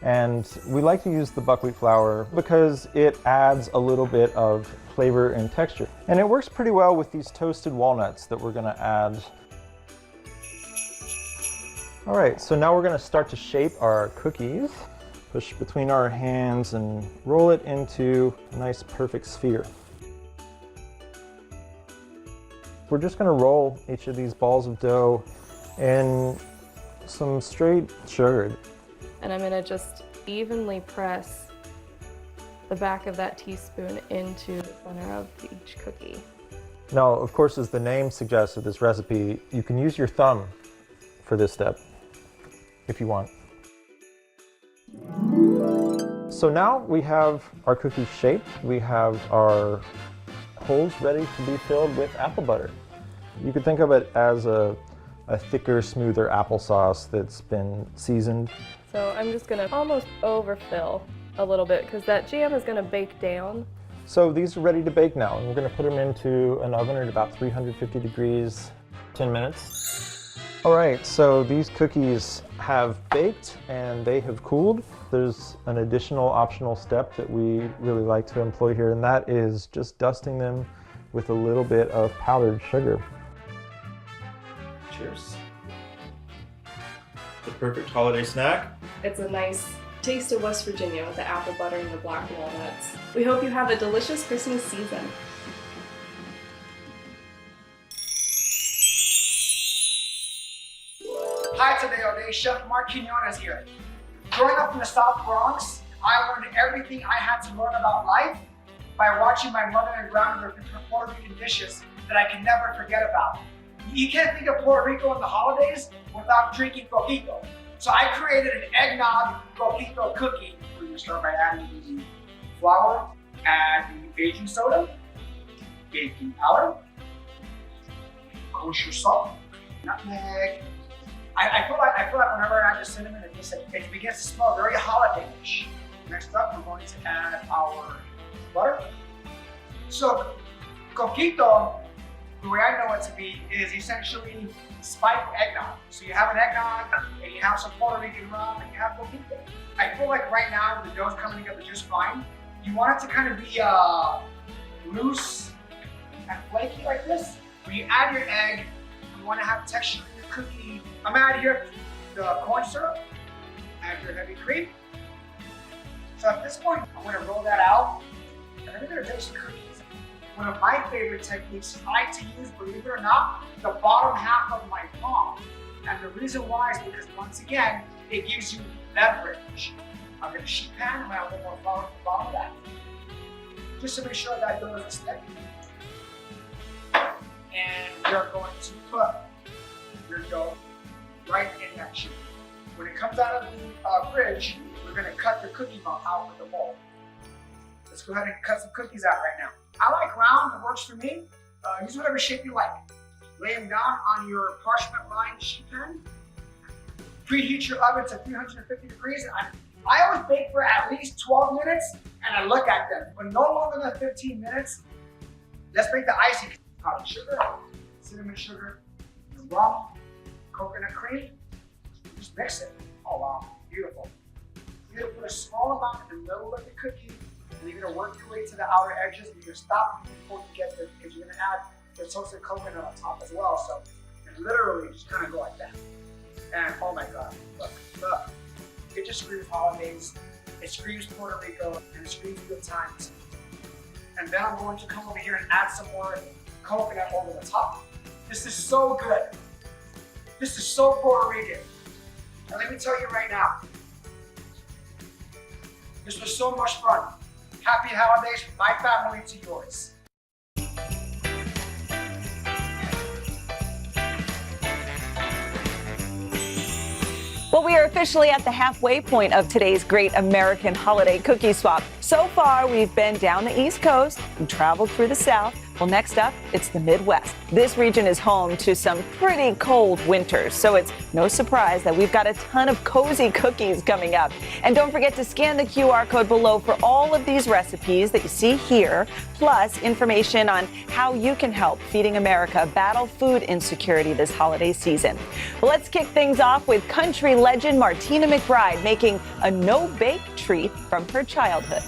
And we like to use the buckwheat flour because it adds a little bit of flavor and texture. And it works pretty well with these toasted walnuts that we're gonna add. All right, so now we're gonna start to shape our cookies. Push between our hands and roll it into a nice perfect sphere. We're just gonna roll each of these balls of dough in some straight sugar. And I'm gonna just evenly press the back of that teaspoon into the center of each cookie. Now, of course, as the name suggests of this recipe, you can use your thumb for this step if you want. So now we have our cookies shaped. We have our holes ready to be filled with apple butter. You could think of it as a thicker, smoother applesauce that's been seasoned. So I'm just gonna almost overfill a little bit because that jam is gonna bake down. So these are ready to bake now, and we're gonna put them into an oven at about 350 degrees, 10 minutes. All right, so these cookies have baked and they have cooled. There's an additional optional step that we really like to employ here, and that is just dusting them with a little bit of powdered sugar. Cheers. The perfect holiday snack. It's a nice taste of West Virginia with the apple butter and the black walnuts. We hope you have a delicious Christmas season. Hi today, O'Day. Chef Mark Quinones here. Growing up in the South Bronx, I learned everything I had to learn about life by watching my mother and grandmother prepare Puerto Rican dishes that I can never forget about. You can't think of Puerto Rico in the holidays without drinking coquito. So I created an eggnog coquito cookie. We're gonna start by adding the flour, add the baking soda, baking powder, kosher salt, nutmeg. I feel like whenever I add the cinnamon, it begins to smell very holiday-ish. Next up, we're going to add our butter. So coquito, the way I know it to be, is essentially spiked eggnog. So you have an eggnog, and you have some Puerto Rican rum, and you have coquito. I feel like right now the dough's coming together just fine. You want it to kind of be loose and flaky like this. When you add your egg, you want to have texture in your cookie. I'm gonna add here the corn syrup, add your heavy cream. So at this point, I'm gonna roll that out, and I'm gonna take some cookies. One of my favorite techniques I like to use, believe it or not, the bottom half of my palm. And the reason why is because once again, it gives you leverage. I'm gonna sheet pan, I'm gonna add a little more flour at the bottom of that. Just to make sure that dough doesn't stick. And you're going to put your dough right in that sheet. When it comes out of the fridge, we're gonna cut the cookie mold out with the mold. Let's go ahead and cut some cookies out right now. I like round, it works for me. Use whatever shape you like. Lay them down on your parchment lined sheet pan. Preheat your oven to 350 degrees. I always bake for at least 12 minutes and I look at them. But no longer than 15 minutes, let's make the icing. Powdered sugar, cinnamon sugar, rum, coconut cream. Just mix it. Oh wow, beautiful. You're gonna put a small amount in the middle of the cookie And you're gonna work your way to the outer edges, and you're gonna stop before you get there because you're gonna add the toasted coconut on top as well. So literally just kind of go like that. And oh my God, look. It just screams holidays, it screams Puerto Rico, and it screams good times. And then I'm going to come over here and add some more coconut over the top. This is so good. This is so Puerto Rican. And let me tell you right now, this was so much fun. Happy holidays from my family to yours. Well, we are officially at the halfway point of today's great American holiday cookie swap. So far, we've been down the East Coast and traveled through the South. Well, next up, it's the Midwest. This region is home to some pretty cold winters, so it's no surprise that we've got a ton of cozy cookies coming up. And don't forget to scan the QR code below for all of these recipes that you see here, plus information on how you can help Feeding America battle food insecurity this holiday season. Well, let's kick things off with country legend Martina McBride making a no-bake treat from her childhood.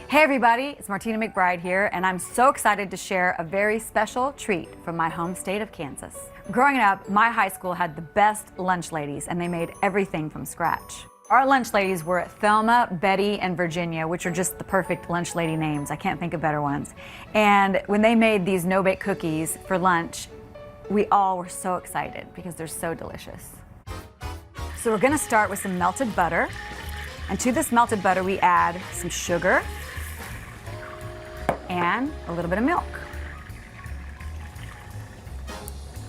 Hey everybody, it's Martina McBride here, and I'm so excited to share a very special treat from my home state of Kansas. Growing up, my high school had the best lunch ladies, and they made everything from scratch. Our lunch ladies were Thelma, Betty, and Virginia, which are just the perfect lunch lady names. I can't think of better ones. And when they made these no-bake cookies for lunch, we all were so excited because they're so delicious. So we're gonna start with some melted butter. And to this melted butter, we add some sugar and a little bit of milk.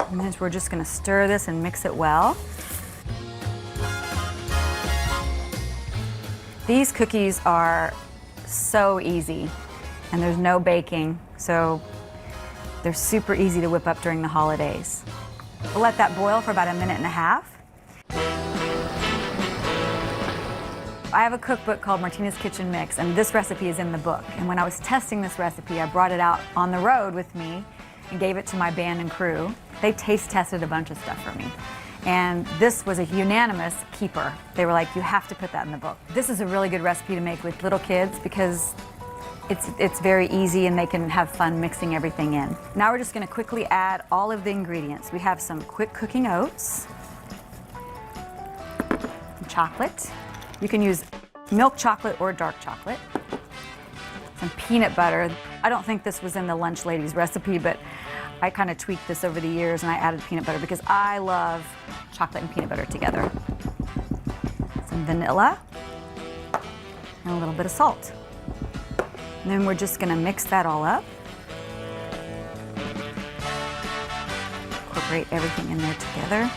And then we're just gonna stir this and mix it well. These cookies are so easy, and there's no baking, so they're super easy to whip up during the holidays. We'll let that boil for about 1.5 minutes. I have a cookbook called Martina's Kitchen Mix, and this recipe is in the book. And when I was testing this recipe, I brought it out on the road with me and gave it to my band and crew. They taste tested a bunch of stuff for me. And this was a unanimous keeper. They were like, you have to put that in the book. This is a really good recipe to make with little kids because it's very easy and they can have fun mixing everything in. Now we're just gonna quickly add all of the ingredients. We have some quick cooking oats, some chocolate. You can use milk chocolate or dark chocolate. Some peanut butter. I don't think this was in the lunch ladies recipe, but I kind of tweaked this over the years and I added peanut butter because I love chocolate and peanut butter together. Some vanilla and a little bit of salt. And then we're just gonna mix that all up. Incorporate everything in there together.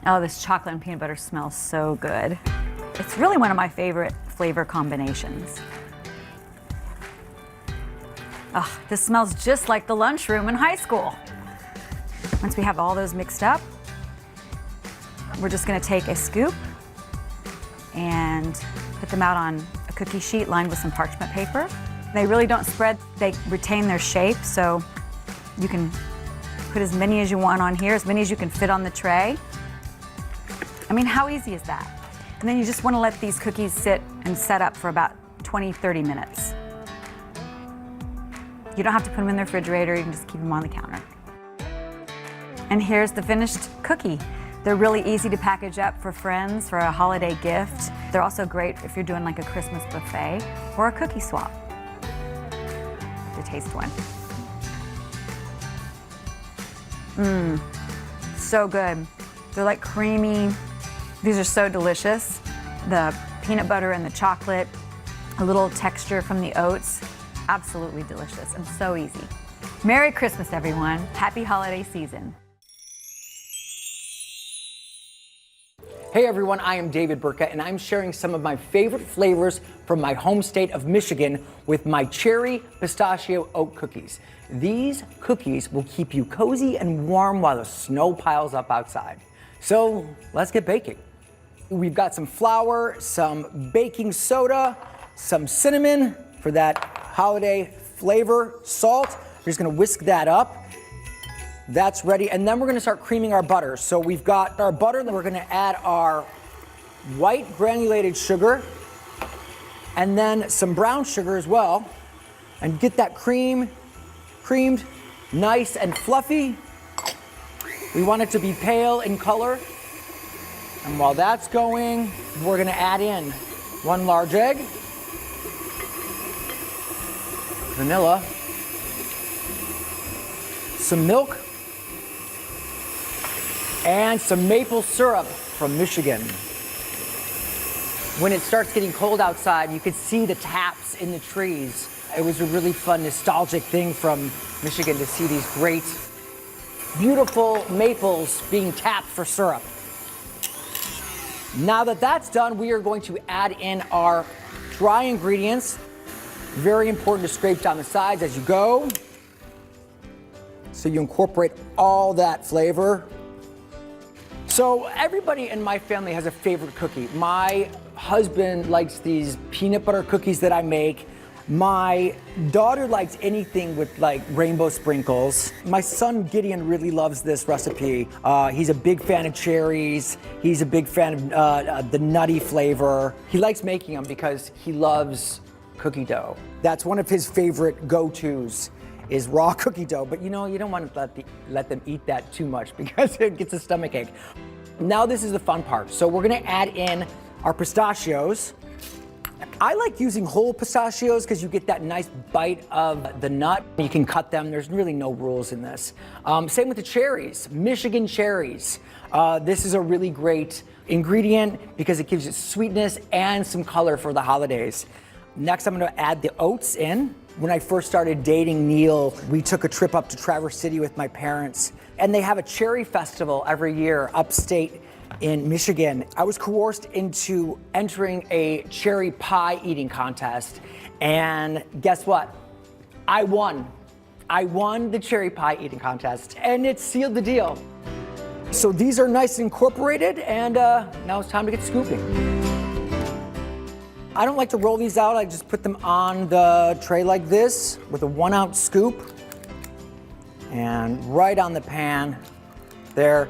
Oh, this chocolate and peanut butter smells so good. It's really one of my favorite flavor combinations. Oh, this smells just like the lunchroom in high school. Once we have all those mixed up, we're just gonna take a scoop and put them out on a cookie sheet lined with some parchment paper. They really don't spread, they retain their shape, so you can put as many as you want on here, as many as you can fit on the tray. I mean, how easy is that? And then you just want to let these cookies sit and set up for about 20-30 minutes. You don't have to put them in the refrigerator, you can just keep them on the counter. And here's the finished cookie. They're really easy to package up for friends, for a holiday gift. They're also great if you're doing like a Christmas buffet or a cookie swap. To taste one. So good. They're like creamy. These are so delicious. The peanut butter and the chocolate, a little texture from the oats, absolutely delicious and so easy. Merry Christmas, everyone. Happy holiday season. Hey everyone, I am David Burka and I'm sharing some of my favorite flavors from my home state of Michigan with my cherry pistachio oat cookies. These cookies will keep you cozy and warm while the snow piles up outside. So let's get baking. We've got some flour, some baking soda, some cinnamon for that holiday flavor, salt. We're just gonna whisk that up. That's ready, and then we're gonna start creaming our butter. So we've got our butter, then we're gonna add our white granulated sugar, and then some brown sugar as well, and get that creamed, nice and fluffy. We want it to be pale in color. And while that's going, we're gonna add in 1 large egg, vanilla, some milk, and some maple syrup from Michigan. When it starts getting cold outside, you could see the taps in the trees. It was a really fun, nostalgic thing from Michigan to see these great, beautiful maples being tapped for syrup. Now that that's done, we are going to add in our dry ingredients. Very important to scrape down the sides as you go, so you incorporate all that flavor. So everybody in my family has a favorite cookie. My husband likes these peanut butter cookies that I make. My daughter likes anything with like rainbow sprinkles. My son Gideon really loves this recipe. He's a big fan of cherries. He's a big fan of the nutty flavor. He likes making them because he loves cookie dough. That's one of his favorite go-tos, is raw cookie dough. But you know, you don't want to let them eat that too much because it gets a stomachache. Now this is the fun part. So we're gonna add in our pistachios. I like using whole pistachios because you get that nice bite of the nut. You can cut them, there's really no rules in this. Same with the cherries, Michigan cherries. This is a really great ingredient because it gives it sweetness and some color for the holidays. Next, I'm gonna add the oats in. When I first started dating Neil, we took a trip up to Traverse City with my parents, and they have a cherry festival every year upstate in Michigan. I was coerced into entering a cherry pie eating contest, and guess what? I won. I won the cherry pie eating contest, and it sealed the deal. So these are nice and incorporated, and now it's time to get scooping. I don't like to roll these out. I just put them on the tray like this with a 1 ounce scoop, and right on the pan there.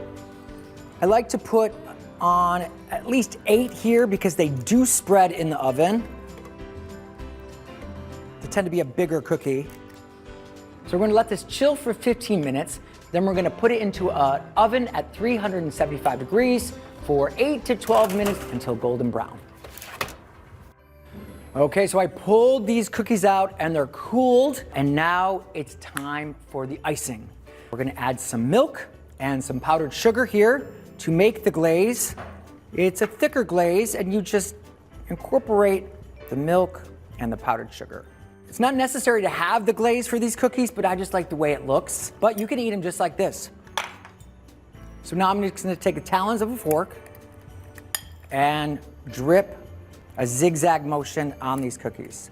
I like to put on at least 8 here because they do spread in the oven. They tend to be a bigger cookie. So we're gonna let this chill for 15 minutes. Then we're gonna put it into an oven at 375 degrees for 8 to 12 minutes until golden brown. Okay, so I pulled these cookies out and they're cooled, and now it's time for the icing. We're gonna add some milk and some powdered sugar here to make the glaze. It's a thicker glaze, and you just incorporate the milk and the powdered sugar. It's not necessary to have the glaze for these cookies, but I just like the way it looks. But you can eat them just like this. So now I'm just gonna take the talons of a fork and drip a zigzag motion on these cookies.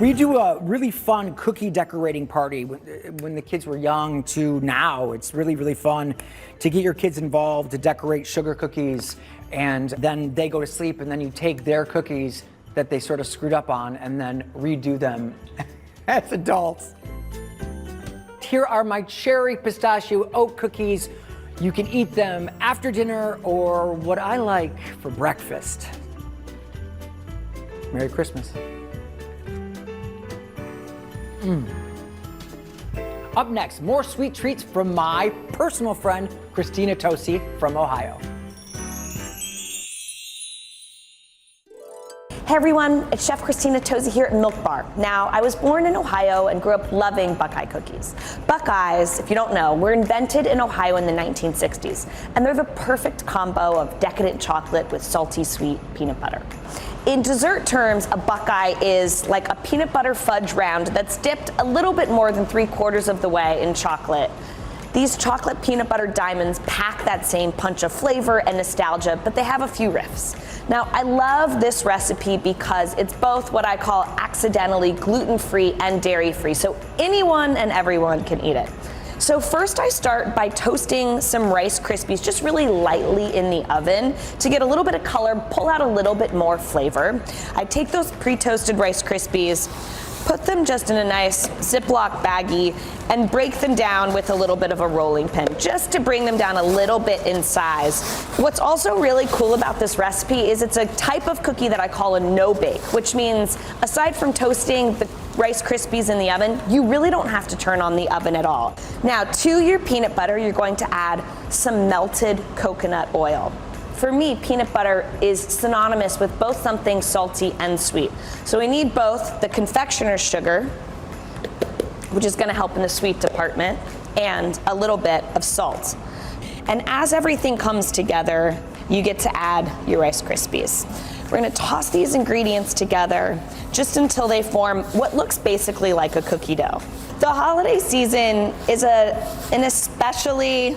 We do a really fun cookie decorating party when the kids were young to now. It's really, really fun to get your kids involved, to decorate sugar cookies, and then they go to sleep, and then you take their cookies that they sort of screwed up on and then redo them as adults. Here are my cherry pistachio oat cookies. You can eat them after dinner or what I like for breakfast. Merry Christmas. Up next, more sweet treats from my personal friend, Christina Tosi from Ohio. Hey everyone, it's Chef Christina Tosi here at Milk Bar. Now, I was born in Ohio and grew up loving Buckeye cookies. Buckeyes, if you don't know, were invented in Ohio in the 1960s, and they're the perfect combo of decadent chocolate with salty, sweet peanut butter. In dessert terms, a Buckeye is like a peanut butter fudge round that's dipped a little bit more than 3/4 of the way in chocolate. These chocolate peanut butter diamonds pack that same punch of flavor and nostalgia, but they have a few riffs. Now, I love this recipe because it's both what I call accidentally gluten-free and dairy-free, so anyone and everyone can eat it. So first I start by toasting some Rice Krispies just really lightly in the oven to get a little bit of color, pull out a little bit more flavor. I take those pre-toasted Rice Krispies, put them just in a nice Ziploc baggie and break them down with a little bit of a rolling pin, just to bring them down a little bit in size. What's also really cool about this recipe is it's a type of cookie that I call a no-bake, which means aside from toasting the Rice Krispies in the oven, you really don't have to turn on the oven at all. Now, to your peanut butter, you're going to add some melted coconut oil. For me, peanut butter is synonymous with both something salty and sweet. So we need both the confectioner's sugar, which is going to help in the sweet department, and a little bit of salt. And as everything comes together, you get to add your Rice Krispies. We're going to toss these ingredients together just until they form what looks basically like a cookie dough. The holiday season is an especially,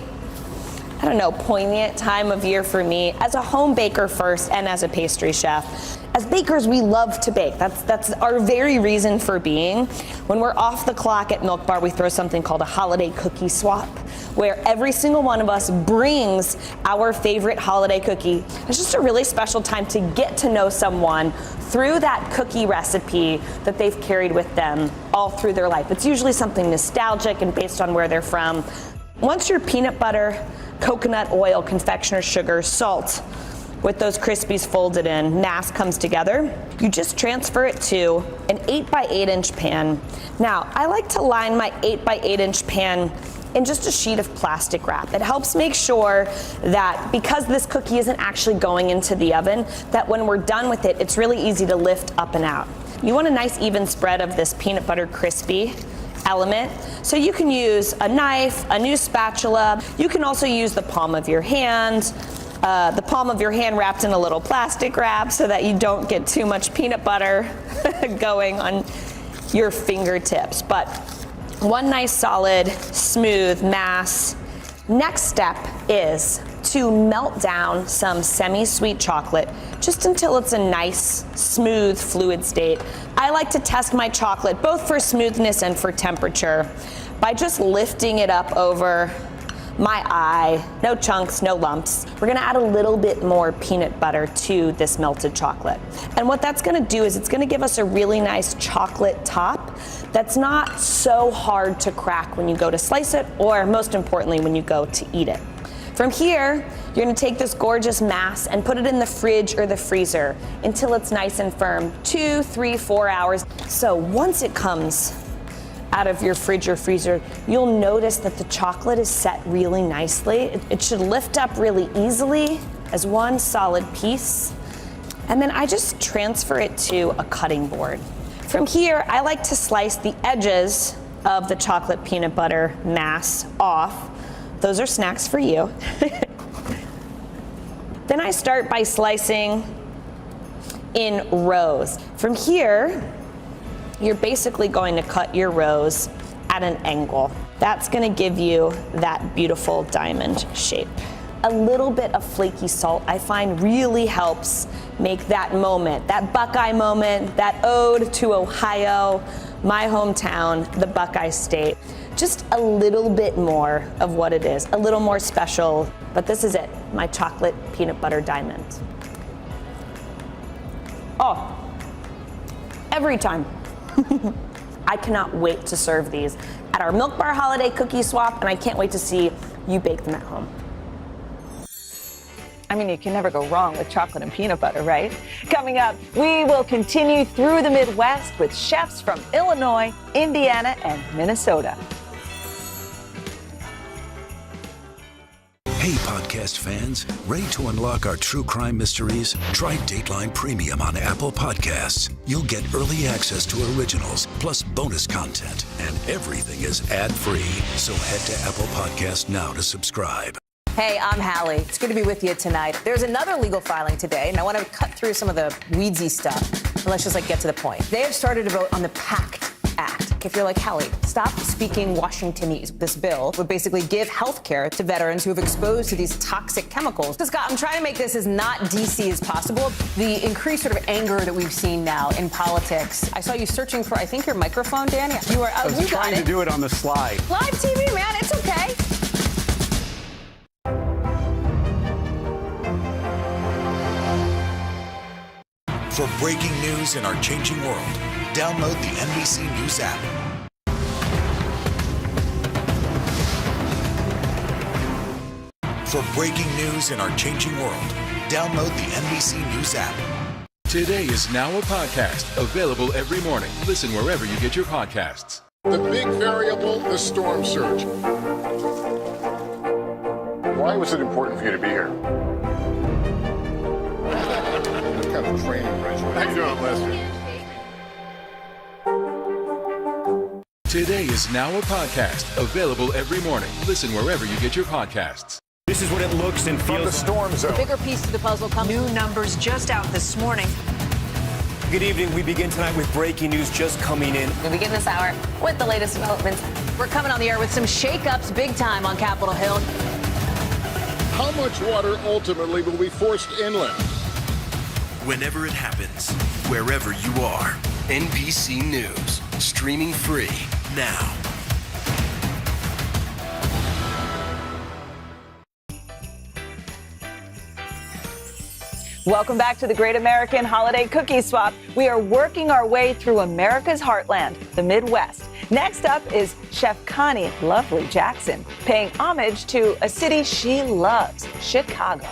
I don't know, poignant time of year for me as a home baker first and as a pastry chef. As bakers, we love to bake. That's our very reason for being. When we're off the clock at Milk Bar, we throw something called a holiday cookie swap, where every single one of us brings our favorite holiday cookie. It's just a really special time to get to know someone through that cookie recipe that they've carried with them all through their life. It's usually something nostalgic and based on where they're from. Once your peanut butter, coconut oil, confectioner's sugar, salt, with those Krispies folded in, mass comes together, you just transfer it to an 8x8-inch pan. Now, I like to line my 8x8-inch pan in just a sheet of plastic wrap. It helps make sure that because this cookie isn't actually going into the oven, that when we're done with it, it's really easy to lift up and out. You want a nice even spread of this peanut butter crispy element. So you can use a knife, a new spatula. You can also use the palm of your hand. The palm of your hand wrapped in a little plastic wrap so that you don't get too much peanut butter going on your fingertips. But one nice solid, smooth mass. Next step is to melt down some semi-sweet chocolate just until it's a nice, smooth, fluid state. I like to test my chocolate both for smoothness and for temperature by just lifting it up over my eye. No chunks, no lumps. We're gonna add a little bit more peanut butter to this melted chocolate. And what that's gonna do is it's gonna give us a really nice chocolate top that's not so hard to crack when you go to slice it, or most importantly, when you go to eat it. From here, you're gonna take this gorgeous mass and put it in the fridge or the freezer until it's nice and firm, 2, 3, 4 hours. So once it comes out of your fridge or freezer, you'll notice that the chocolate is set really nicely. It should lift up really easily as one solid piece. And then I just transfer it to a cutting board. From here, I like to slice the edges of the chocolate peanut butter mass off. Those are snacks for you. Then I start by slicing in rows. From here, you're basically going to cut your rows at an angle. That's gonna give you that beautiful diamond shape. A little bit of flaky salt I find really helps make that moment, that Buckeye moment, that ode to Ohio, my hometown, the Buckeye State. Just a little bit more of what it is, a little more special, but this is it, my chocolate peanut butter diamond. Oh, every time. I cannot wait to serve these at our Milk Bar Holiday Cookie Swap, and I can't wait to see you bake them at home. I mean, you can never go wrong with chocolate and peanut butter, right? Coming up, we will continue through the Midwest with chefs from Illinois, Indiana, and Minnesota. Hey, podcast fans, ready to unlock our true crime mysteries? Try Dateline Premium on Apple Podcasts. You'll get early access to originals, plus bonus content, and everything is ad-free. So head to Apple Podcasts now to subscribe. Hey, I'm Hallie. It's good to be with you tonight. There's another legal filing today, and I want to cut through some of the weedsy stuff. And let's just get to the point. They have started to vote on the PACT Act. If you're like, Hallie, stop speaking Washingtonese. This bill would basically give health care to veterans who have exposed to these toxic chemicals. So, Scott, I'm trying to make this as not DC as possible. The increased sort of anger that we've seen now in politics. I saw you searching for, I think, your microphone, Dan. You were. I was trying to do it on the slide. Live TV, man. It's okay. For breaking news in our changing world, Download the NBC News app. For breaking news in our changing world, download the NBC News app. Today is now a podcast available every morning. Listen wherever you get your podcasts. The big variable, the storm surge. Why was it important for you to be here? What kind of training regimen? How you doing, Lester? Today is now a podcast available every morning. Listen wherever you get your podcasts. This is what it looks and feels. From the storm zone. The bigger piece to the puzzle comes. New numbers just out this morning. Good evening. We begin tonight with breaking news just coming in. We begin this hour with the latest developments. We're coming on the air with some shakeups big time on Capitol Hill. How much water ultimately will be forced inland? Whenever it happens, wherever you are, NBC News, streaming free now. Welcome back to the Great American Holiday Cookie Swap. We are working our way through America's heartland, the Midwest. Next up is Chef Connie Lovely Jackson, paying homage to a city she loves, Chicago.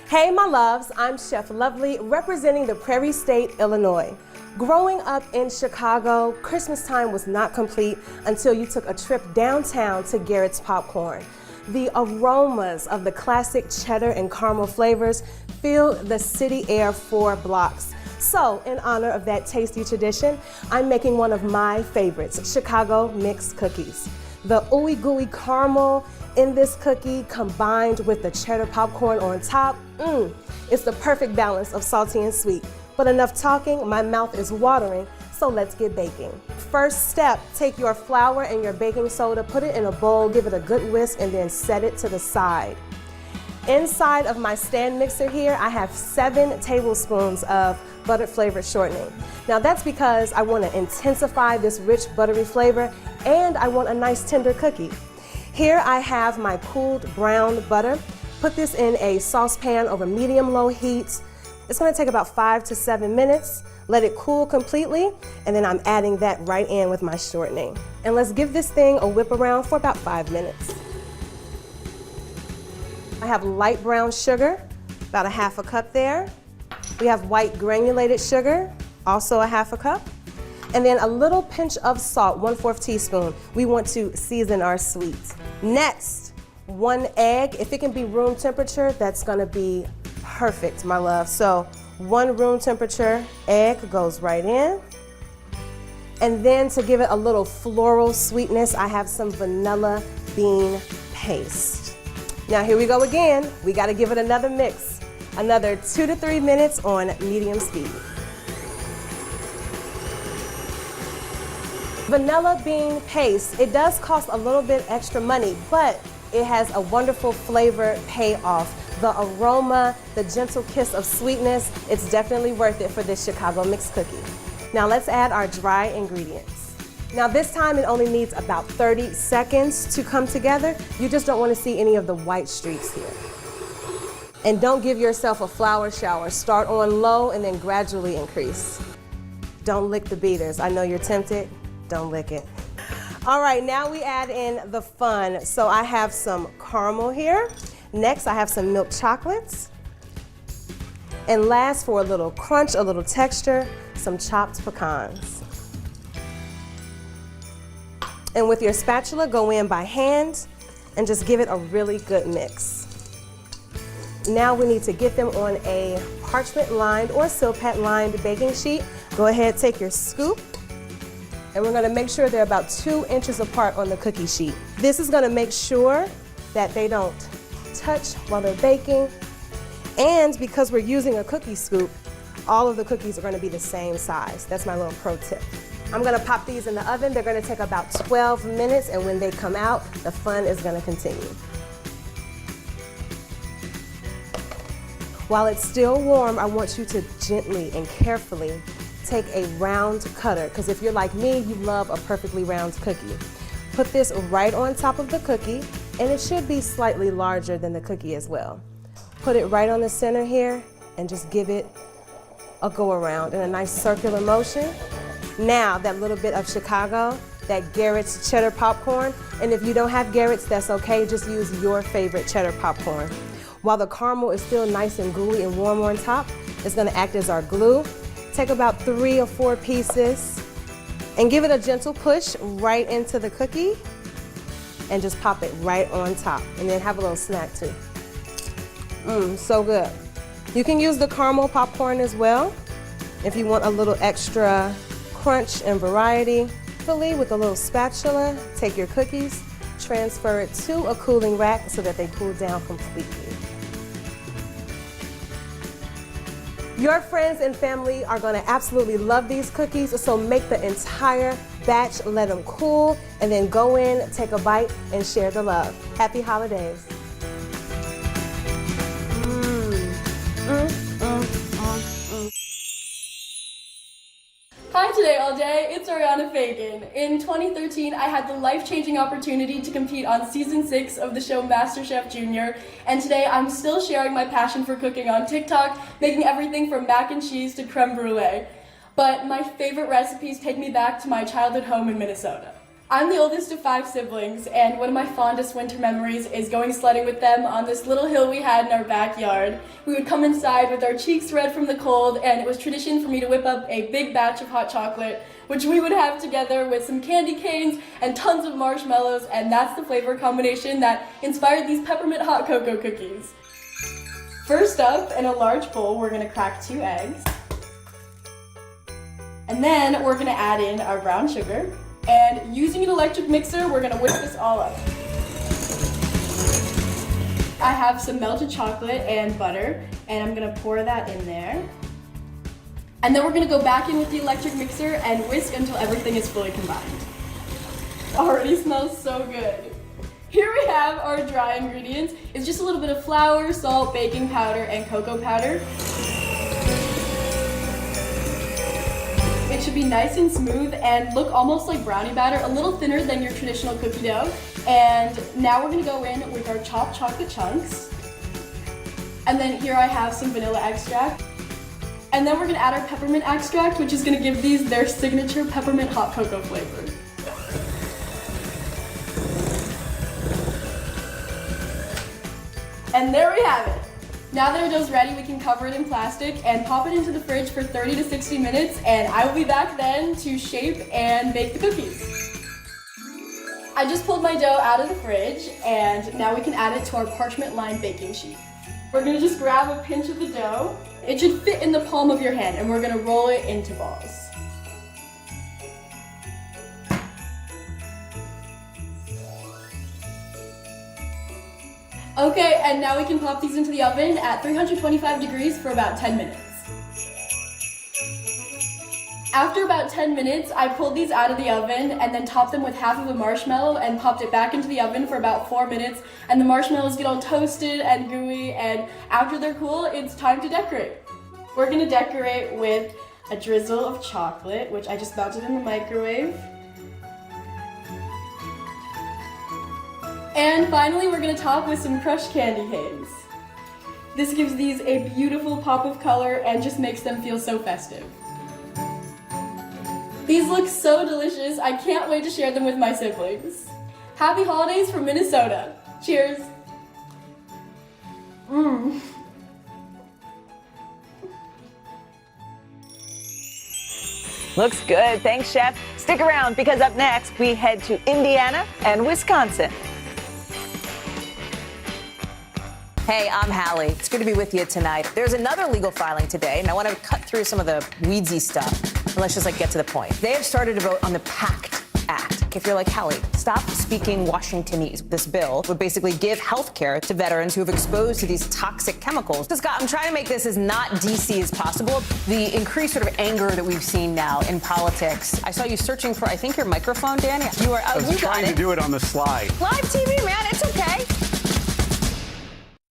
Hey, my loves, I'm Chef Lovely, representing the Prairie State, Illinois. Growing up in Chicago, Christmas time was not complete until you took a trip downtown to Garrett's Popcorn. The aromas of the classic cheddar and caramel flavors filled the city air for blocks. So, in honor of that tasty tradition, I'm making one of my favorites, Chicago mixed cookies. The ooey gooey caramel in this cookie combined with the cheddar popcorn on top, it's the perfect balance of salty and sweet. But enough talking, my mouth is watering, so let's get baking. First step, take your flour and your baking soda, put it in a bowl, give it a good whisk, and then set it to the side. Inside of my stand mixer here, I have 7 tablespoons of buttered flavored shortening. Now that's because I want to intensify this rich buttery flavor and I want a nice tender cookie. Here I have my cooled brown butter. Put this in a saucepan over medium-low heat. It's going to take about 5 to 7 minutes. Let it cool completely, and then I'm adding that right in with my shortening. And let's give this thing a whip around for about 5 minutes. I have light brown sugar, about a half a cup there. We have white granulated sugar, also a half a cup. And then a little pinch of salt, 1/4 teaspoon. We want to season our sweets. Next, 1 egg. If it can be room temperature, that's gonna be perfect, my love. So 1 room temperature egg goes right in. And then to give it a little floral sweetness, I have some vanilla bean paste. Now here we go again. We gotta give it another mix. Another 2 to 3 minutes on medium speed. Vanilla bean paste, it does cost a little bit extra money, but it has a wonderful flavor payoff. The aroma, the gentle kiss of sweetness, it's definitely worth it for this Chicago mixed cookie. Now let's add our dry ingredients. Now this time it only needs about 30 seconds to come together. You just don't want to see any of the white streaks here. And don't give yourself a flour shower. Start on low and then gradually increase. Don't lick the beaters. I know you're tempted. Don't lick it. All right, now we add in the fun. So I have some caramel here. Next, I have some milk chocolates. And last, for a little crunch, a little texture, some chopped pecans. And with your spatula, go in by hand and just give it a really good mix. Now we need to get them on a parchment-lined or Silpat-lined baking sheet. Go ahead, take your scoop, and we're gonna make sure they're about 2 inches apart on the cookie sheet. This is gonna make sure that they don't touch while they're baking. And because we're using a cookie scoop, all of the cookies are gonna be the same size. That's my little pro tip. I'm gonna pop these in the oven. They're gonna take about 12 minutes, and when they come out, the fun is gonna continue. While it's still warm, I want you to gently and carefully take a round cutter, because if you're like me, you love a perfectly round cookie. Put this right on top of the cookie, and it should be slightly larger than the cookie as well. Put it right on the center here, and just give it a go around in a nice circular motion. Now that little bit of Chicago, that Garrett's cheddar popcorn, and if you don't have Garrett's, that's okay, just use your favorite cheddar popcorn. While the caramel is still nice and gooey and warm on top, it's gonna act as our glue. Take about 3 or 4 pieces and give it a gentle push right into the cookie and just pop it right on top, and then have a little snack too. So good. You can use the caramel popcorn as well if you want a little extra crunch and variety. With a little spatula, take your cookies, transfer it to a cooling rack so that they cool down completely. Your friends and family are going to absolutely love these cookies, so make the entire batch, let them cool, and then go in, take a bite, and share the love. Happy holidays. Hi today all day, it's Ariana Fagan. In 2013, I had the life-changing opportunity to compete on season 6 of the show MasterChef Junior, and today I'm still sharing my passion for cooking on TikTok, making everything from mac and cheese to creme brulee. But my favorite recipes take me back to my childhood home in Minnesota. I'm the oldest of 5 siblings, and one of my fondest winter memories is going sledding with them on this little hill we had in our backyard. We would come inside with our cheeks red from the cold, and it was tradition for me to whip up a big batch of hot chocolate, which we would have together with some candy canes and tons of marshmallows, and that's the flavor combination that inspired these peppermint hot cocoa cookies. First up, in a large bowl, we're gonna crack 2 eggs. And then we're gonna add in our brown sugar. And using an electric mixer, we're gonna whisk this all up. I have some melted chocolate and butter, and I'm gonna pour that in there. And then we're gonna go back in with the electric mixer and whisk until everything is fully combined. Already smells so good. Here we have our dry ingredients. It's just a little bit of flour, salt, baking powder, and cocoa powder. It should be nice and smooth and look almost like brownie batter, a little thinner than your traditional cookie dough. And now we're gonna go in with our chopped chocolate chunks. And then here I have some vanilla extract. And then we're gonna add our peppermint extract, which is gonna give these their signature peppermint hot cocoa flavor. And there we have it. Now that our dough's ready, we can cover it in plastic and pop it into the fridge for 30 to 60 minutes, and I will be back then to shape and bake the cookies. I just pulled my dough out of the fridge, and now we can add it to our parchment-lined baking sheet. We're gonna just grab a pinch of the dough. It should fit in the palm of your hand, and we're gonna roll it into balls. Okay, and now we can pop these into the oven at 325 degrees for about 10 minutes. After about 10 minutes, I pulled these out of the oven and then topped them with half of a marshmallow and popped it back into the oven for about 4 minutes, and the marshmallows get all toasted and gooey, and after they're cool, it's time to decorate. We're gonna decorate with a drizzle of chocolate, which I just melted in the microwave. And finally, we're gonna top with some crushed candy canes. This gives these a beautiful pop of color and just makes them feel so festive. These look so delicious, I can't wait to share them with my siblings. Happy holidays from Minnesota. Cheers. Looks good. Thanks, Chef. Stick around because up next, we head to Indiana and Wisconsin. Hey, I'm Hallie. It's good to be with you tonight. There's another legal filing today, and I want to cut through some of the weedsy stuff. And let's just get to the point. They have started to vote on the PACT Act. If you're like, Hallie, stop speaking Washingtonese. This bill would basically give health care to veterans who have exposed to these toxic chemicals. So Scott, I'm trying to make this as not DC as possible. The increased sort of anger that we've seen now in politics. I saw you searching for, I think, your microphone, Danny. You are. I was trying to do it on the slide. Live TV, man. It's okay.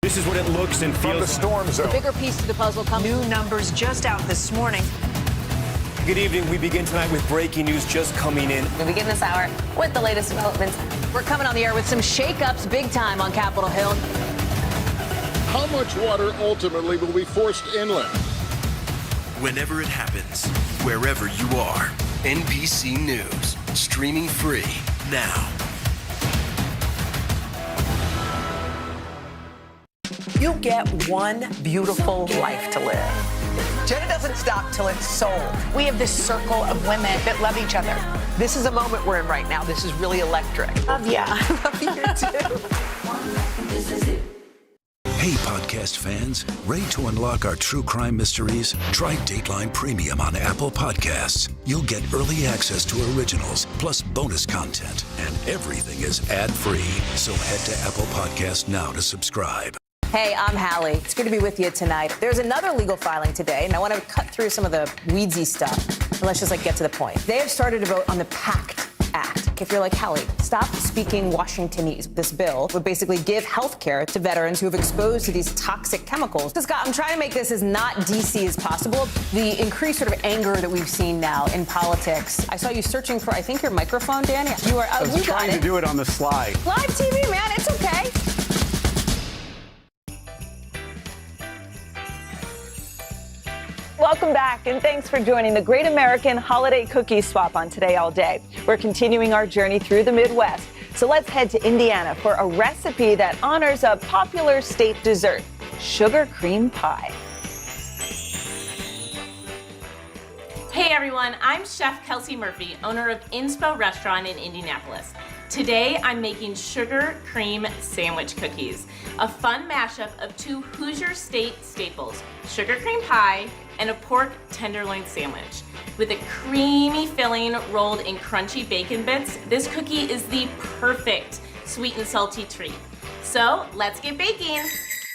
This is what it looks and feels. From the storm zone. The bigger piece of the puzzle comes. New numbers just out this morning. Good evening. We begin tonight with breaking news just coming in. We begin this hour with the latest developments. We're coming on the air with some shakeups big time on Capitol Hill. How much water ultimately will be forced inland? Whenever it happens, wherever you are. NBC News, streaming free now. You get one beautiful life to live. Jenna doesn't stop till it's sold. We have this circle of women that love each other. This is a moment we're in right now. This is really electric. Love ya. I love you too. Hey, podcast fans, ready to unlock our true crime mysteries? Try Dateline Premium on Apple Podcasts. You'll get early access to originals, plus bonus content, and everything is ad-free. So head to Apple Podcasts now to subscribe. Hey, I'm Hallie. It's good to be with you tonight. There's another legal filing today, and I want to cut through some of the weedsy stuff, and let's just get to the point. They have started to vote on the PACT Act. If you're like, Hallie, stop speaking Washingtonese. This bill would basically give health care to veterans who have exposed to these toxic chemicals. So, Scott, I'm trying to make this as not DC as possible. The increased sort of anger that we've seen now in politics. I saw you searching for, I think, your microphone, Dan. You are. I was trying to do it on the slide. Live TV, man. It's okay. Welcome back, and thanks for joining the Great American Holiday Cookie Swap on Today All Day. We're continuing our journey through the Midwest, so let's head to Indiana for a recipe that honors a popular state dessert, sugar cream pie. Hey everyone, I'm Chef Kelsey Murphy, owner of Inspo Restaurant in Indianapolis. Today I'm making sugar cream sandwich cookies, a fun mashup of two Hoosier State staples, sugar cream pie and a pork tenderloin sandwich. With a creamy filling rolled in crunchy bacon bits, this cookie is the perfect sweet and salty treat. So let's get baking.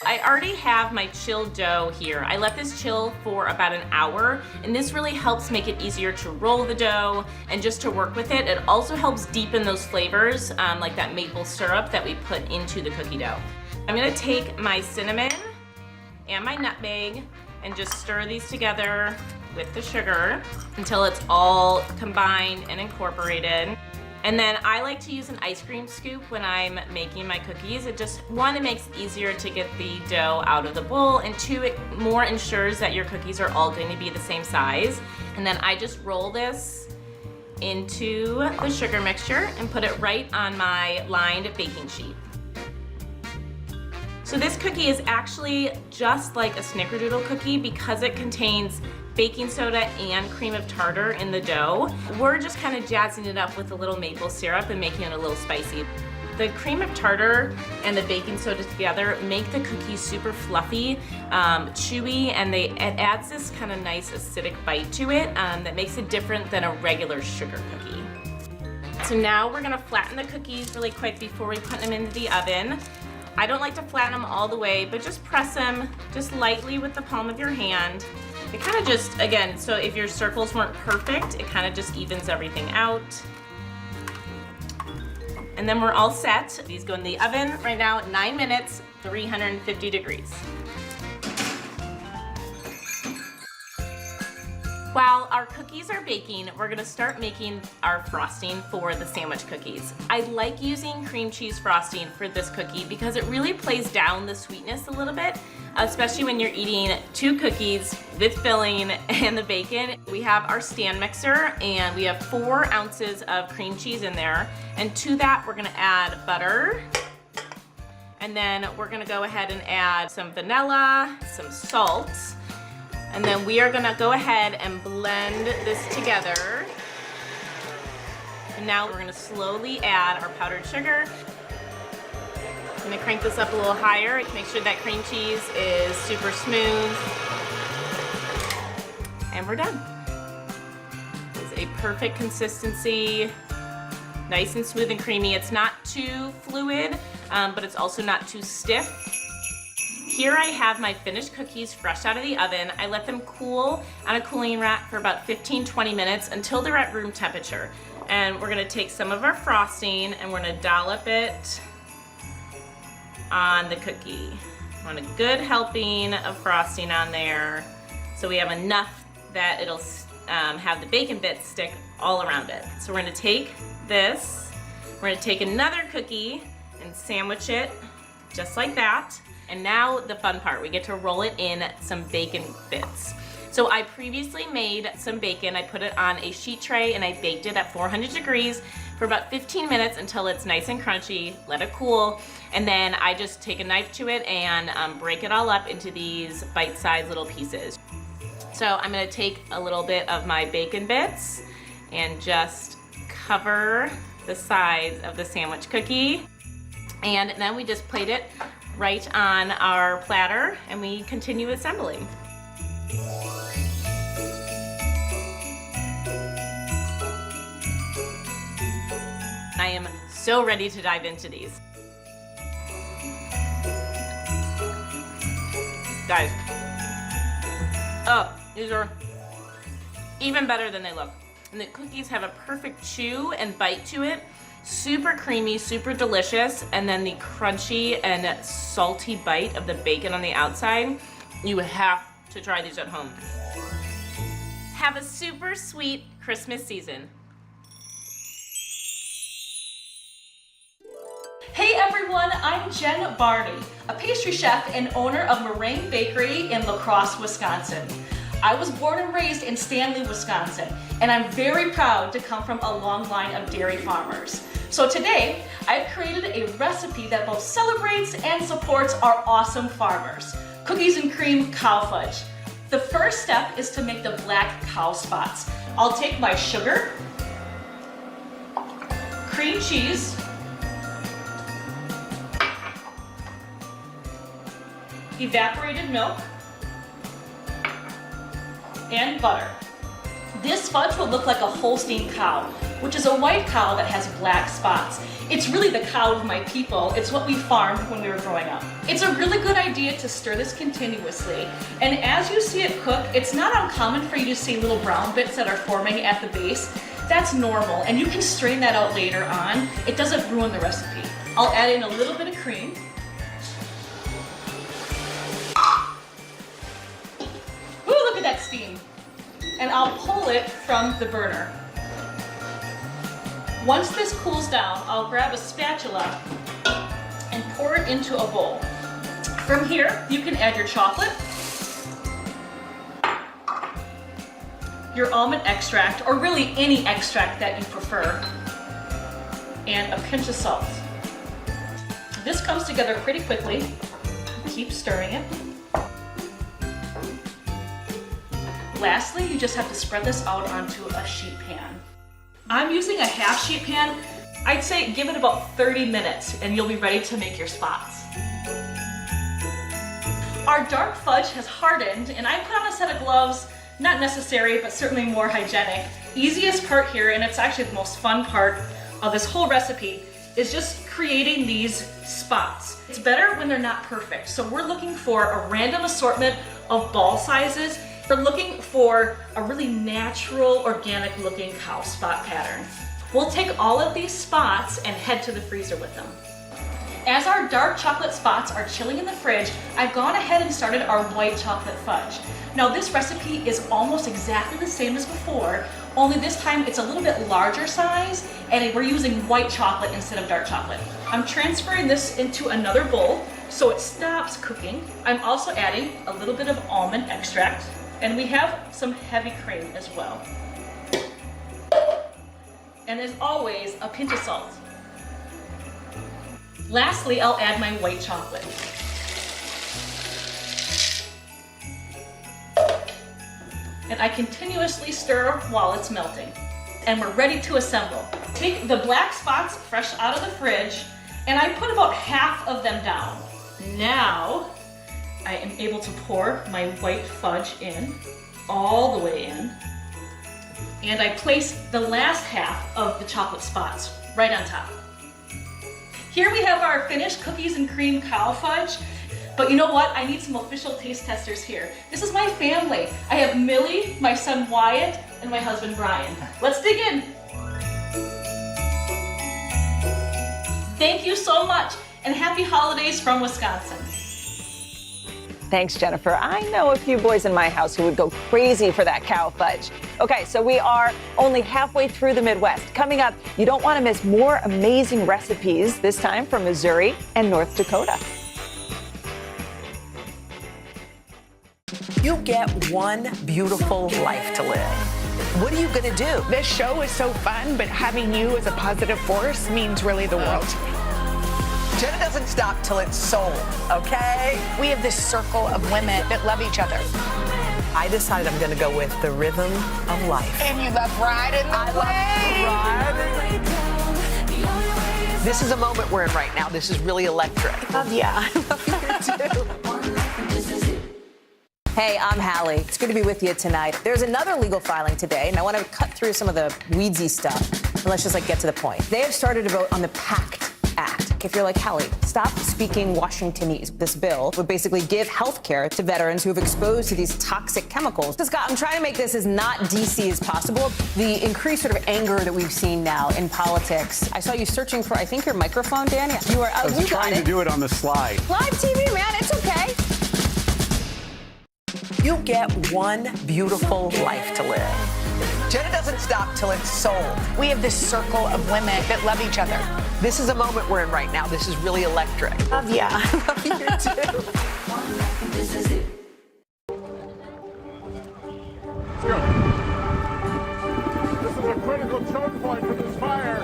I already have my chilled dough here. I let this chill for about an hour, and this really helps make it easier to roll the dough and just to work with it. It also helps deepen those flavors, like that maple syrup that we put into the cookie dough. I'm gonna take my cinnamon and my nutmeg and just stir these together with the sugar until it's all combined and incorporated. And then I like to use an ice cream scoop when I'm making my cookies. It just, one, it makes it easier to get the dough out of the bowl, and two, it more ensures that your cookies are all going to be the same size. And then I just roll this into the sugar mixture and put it right on my lined baking sheet. So this cookie is actually just like a snickerdoodle cookie because it contains baking soda and cream of tartar in the dough. We're just kind of jazzing it up with a little maple syrup and making it a little spicy. The cream of tartar and the baking soda together make the cookies super fluffy, chewy, and it adds this kind of nice acidic bite to it that makes it different than a regular sugar cookie. So now we're gonna flatten the cookies really quick before we put them into the oven. I don't like to flatten them all the way, but just press them just lightly with the palm of your hand. It kind of just, again, so if your circles weren't perfect, it kind of just evens everything out. And then we're all set. These go in the oven right now, 9 minutes, 350 degrees. While our cookies are baking, we're gonna start making our frosting for the sandwich cookies. I like using cream cheese frosting for this cookie because it really plays down the sweetness a little bit, especially when you're eating two cookies with filling and the bacon. We have our stand mixer and we have 4 ounces of cream cheese in there. And to that, we're gonna add butter. And then we're gonna go ahead and add some vanilla, some salt. And then we are gonna go ahead and blend this together. And now we're gonna slowly add our powdered sugar. I'm gonna crank this up a little higher to make sure that cream cheese is super smooth. And we're done. It's a perfect consistency, nice and smooth and creamy. It's not too fluid, but it's also not too stiff. Here I have my finished cookies fresh out of the oven. I let them cool on a cooling rack for about 15-20 minutes until they're at room temperature. And we're gonna take some of our frosting and we're gonna dollop it on the cookie. I want a good helping of frosting on there so we have enough that it'll have the bacon bits stick all around it. So we're gonna take this, we're gonna take another cookie and sandwich it just like that. And now the fun part, we get to roll it in some bacon bits. So I previously made some bacon. I put it on a sheet tray and I baked it at 400 degrees for about 15 minutes until it's nice and crunchy, let it cool, and then I just take a knife to it and break it all up into these bite-sized little pieces. So I'm gonna take a little bit of my bacon bits and just cover the sides of the sandwich cookie. And then we just plate it right on our platter and we continue assembling. I am so ready to dive into these. Guys, oh, these are even better than they look. And the cookies have a perfect chew and bite to it. Super creamy, super delicious, and then the crunchy and salty bite of the bacon on the outside. You have to try these at home. Have a super sweet Christmas season. Hey everyone, I'm Jen Barney, a pastry chef and owner of Meringue Bakery in La Crosse, Wisconsin. I was born and raised in Stanley, Wisconsin, and I'm very proud to come from a long line of dairy farmers. So today, I've created a recipe that both celebrates and supports our awesome farmers, cookies and cream cow fudge. The first step is to make the black cow spots. I'll take my sugar, cream cheese, evaporated milk, and butter. This fudge will look like a Holstein cow, which is a white cow that has black spots. It's really the cow of my people. It's what we farmed when we were growing up. It's a really good idea to stir this continuously. And as you see it cook, it's not uncommon for you to see little brown bits that are forming at the base. That's normal, and you can strain that out later on. It doesn't ruin the recipe. I'll add in a little bit of cream. Ooh, look at that steam. And I'll pull it from the burner. Once this cools down, I'll grab a spatula and pour it into a bowl. From here, you can add your chocolate, your almond extract, or really any extract that you prefer, and a pinch of salt. This comes together pretty quickly. Keep stirring it. Lastly, you just have to spread this out onto a sheet pan. I'm using a half sheet pan. I'd say give it about 30 minutes and you'll be ready to make your spots. Our dark fudge has hardened and I put on a set of gloves, not necessary, but certainly more hygienic. Easiest part here, and it's actually the most fun part of this whole recipe, is just creating these spots. It's better when they're not perfect. So we're looking for a random assortment of ball sizes. We're looking for a really natural, organic looking cow spot pattern. We'll take all of these spots and head to the freezer with them. As our dark chocolate spots are chilling in the fridge, I've gone ahead and started our white chocolate fudge. Now this recipe is almost exactly the same as before, only this time it's a little bit larger size and we're using white chocolate instead of dark chocolate. I'm transferring this into another bowl so it stops cooking. I'm also adding a little bit of almond extract. And we have some heavy cream as well. And as always, a pinch of salt. Lastly, I'll add my white chocolate. And I continuously stir while it's melting. And we're ready to assemble. Take the black spots fresh out of the fridge, and I put about half of them down. Now, I am able to pour my white fudge in, all the way in, and I place the last half of the chocolate spots right on top. Here we have our finished cookies and cream cow fudge, but you know what? I need some official taste testers here. This is my family. I have Millie, my son Wyatt, and my husband Brian. Let's dig in. Thank you so much, and happy holidays from Wisconsin. Thanks, Jennifer. I know a few boys in my house who would go crazy for that cow fudge. Okay, so we are only halfway through the Midwest. Coming up, you don't want to miss more amazing recipes, this time from Missouri and North Dakota. You get one beautiful life to live. What are you gonna do? This show is so fun, but having you as a positive force means really the world to me. Jenna doesn't stop till it's sold, okay? We have this circle of women that love each other. I decided I'm gonna go with the rhythm of life. And you love riding the wave. This is a moment we're in right now. This is really electric. Yeah. I love you too. Hey, I'm Hallie. It's good to be with you tonight. There's another legal filing today, and I want to cut through some of the weedsy stuff. And let's just get to the point. They have started to vote on the PACT Act. If you're like, Hallie, stop speaking Washingtonese. This bill would basically give health care to veterans who have exposed to these toxic chemicals. So, Scott, I'm trying to make this as not DC as possible. The increased sort of anger that we've seen now in politics. I saw you searching for, I think, your microphone, Dan. You are. I was trying to do it on the slide. Live TV, man. It's okay. You get one beautiful life to live. Jenna doesn't stop till it's sold. We have this circle of women that love each other. This is a moment we're in right now. This is really electric. Yeah. I love you too. Let's go. This is a critical choke point for this fire.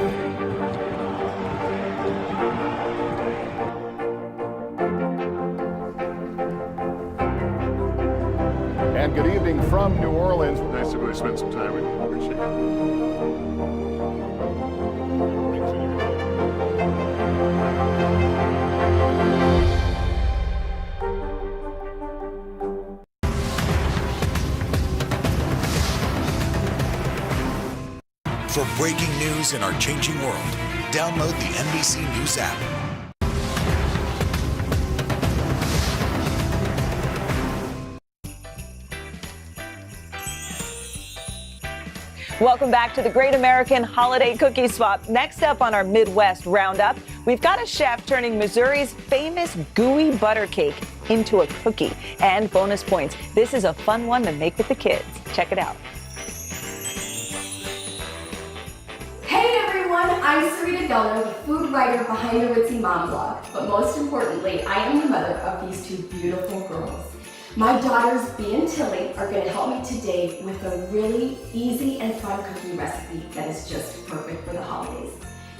And good evening from New Orleans. Nice to really spend some time with you. Appreciate it. For breaking news in our changing world, download the NBC News app. Welcome back to the Great American Holiday Cookie Swap. Next up on our Midwest Roundup, we've got a chef turning Missouri's famous gooey butter cake into a cookie. And bonus points. This is a fun one to make with the kids. Check it out. Hey everyone, I'm Sarita Geller, the food writer behind the Ritzy Mom blog. But most importantly, I am the mother of these two beautiful girls. My daughters, Bea and Tilly, are going to help me today with a really easy and fun cookie recipe that is just perfect for the holidays.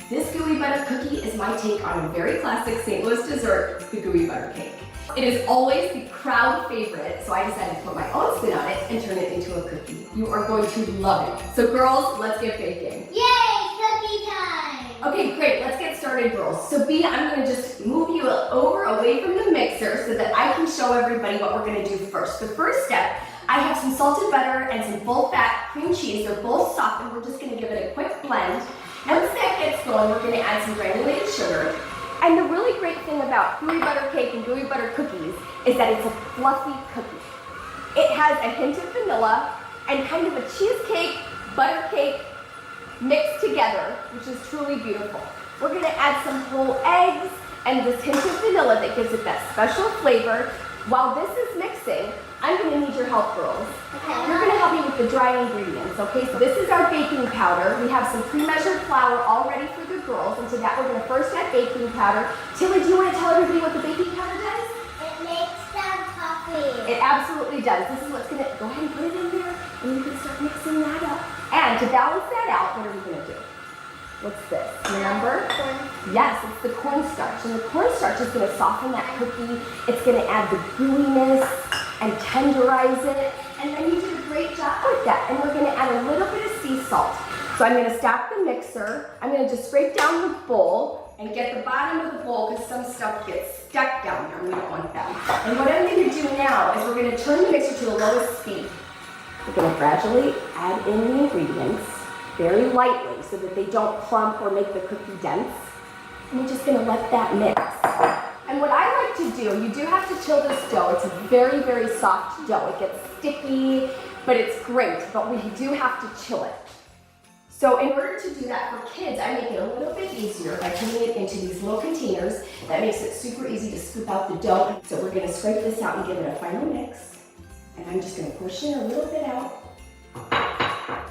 This gooey butter cookie is my take on a very classic St. Louis dessert, the gooey butter cake. It is always the crowd favorite, so I decided to put my own spin on it and turn it into a cookie. You are going to love it. So girls, let's get baking. Yay, cookie time! Okay, great, let's get started, girls. So Bea, I'm gonna just move you away from the mixer so that I can show everybody what we're gonna do first. The first step, I have some salted butter and some full-fat cream cheese. They're both soft, and we're just gonna give it a quick blend. Once that gets going, we're gonna add some granulated sugar. And the really great thing about gooey butter cake and gooey butter cookies is that it's a fluffy cookie. It has a hint of vanilla and kind of a cheesecake, butter cake mixed together, which is truly beautiful. We're gonna add some whole eggs and this hint of vanilla that gives it that special flavor. While this is mixing, I'm gonna need your help, girls. Okay. You're gonna help me with the dry ingredients, okay? So this is our baking powder. We have some pre-measured flour all ready for the girls, and to that we're gonna first add baking powder. Tilly, do you wanna tell everybody what the baking powder does? It makes them puffy. It absolutely does. This is what's gonna, go ahead and put it in there, and you can start mixing that up. And to balance that out, what are we gonna do? What's this? Remember? Yes, it's the cornstarch. And the cornstarch is gonna soften that cookie. It's gonna add the gooiness and tenderize it. And then you did a great job with that. And we're gonna add a little bit of sea salt. So I'm gonna stop the mixer. I'm gonna just scrape down the bowl and get the bottom of the bowl because some stuff gets stuck down there and we don't want that. And what I'm gonna do now is we're gonna turn the mixer to the lowest speed. We're gonna gradually add in the ingredients very lightly so that they don't clump or make the cookie dense. And we're just gonna let that mix. And what I like to do, you do have to chill this dough. It's a very, very soft dough. It gets sticky, but it's great, but we do have to chill it. So in order to do that for kids, I make it a little bit easier by turning it into these little containers. That makes it super easy to scoop out the dough. So we're gonna scrape this out and give it a final mix. And I'm just gonna push it a little bit out.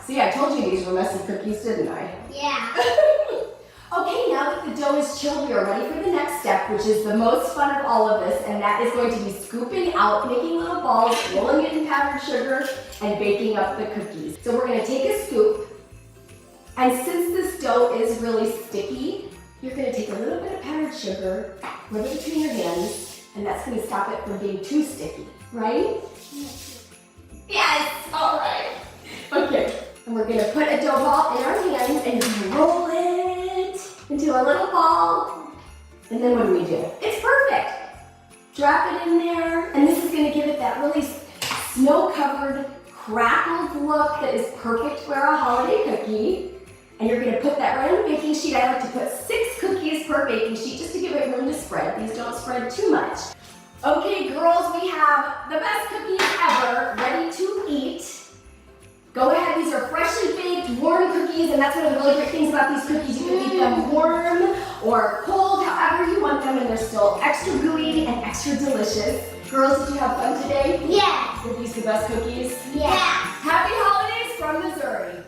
See, I told you these were messy cookies, didn't I? Yeah. Okay, now that the dough is chilled, we are ready for the next step, which is the most fun of all of this, and that is going to be scooping out, making little balls, rolling it in powdered sugar, and baking up the cookies. So we're gonna take a scoop, and since this dough is really sticky, you're gonna take a little bit of powdered sugar, rub it between your hands, and that's gonna stop it from being too sticky, right? Yes, all right. Okay, and we're gonna put a dough ball in our hands and you're gonna roll it into a little ball. And then what do? It's perfect. Drop it in there, and this is gonna give it that really snow-covered, crackled look that is perfect for a holiday cookie. And you're gonna put that right on the baking sheet. I like to put 6 cookies per baking sheet just to give it room to spread. These don't spread too much. Okay, girls, we have the best cookies ever ready to eat. Go ahead, these are freshly baked, warm cookies, and that's one of the really great things about these cookies. You can eat them warm or cold, however you want them, and they're still extra gooey and extra delicious. Girls, did you have fun today? Yeah. Were these the best cookies? Yeah. Happy holidays from Missouri.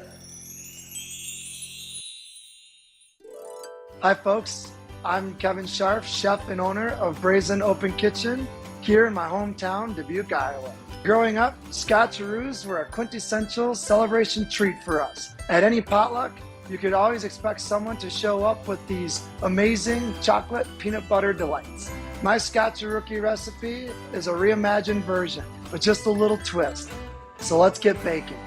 Hi folks, I'm Kevin Scharf, chef and owner of Brazen Open Kitchen here in my hometown, Dubuque, Iowa. Growing up, Scotcheroos were a quintessential celebration treat for us. At any potluck, you could always expect someone to show up with these amazing chocolate peanut butter delights. My Scotcherookie recipe is a reimagined version with just a little twist. So let's get baking.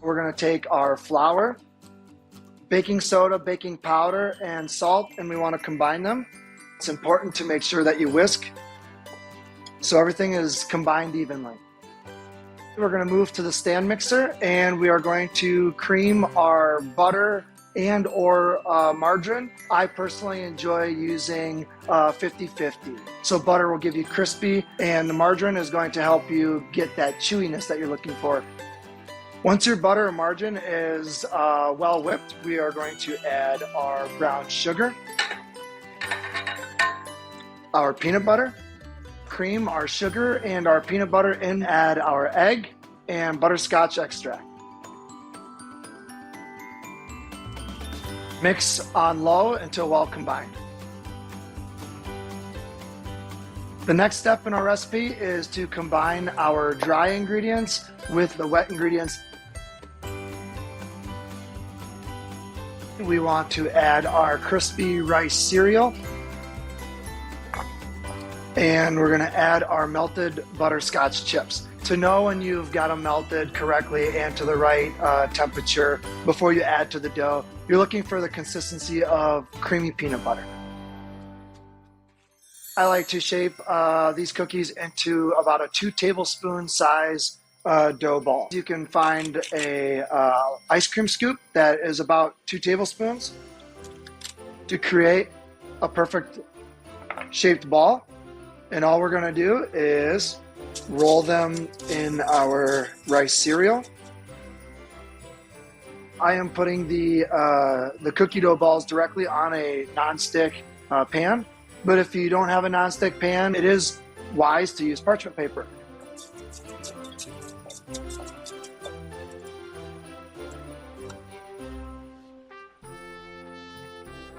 We're gonna take our flour, baking soda, baking powder, and salt, and we want to combine them. It's important to make sure that you whisk so everything is combined evenly. We're going to move to the stand mixer, and we are going to cream our butter and or margarine. I personally enjoy using 50-50. So butter will give you crispy, and the margarine is going to help you get that chewiness that you're looking for. Once your butter or margarine is well whipped, we are going to add our brown sugar, our peanut butter, cream our sugar and our peanut butter in, add our egg and butterscotch extract. Mix on low until well combined. The next step in our recipe is to combine our dry ingredients with the wet ingredients. We want to add our crispy rice cereal, and we're going to add our melted butterscotch chips. To know when you've got them melted correctly and to the right temperature before you add to the dough, you're looking for the consistency of creamy peanut butter. I like to shape these cookies into about a 2 tablespoon size dough ball. You can find a ice cream scoop that is about 2 tablespoons to create a perfect shaped ball. And all we're gonna do is roll them in our rice cereal. I am putting the cookie dough balls directly on a nonstick pan. But if you don't have a nonstick pan, it is wise to use parchment paper.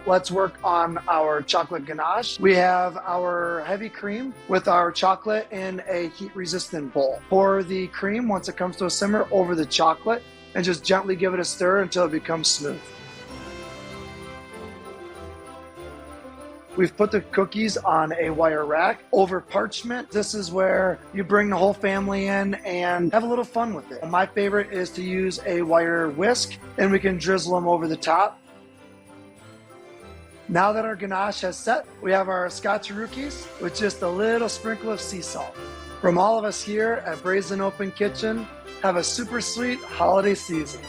Let's work on our chocolate ganache. We have our heavy cream with our chocolate in a heat-resistant bowl. Pour the cream, once it comes to a simmer, over the chocolate and just gently give it a stir until it becomes smooth. We've put the cookies on a wire rack over parchment. This is where you bring the whole family in and have a little fun with it. My favorite is to use a wire whisk, and we can drizzle them over the top. Now that our ganache has set, we have our Scotcherookies with just a little sprinkle of sea salt. From all of us here at Brazen Open Kitchen, have a super sweet holiday season.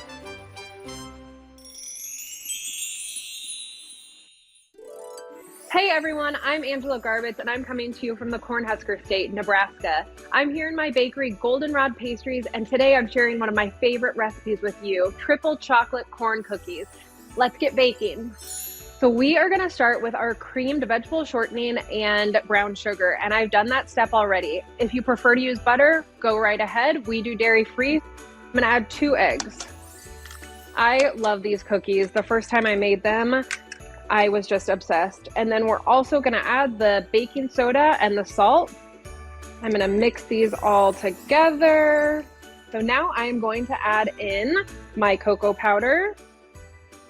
Hey everyone, I'm Angela Garbitz and I'm coming to you from the Cornhusker State, Nebraska. I'm here in my bakery, Goldenrod Pastries, and today I'm sharing one of my favorite recipes with you, triple chocolate corn cookies. Let's get baking. So we are gonna start with our creamed vegetable shortening and brown sugar, and I've done that step already. If you prefer to use butter, go right ahead. We do dairy free. I'm gonna add 2 eggs. I love these cookies. The first time I made them, I was just obsessed. And then we're also gonna add the baking soda and the salt. I'm gonna mix these all together. So now I'm going to add in my cocoa powder,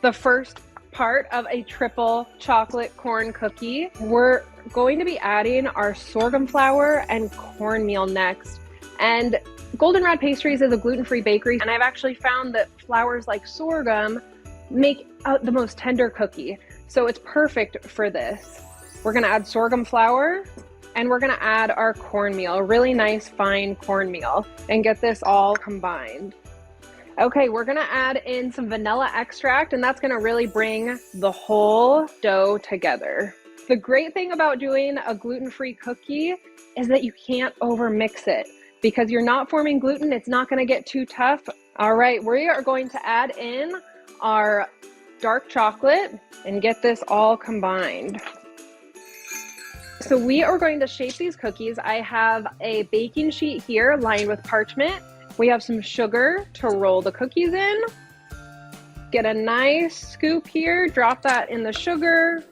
the first part of a triple chocolate corn cookie. We're going to be adding our sorghum flour and cornmeal next. And Goldenrod Pastries is a gluten-free bakery, and I've actually found that flours like sorghum make the most tender cookie. So it's perfect for this. We're gonna add sorghum flour, and we're gonna add our cornmeal, really nice fine cornmeal, and get this all combined. Okay, we're gonna add in some vanilla extract, and that's gonna really bring the whole dough together. The great thing about doing a gluten-free cookie is that you can't overmix it. Because you're not forming gluten, it's not gonna get too tough. All right, we are going to add in our dark chocolate and get this all combined. So we are going to shape these cookies. I have a baking sheet here lined with parchment. We have some sugar to roll the cookies in. Get a nice scoop here, drop that in the sugar.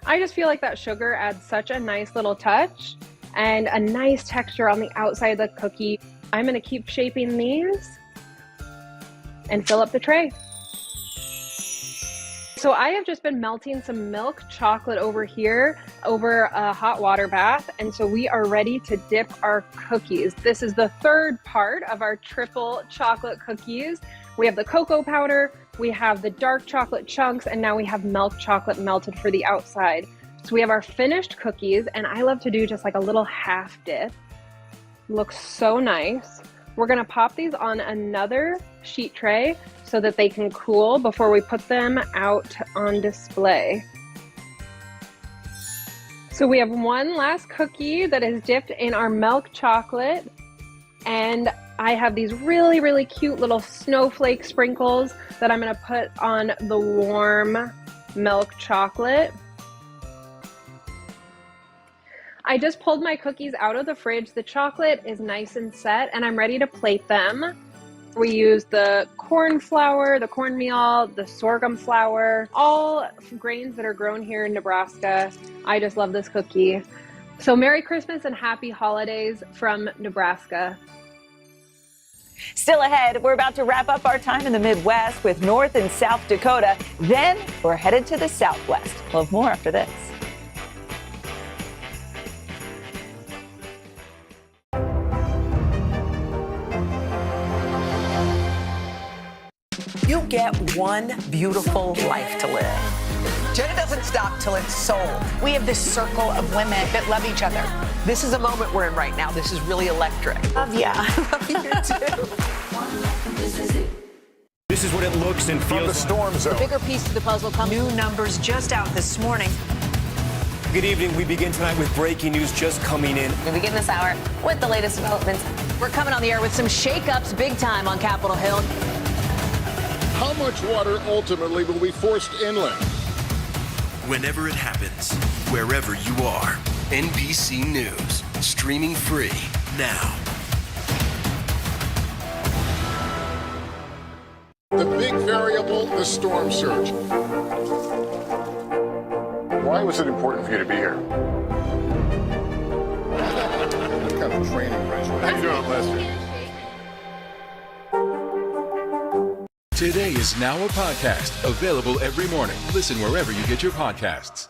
I just feel like that sugar adds such a nice little touch and a nice texture on the outside of the cookie. I'm gonna keep shaping these and fill up the tray. So I have just been melting some milk chocolate over here over a hot water bath. And so we are ready to dip our cookies. This is the third part of our triple chocolate cookies. We have the cocoa powder, we have the dark chocolate chunks, and now we have milk chocolate melted for the outside. So we have our finished cookies, and I love to do just like a little half dip. Looks so nice. We're gonna pop these on another sheet tray so that they can cool before we put them out on display. So we have one last cookie that is dipped in our milk chocolate, and I have these really, really cute little snowflake sprinkles that I'm gonna put on the warm milk chocolate. I just pulled my cookies out of the fridge. The chocolate is nice and set, and I'm ready to plate them. We use the corn flour, the cornmeal, the sorghum flour, all grains that are grown here in Nebraska. I just love this cookie. So Merry Christmas and Happy Holidays from Nebraska. Still ahead, we're about to wrap up our time in the Midwest with North and South Dakota. Then we're headed to the Southwest. We'll have more after this. You get one beautiful life to live. Jenna doesn't stop till it's sold. We have this circle of women that love each other. This is a moment we're in right now. This is really electric. Love ya. Love you too. This is what it looks and feels. From the storm zone. The bigger piece of the puzzle comes. New numbers just out this morning. Good evening. We begin tonight with breaking news just coming in. We begin this hour with the latest developments. We're coming on the air with some shakeups big time on Capitol Hill. How much water ultimately will be forced inland? Whenever it happens, wherever you are, NBC News, streaming free now. The big variable, the storm surge. Why was it important for you to be here? What kind of training regimen? How you doing, Lester? Today is now a podcast available every morning. Listen wherever you get your podcasts.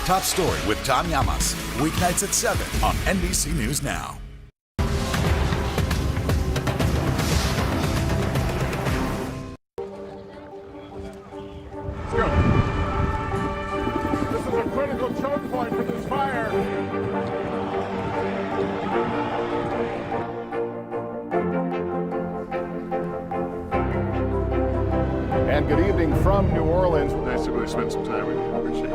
Top Story with Tom Llamas. Weeknights at 7 on NBC News Now. Let's go. This is a critical choke point for this fire. And good evening from New Orleans. Nice to really spend some time with you. I appreciate it.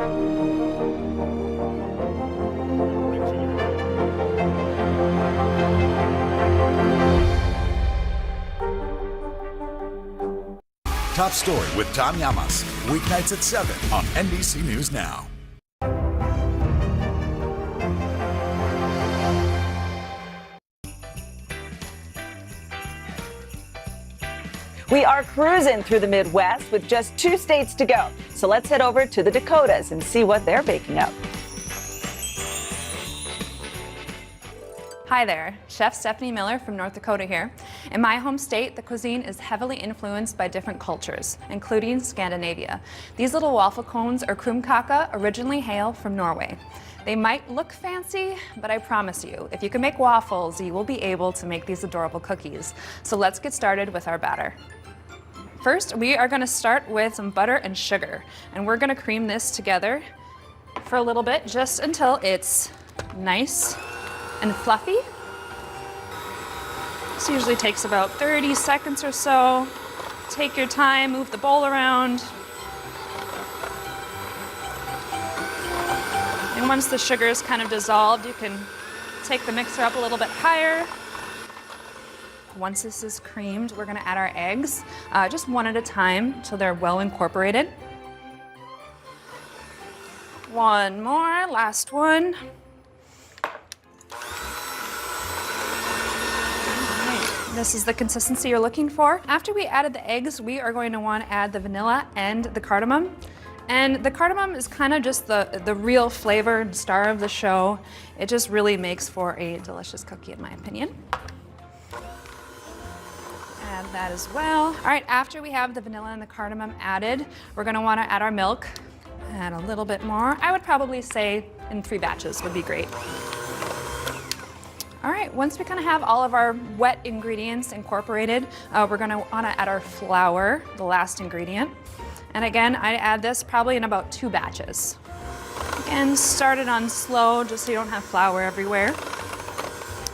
Top Story with Tom Llamas. Weeknights at 7 on NBC News Now. We are cruising through the Midwest with just 2 states to go. So let's head over to the Dakotas and see what they're baking up. Hi there, Chef Stephanie Miller from North Dakota here. In my home state, the cuisine is heavily influenced by different cultures, including Scandinavia. These little waffle cones, or krumkake, originally hail from Norway. They might look fancy, but I promise you, if you can make waffles, you will be able to make these adorable cookies. So let's get started with our batter. First, we are gonna start with some butter and sugar, and we're gonna cream this together for a little bit, just until it's nice and fluffy. This usually takes about 30 seconds or so. Take your time, move the bowl around. And once the sugar is kind of dissolved, you can take the mixer up a little bit higher. Once this is creamed, we're gonna add our eggs, just one at a time till they're well incorporated. One more, last one. This is the consistency you're looking for. After we added the eggs, we are going to want to add the vanilla and the cardamom. And the cardamom is kind of just the real flavor and star of the show. It just really makes for a delicious cookie, in my opinion. Add that as well. All right, after we have the vanilla and the cardamom added, we're going to want to add our milk. Add a little bit more. I would probably say in 3 batches would be great. All right, once we kind of have all of our wet ingredients incorporated, we're gonna wanna add our flour, the last ingredient. And again, I add this probably in about 2 batches. Again, start it on slow, just so you don't have flour everywhere.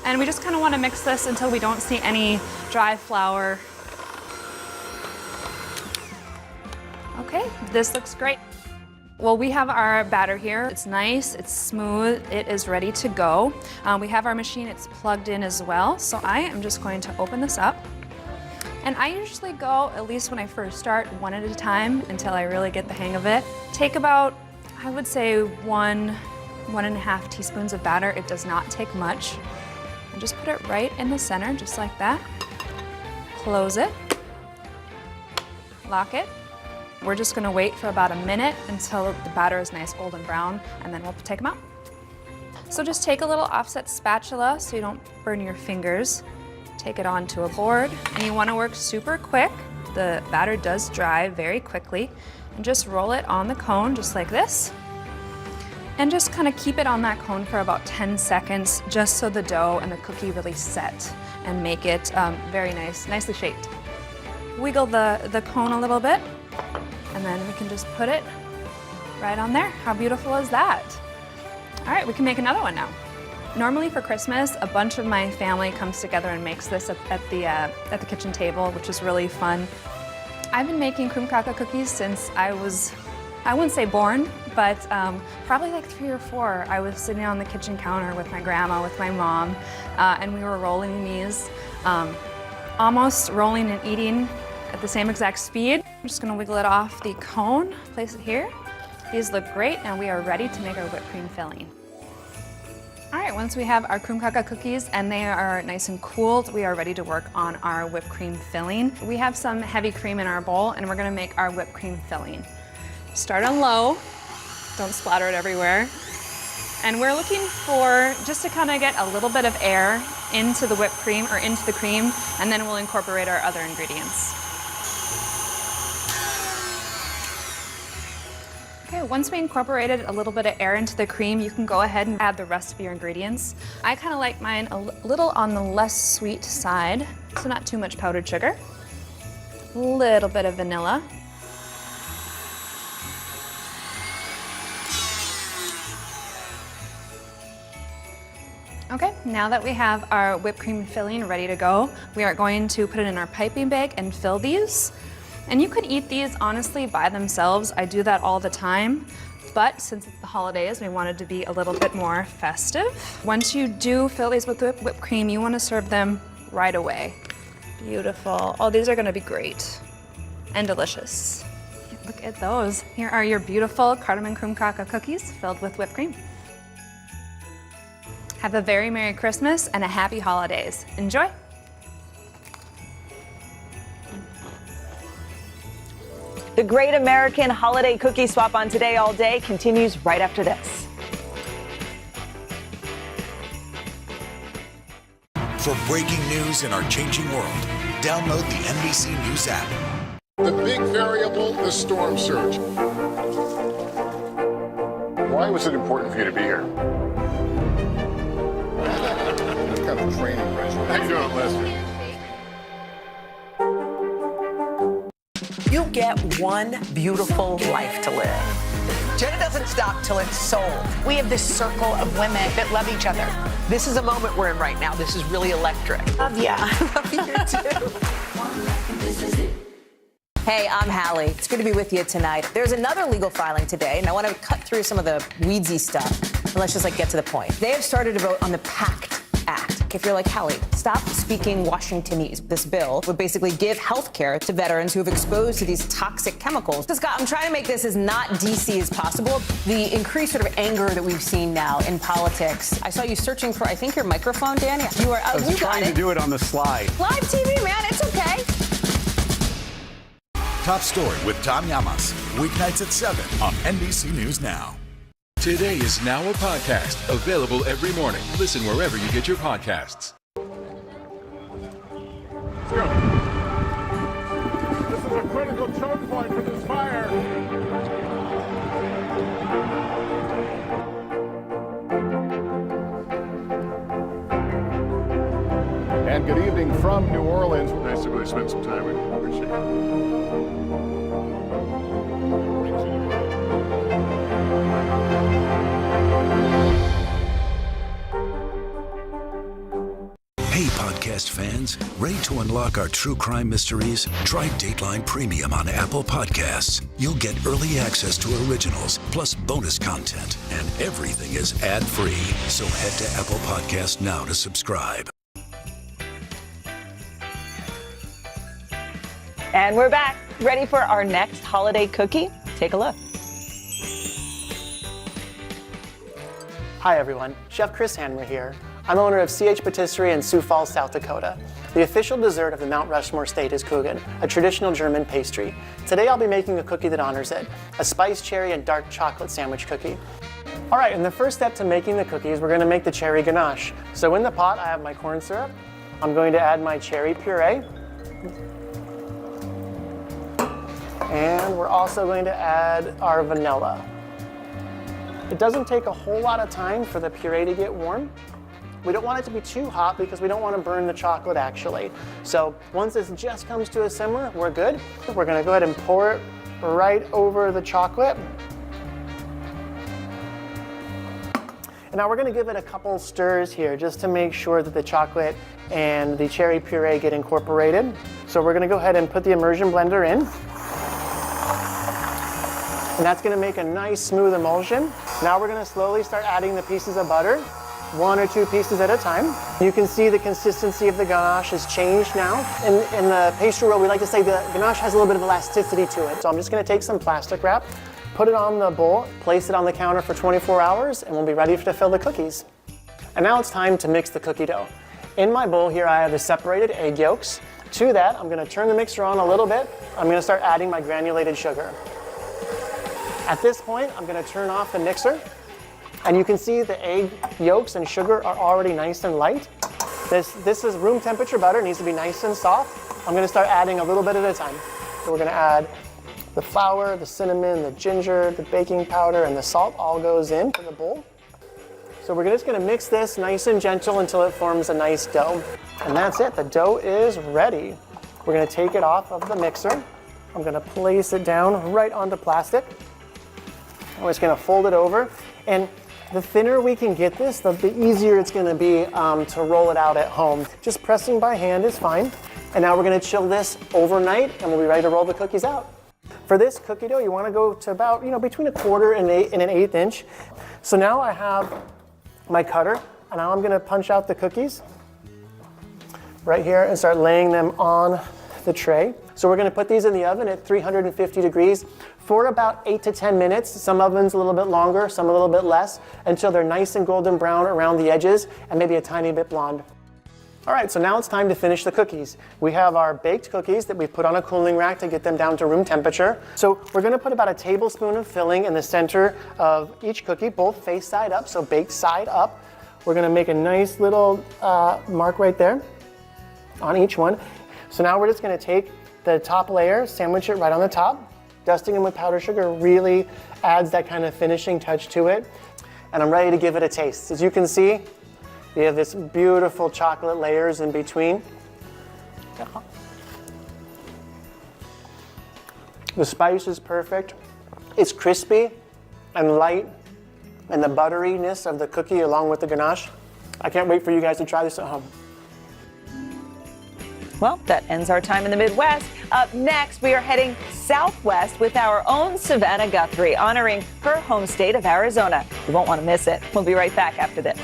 And we just kind of wanna mix this until we don't see any dry flour. Okay, this looks great. Well, we have our batter here. It's nice, it's smooth, it is ready to go. We have our machine, it's plugged in as well. So I am just going to open this up. And I usually go, at least when I first start, 1 at a time until I really get the hang of it. Take about, I would say 1.5 teaspoons of batter. It does not take much. And just put it right in the center, just like that. Close it, lock it. We're just gonna wait for about a minute until the batter is nice golden brown, and then we'll take them out. So just take a little offset spatula so you don't burn your fingers. Take it onto a board, and you wanna work super quick. The batter does dry very quickly. And just roll it on the cone, just like this. And just kind of keep it on that cone for about 10 seconds, just so the dough and the cookie really set and make it very nice, nicely shaped. Wiggle the cone a little bit. And then we can just put it right on there. How beautiful is that? All right, we can make another one now. Normally for Christmas, a bunch of my family comes together and makes this at the kitchen table, which is really fun. I've been making krumkake cookies since I wouldn't say born, but probably like 3 or 4. I was sitting on the kitchen counter with my grandma, with my mom, and we were rolling these, almost rolling and eating at the same exact speed. I'm just gonna wiggle it off the cone, place it here. These look great, and we are ready to make our whipped cream filling. All right, once we have our krumkake cookies and they are nice and cooled, we are ready to work on our whipped cream filling. We have some heavy cream in our bowl, and we're gonna make our whipped cream filling. Start on low, don't splatter it everywhere. And we're looking for just to kind of get a little bit of air into the whipped cream, or into the cream, and then we'll incorporate our other ingredients. Okay, once we incorporated a little bit of air into the cream, you can go ahead and add the rest of your ingredients. I kind of like mine a little on the less sweet side, so not too much powdered sugar. A little bit of vanilla. Okay, now that we have our whipped cream filling ready to go, we are going to put it in our piping bag and fill these. And you could eat these honestly by themselves. I do that all the time. But since it's the holidays, we wanted to be a little bit more festive. Once you do fill these with whipped cream, you want to serve them right away. Beautiful. Oh, these are going to be great and delicious. Look at those. Here are your beautiful cardamom krumkake cookies filled with whipped cream. Have a very Merry Christmas and a Happy Holidays. Enjoy. The Great American Holiday Cookie Swap on Today All Day continues right after this. For breaking news in our changing world, download the NBC News app. The big variable, the storm surge. Why was it important for you to be here? What kind of training regimen? How you doing, Lester? You get one beautiful life to live. Jenna doesn't stop till it's sold. We have this circle of women that love each other. This is a moment we're in right now. This is really electric. Love ya. Love you too. Hey, I'm Hallie. It's good to be with you tonight. There's another legal filing today, and I want to cut through some of the weedsy stuff. And let's just get to the point. They have started to vote on the PACT Act. If you're like, Hallie, stop speaking Washingtonese. This bill would basically give health care to veterans who have exposed to these toxic chemicals. So, Scott, I'm trying to make this as not DC as possible. The increased sort of anger that we've seen now in politics. I saw you searching for, I think, your microphone, Dan. You are out. I was trying to do it on the slide. Live TV, man. It's okay. Top Story with Tom Llamas. Weeknights at 7 on NBC News Now. Today is now a podcast available every morning. Listen wherever you get your podcasts. Let's go. This is a critical choke point for this fire. And good evening from New Orleans. Nice to really spend some time with you. Appreciate it. Hey, podcast fans, ready to unlock our true crime mysteries? Try Dateline Premium on Apple Podcasts. You'll get early access to originals, plus bonus content, and everything is ad-free. So head to Apple Podcasts now to subscribe. And we're back, ready for our next holiday cookie? Take a look. Hi everyone, Chef Chris Hanmer here. I'm owner of CH Patisserie in Sioux Falls, South Dakota. The official dessert of the Mount Rushmore state is Kuchen, a traditional German pastry. Today I'll be making a cookie that honors it, a spiced cherry and dark chocolate sandwich cookie. All right, and the first step to making the cookies, we're gonna make the cherry ganache. So in the pot, I have my corn syrup. I'm going to add my cherry puree. And we're also going to add our vanilla. It doesn't take a whole lot of time for the puree to get warm. We don't want it to be too hot because we don't want to burn the chocolate actually. So once this just comes to a simmer, we're good. We're gonna go ahead and pour it right over the chocolate. And now we're gonna give it a couple stirs here just to make sure that the chocolate and the cherry puree get incorporated. So we're gonna go ahead and put the immersion blender in. And that's gonna make a nice smooth emulsion. Now we're gonna slowly start adding the pieces of butter, 1 or 2 pieces at a time. You can see the consistency of the ganache has changed now. In the pastry world, we like to say the ganache has a little bit of elasticity to it. So I'm just gonna take some plastic wrap, put it on the bowl, place it on the counter for 24 hours, and we'll be ready to fill the cookies. And now it's time to mix the cookie dough. In my bowl here, I have the separated egg yolks. To that, I'm gonna turn the mixer on a little bit. I'm gonna start adding my granulated sugar. At this point, I'm gonna turn off the mixer, and you can see the egg yolks and sugar are already nice and light. This is room temperature butter, it needs to be nice and soft. I'm gonna start adding a little bit at a time. So we're gonna add the flour, the cinnamon, the ginger, the baking powder, and the salt all goes into the bowl. So we're just gonna mix this nice and gentle until it forms a nice dough. And that's it, the dough is ready. We're gonna take it off of the mixer. I'm gonna place it down right onto plastic. I'm just gonna fold it over. And the thinner we can get this, the easier it's gonna be to roll it out at home. Just pressing by hand is fine. And now we're gonna chill this overnight and we'll be ready to roll the cookies out. For this cookie dough, you wanna go to about, between 1/4 and an 1/8 inch. So now I have my cutter, and now I'm gonna punch out the cookies right here and start laying them on the tray. So we're gonna put these in the oven at 350 degrees for about 8 to 10 minutes. Some ovens a little bit longer, some a little bit less, until they're nice and golden brown around the edges and maybe a tiny bit blonde. All right, so now it's time to finish the cookies. We have our baked cookies that we put on a cooling rack to get them down to room temperature. So we're gonna put about a tablespoon of filling in the center of each cookie, both face side up, so baked side up. We're gonna make a nice little mark right there on each one. So now we're just gonna take the top layer, sandwich it right on the top. Dusting them with powdered sugar really adds that kind of finishing touch to it. And I'm ready to give it a taste. As you can see, we have this beautiful chocolate layers in between. The spice is perfect. It's crispy and light, and the butteriness of the cookie along with the ganache. I can't wait for you guys to try this at home. Well, that ends our time in the Midwest. Up next, we are heading southwest with our own Savannah Guthrie, honoring her home state of Arizona. You won't want to miss it. We'll be right back after this.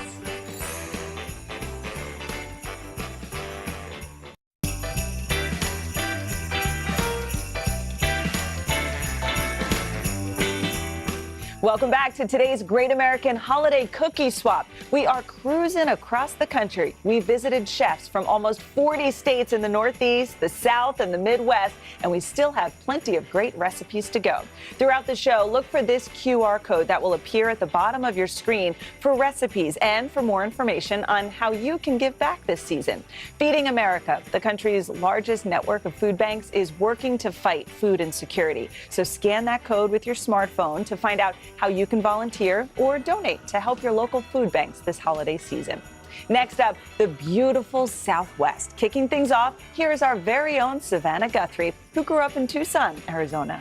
Welcome back to today's Great American Holiday Cookie Swap. We are cruising across the country. We visited chefs from almost 40 states in the Northeast, the South, and the Midwest, and we still have plenty of great recipes to go. Throughout the show, look for this QR code that will appear at the bottom of your screen for recipes and for more information on how you can give back this season. Feeding America, the country's largest network of food banks, is working to fight food insecurity. So scan that code with your smartphone to find out how you can volunteer or donate to help your local food banks this holiday season. Next up, the beautiful Southwest. Kicking things off, here is our very own Savannah Guthrie, who grew up in Tucson, Arizona.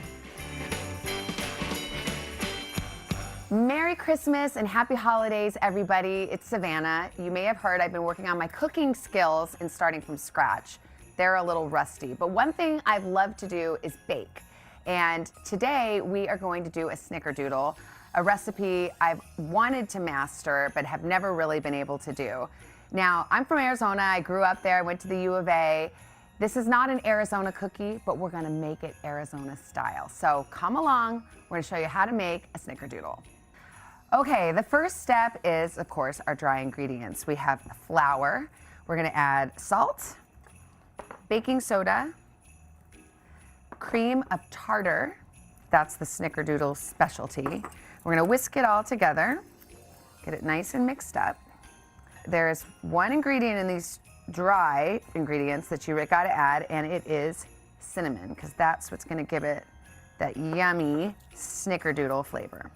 Merry Christmas and happy holidays, everybody. It's Savannah. You may have heard I've been working on my cooking skills and starting from scratch. They're a little rusty, but one thing I love to do is bake. And today we are going to do a snickerdoodle, a recipe I've wanted to master but have never really been able to do. Now, I'm from Arizona. I grew up there. I went to the U of A. This is not an Arizona cookie, but we're gonna make it Arizona style. So come along. We're gonna show you how to make a snickerdoodle. Okay, the first step is, of course, our dry ingredients. We have flour. We're gonna add salt, baking soda, cream of tartar, that's the snickerdoodle specialty. We're gonna whisk it all together, get it nice and mixed up. There's one ingredient in these dry ingredients that you gotta add, and it is cinnamon, because that's what's gonna give it that yummy snickerdoodle flavor.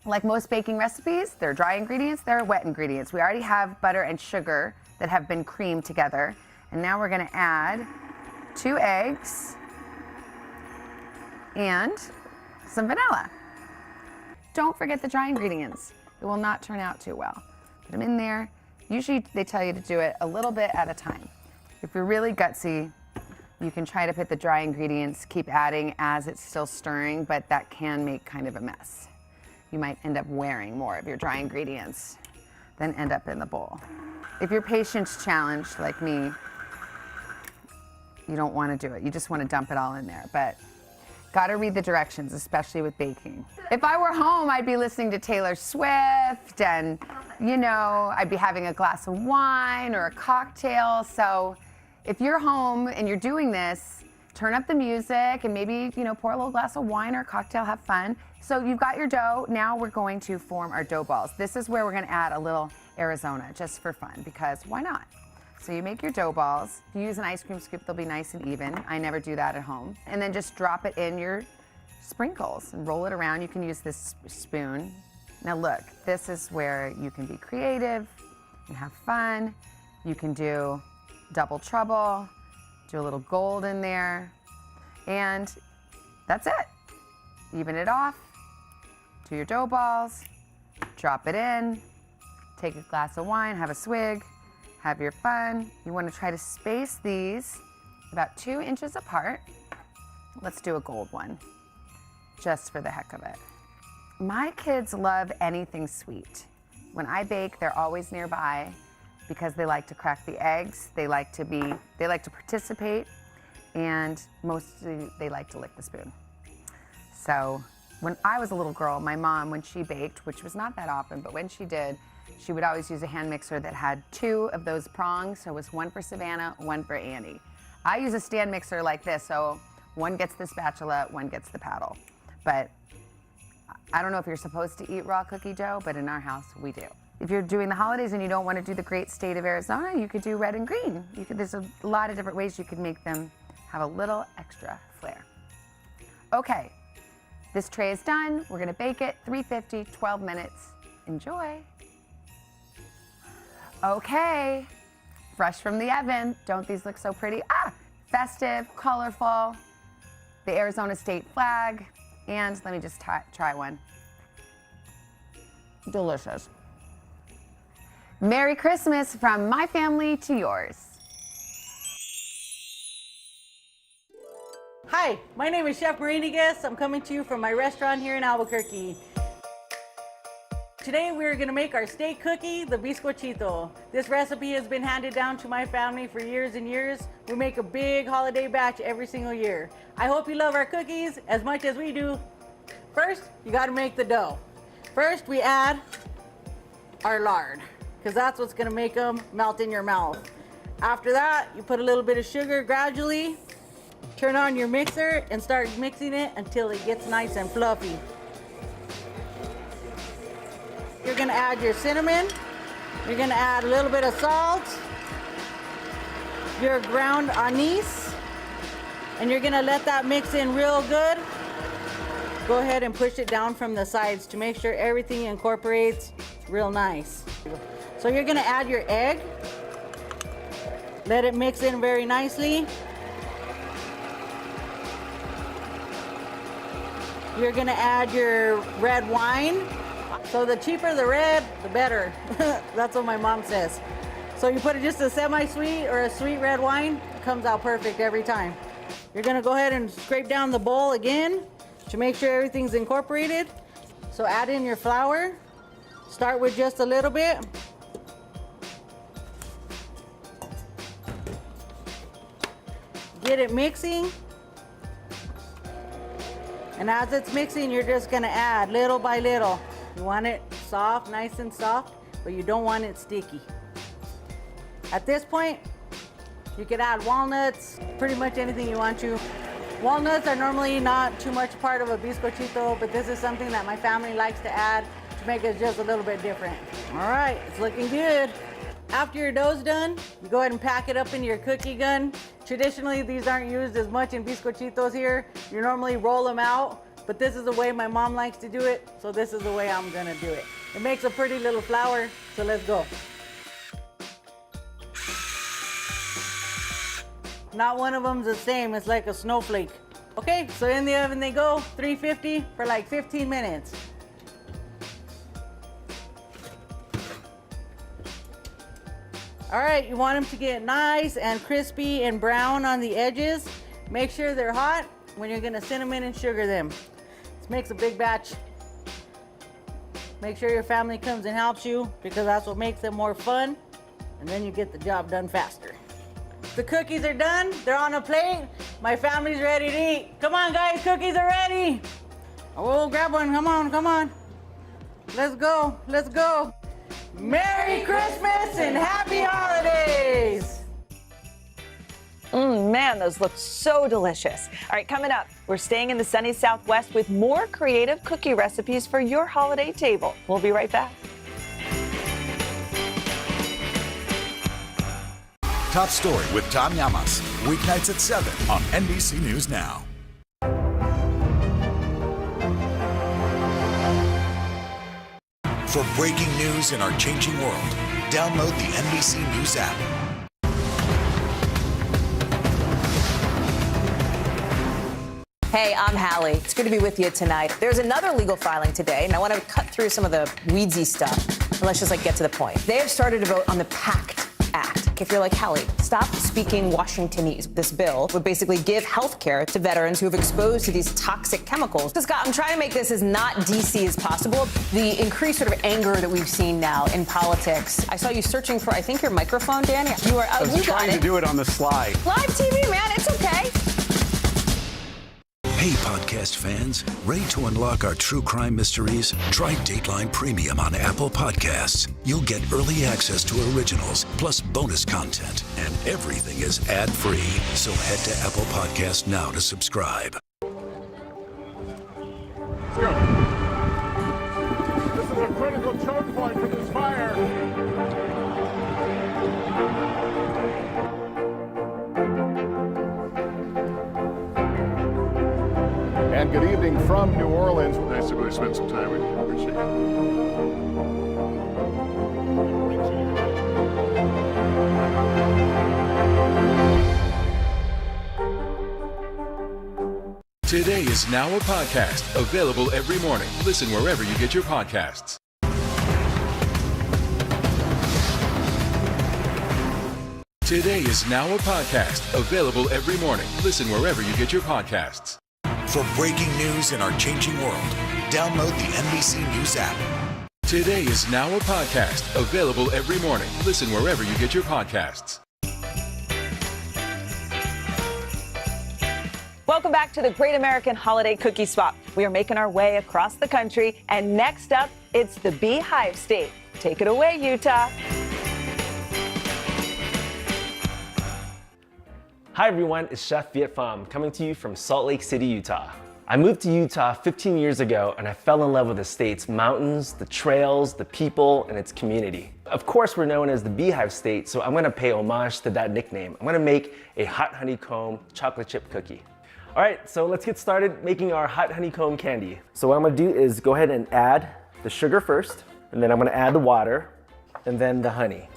Like most baking recipes, they're dry ingredients, they're wet ingredients. We already have butter and sugar that have been creamed together, and now we're gonna add 2 eggs, and some vanilla. Don't forget the dry ingredients. It will not turn out too well. Put them in there. Usually they tell you to do it a little bit at a time. If you're really gutsy, you can try to put the dry ingredients, keep adding as it's still stirring, but that can make kind of a mess. You might end up wearing more of your dry ingredients than end up in the bowl. If you're patience challenged like me, you don't want to do it. You just want to dump it all in there. But gotta read the directions, especially with baking. If I were home, I'd be listening to Taylor Swift and, you know, I'd be having a glass of wine or a cocktail. So if you're home and you're doing this, turn up the music and maybe, you know, pour a little glass of wine or a cocktail, have fun. So you've got your dough. Now we're going to form our dough balls. This is where we're gonna add a little Arizona just for fun, because why not? So you make your dough balls. If you use an ice cream scoop, they'll be nice and even. I never do that at home. And then just drop it in your sprinkles and roll it around. You can use this spoon. Now look, this is where you can be creative and have fun. You can do double trouble, do a little gold in there, and that's it. Even it off, do your dough balls, drop it in, take a glass of wine, have a swig, have your fun. You want to try to space these about 2 inches apart. Let's do a gold one, just for the heck of it. My kids love anything sweet. When I bake, they're always nearby because they like to crack the eggs, they like to participate, and mostly they like to lick the spoon. So when I was a little girl, my mom, when she baked, which was not that often, but when she did, she would always use a hand mixer that had 2 of those prongs, so it was 1 for Savannah, 1 for Annie. I use a stand mixer like this, so 1 gets the spatula, 1 gets the paddle. But I don't know if you're supposed to eat raw cookie dough, but in our house, we do. If you're doing the holidays and you don't want to do the great state of Arizona, you could do red and green. There's a lot of different ways you could make them have a little extra flair. Okay, this tray is done. We're gonna bake it, 350, 12 minutes. Enjoy. Okay, fresh from the oven. Don't these look so pretty? Ah, festive, colorful, the Arizona state flag, and let me just try one. Delicious. Merry Christmas from my family to yours. Hi, my name is Chef Marinigas. I'm coming to you from my restaurant here in Albuquerque. Today we're going to make our steak cookie, the bizcochito. This recipe has been handed down to my family for years and years. We make a big holiday batch every single year. I hope you love our cookies as much as we do. First, you got to make the dough. First, we add our lard, because that's what's going to make them melt in your mouth. After that, you put a little bit of sugar gradually. Turn on your mixer and start mixing it until it gets nice and fluffy. You're gonna add your cinnamon. You're gonna add a little bit of salt, your ground anise, and you're gonna let that mix in real good. Go ahead and push it down from the sides to make sure everything incorporates real nice. So you're gonna add your egg. Let it mix in very nicely. You're gonna add your red wine. So the cheaper the red, the better. That's what my mom says. So you put just a semi-sweet or a sweet red wine, it comes out perfect every time. You're gonna go ahead and scrape down the bowl again to make sure everything's incorporated. So add in your flour. Start with just a little bit. Get it mixing. And as it's mixing, you're just gonna add little by little. You want it soft, nice and soft, but you don't want it sticky. At this point, you could add walnuts, pretty much anything you want to. Walnuts are normally not too much part of a bizcochito, but this is something that my family likes to add to make it just a little bit different. All right, it's looking good. After your dough's done, you go ahead and pack it up in your cookie gun. Traditionally, these aren't used as much in bizcochitos here. You normally roll them out, but this is the way my mom likes to do it, so this is the way I'm gonna do it. It makes a pretty little flower, so let's go. Not one of them's the same, it's like a snowflake. Okay, so in the oven they go, 350 for like 15 minutes. All right, you want them to get nice and crispy and brown on the edges. Make sure they're hot when you're gonna cinnamon and sugar them. This makes a big batch. Make sure your family comes and helps you because that's what makes them more fun, and then you get the job done faster. The cookies are done, they're on a plate. My family's ready to eat. Come on guys, cookies are ready. Oh, grab one, come on, come on. Let's go, let's go. Merry Christmas and Happy Holidays! Man, those look so delicious. All right, coming up, we're staying in the sunny Southwest with more creative cookie recipes for your holiday table. We'll be right back. Top Story with Tom Llamas, weeknights at 7 on NBC News Now. For breaking news in our changing world, download the NBC News app. Hey, I'm Hallie. It's good to be with you tonight. There's another legal filing today, and I want to cut through some of the weedsy stuff. And let's just get to the point. They have started to vote on the PACT Act. If you're like, Hallie, stop speaking Washingtonese. This bill would basically give health care to veterans who have exposed to these toxic chemicals. So, Scott, I'm trying to make this as not DC as possible. The increased sort of anger that we've seen now in politics. I saw you searching for, I think, your microphone, Dan. You are. I was trying to do it on the slide. Live TV, man. It's okay. Hey, podcast fans, ready to unlock our true crime mysteries? Try Dateline Premium on Apple Podcasts. You'll get early access to originals, plus bonus content, and everything is ad-free. So head to Apple Podcasts now to subscribe. Let's go. This is a critical choke point for this fire. And good evening from New Orleans. Nice to really spend some time with you. Appreciate it. Today is now a podcast available every morning. Listen wherever you get your podcasts. Today is now a podcast available every morning. Listen wherever you get your podcasts. For breaking news in our changing world, download the NBC News app. Today is now a podcast available every morning. Listen wherever you get your podcasts. Welcome back to the Great American Holiday Cookie Swap. We are making our way across the country, and next up, it's the Beehive State. Take it away, Utah. Hi everyone, it's Chef Viet Pham coming to you from Salt Lake City, Utah. I moved to Utah 15 years ago and I fell in love with the state's mountains, the trails, the people, and its community. Of course, we're known as the Beehive State, so I'm gonna pay homage to that nickname. I'm gonna make a hot honeycomb chocolate chip cookie. All right, so let's get started making our hot honeycomb candy. So what I'm gonna do is go ahead and add the sugar first, and then I'm gonna add the water, and then the honey.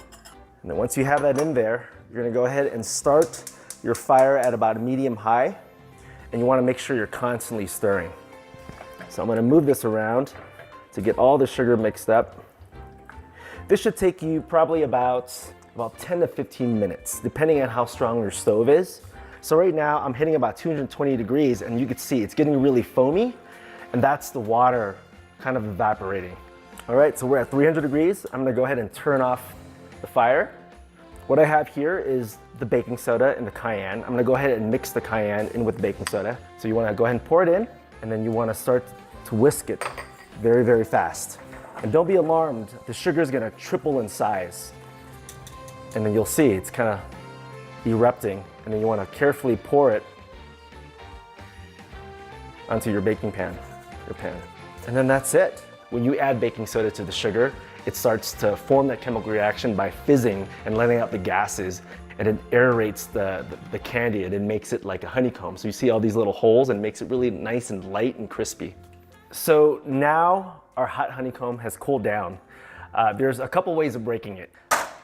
And then once you have that in there, you're gonna go ahead and start your fire at about a medium high, and you wanna make sure you're constantly stirring. So I'm gonna move this around to get all the sugar mixed up. This should take you probably about 10 to 15 minutes, depending on how strong your stove is. So right now I'm hitting about 220 degrees, and you can see it's getting really foamy, and that's the water kind of evaporating. All right, so we're at 300 degrees. I'm gonna go ahead and turn off the fire. What I have here is the baking soda and the cayenne. I'm gonna go ahead and mix the cayenne in with the baking soda. So you wanna go ahead and pour it in, and then you wanna start to whisk it very, very fast. And don't be alarmed, the sugar is gonna triple in size. And then you'll see it's kinda erupting, and then you wanna carefully pour it onto your baking pan, And then that's it. When you add baking soda to the sugar, it starts to form that chemical reaction by fizzing and letting out the gases, and it aerates the candy, and it makes it like a honeycomb. So you see all these little holes, and makes it really nice and light and crispy. So now our hot honeycomb has cooled down. There's a couple ways of breaking it.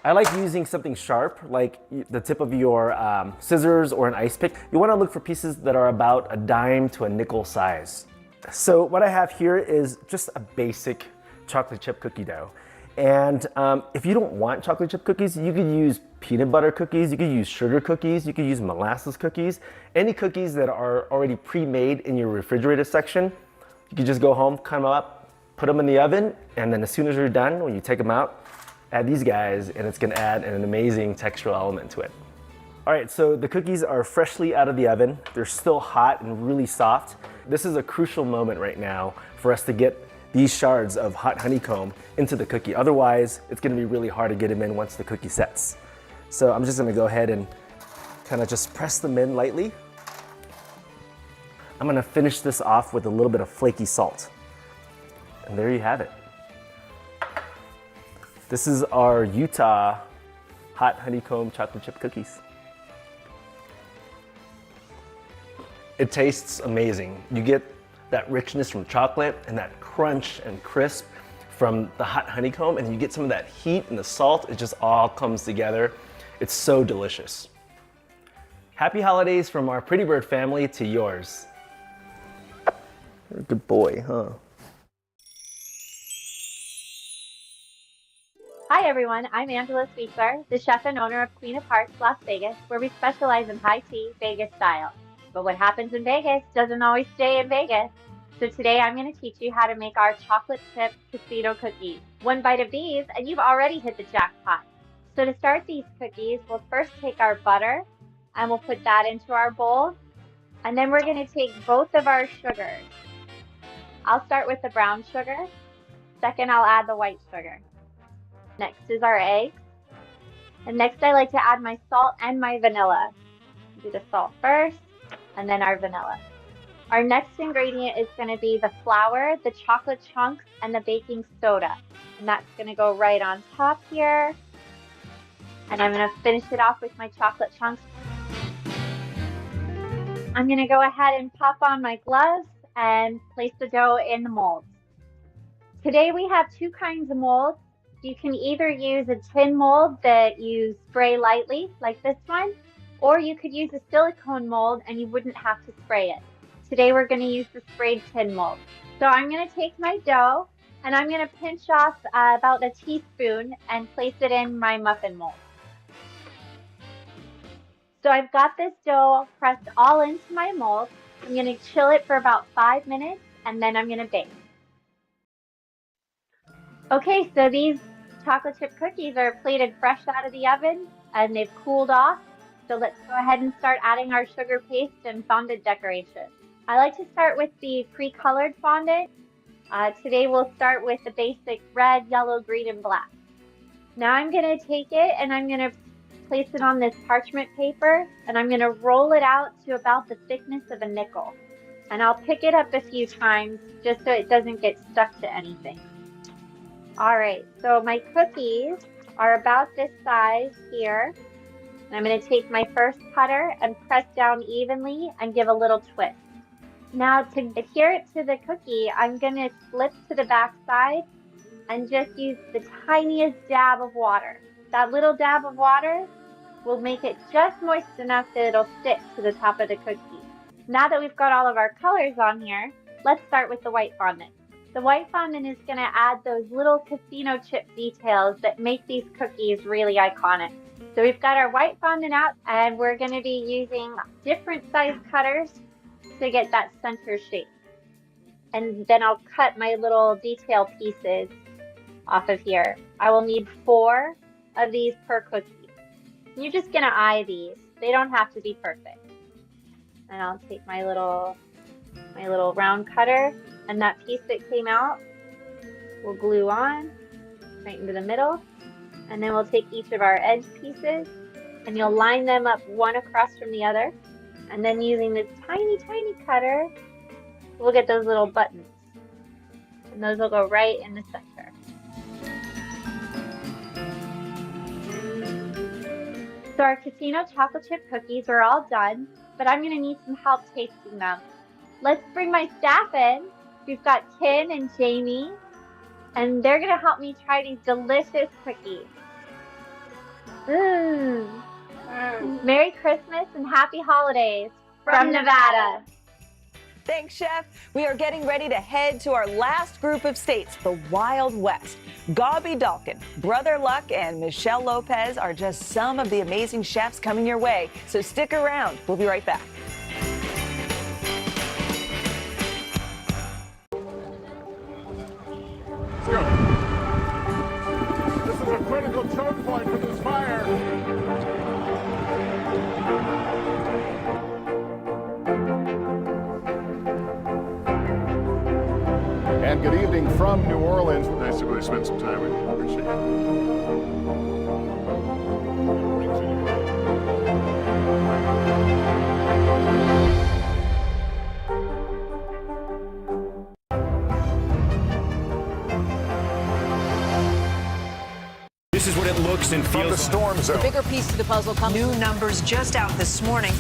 I like using something sharp, like the tip of your scissors or an ice pick. You wanna look for pieces that are about a dime to a nickel size. So what I have here is just a basic chocolate chip cookie dough. And if you don't want chocolate chip cookies, you could use peanut butter cookies, you could use sugar cookies, you could use molasses cookies, any cookies that are already pre-made in your refrigerator section. You could just go home, cut them up, put them in the oven, and then as soon as you're done, when you take them out, add these guys, and it's gonna add an amazing textural element to it. All right, so the cookies are freshly out of the oven. They're still hot and really soft. This is a crucial moment right now for us to get these shards of hot honeycomb into the cookie. Otherwise, it's gonna be really hard to get them in once the cookie sets. So I'm just gonna go ahead and kind of just press them in lightly. I'm gonna finish this off with a little bit of flaky salt. And there you have it. This is our Utah hot honeycomb chocolate chip cookies. It tastes amazing. You get that richness from chocolate and that crunch and crisp from the hot honeycomb, and you get some of that heat and the salt. It just all comes together. It's so delicious. Happy holidays from our Pretty Bird family to yours. You're a good boy, huh? Hi everyone, I'm Angela Sweetler, the chef and owner of Queen of Hearts Las Vegas, where we specialize in high tea Vegas style. But what happens in Vegas doesn't always stay in Vegas. So today I'm going to teach you how to make our chocolate chip casino cookies. One bite of these and you've already hit the jackpot. So to start these cookies, we'll first take our butter and we'll put that into our bowl. And then we're going to take both of our sugars. I'll start with the brown sugar. Second, I'll add the white sugar. Next is our eggs. And next I like to add my salt and my vanilla. Do the salt first, and then our vanilla. Our next ingredient is going to be the flour, the chocolate chunks, and the baking soda. And that's going to go right on top here. And I'm going to finish it off with my chocolate chunks. I'm going to go ahead and pop on my gloves and place the dough in the molds. Today we have two kinds of molds. You can either use a tin mold that you spray lightly, like this one, or you could use a silicone mold and you wouldn't have to spray it. Today we're going to use the sprayed tin mold. So I'm going to take my dough and I'm going to pinch off about a teaspoon and place it in my muffin mold. So I've got this dough pressed all into my mold. I'm going to chill it for about 5 minutes and then I'm going to bake. Okay, so these chocolate chip cookies are plated fresh out of the oven and they've cooled off. So let's go ahead and start adding our sugar paste and fondant decoration. I like to start with the pre-colored fondant. Today we'll start with the basic red, yellow, green, and black. Now I'm going to take it and I'm going to place it on this parchment paper and I'm going to roll it out to about the thickness of a nickel. And I'll pick it up a few times just so it doesn't get stuck to anything. Alright, so my cookies are about this size here. And I'm going to take my first cutter and press down evenly and give a little twist. Now to adhere it to the cookie, I'm going to flip to the back side and just use the tiniest dab of water. That little dab of water will make it just moist enough that it'll stick to the top of the cookie. Now that we've got all of our colors on here, let's start with the white fondant. The white fondant is going to add those little casino chip details that make these cookies really iconic. So we've got our white fondant out and we're going to be using different size cutters to get that center shape. And then I'll cut my little detail pieces off of here. I will need 4 of these per cookie. You're just going to eye these. They don't have to be perfect. And I'll take my little round cutter and that piece that came out we'll glue on right into the middle. And then we'll take each of our edge pieces and you'll line them up one across from the other. And then using this tiny, tiny cutter, we'll get those little buttons. And those will go right in the center. So our casino chocolate chip cookies are all done, but I'm going to need some help tasting them. Let's bring my staff in. We've got Ken and Jamie, and they're going to help me try these delicious cookies. Merry Christmas and Happy Holidays from Nevada. Thanks, Chef. We are getting ready to head to our last group of states, the Wild West. Gabi Dalkin, Brother Luck, and Michelle Lopez are just some of the amazing chefs coming your way. So stick around. We'll be right back. Let's go. This is a critical choke point for this fire. And good evening from New Orleans. Nice to really spend some time with you. Appreciate This is what it looks and feels. From the storm zone. The bigger piece of the puzzle comes. New numbers just out this morning.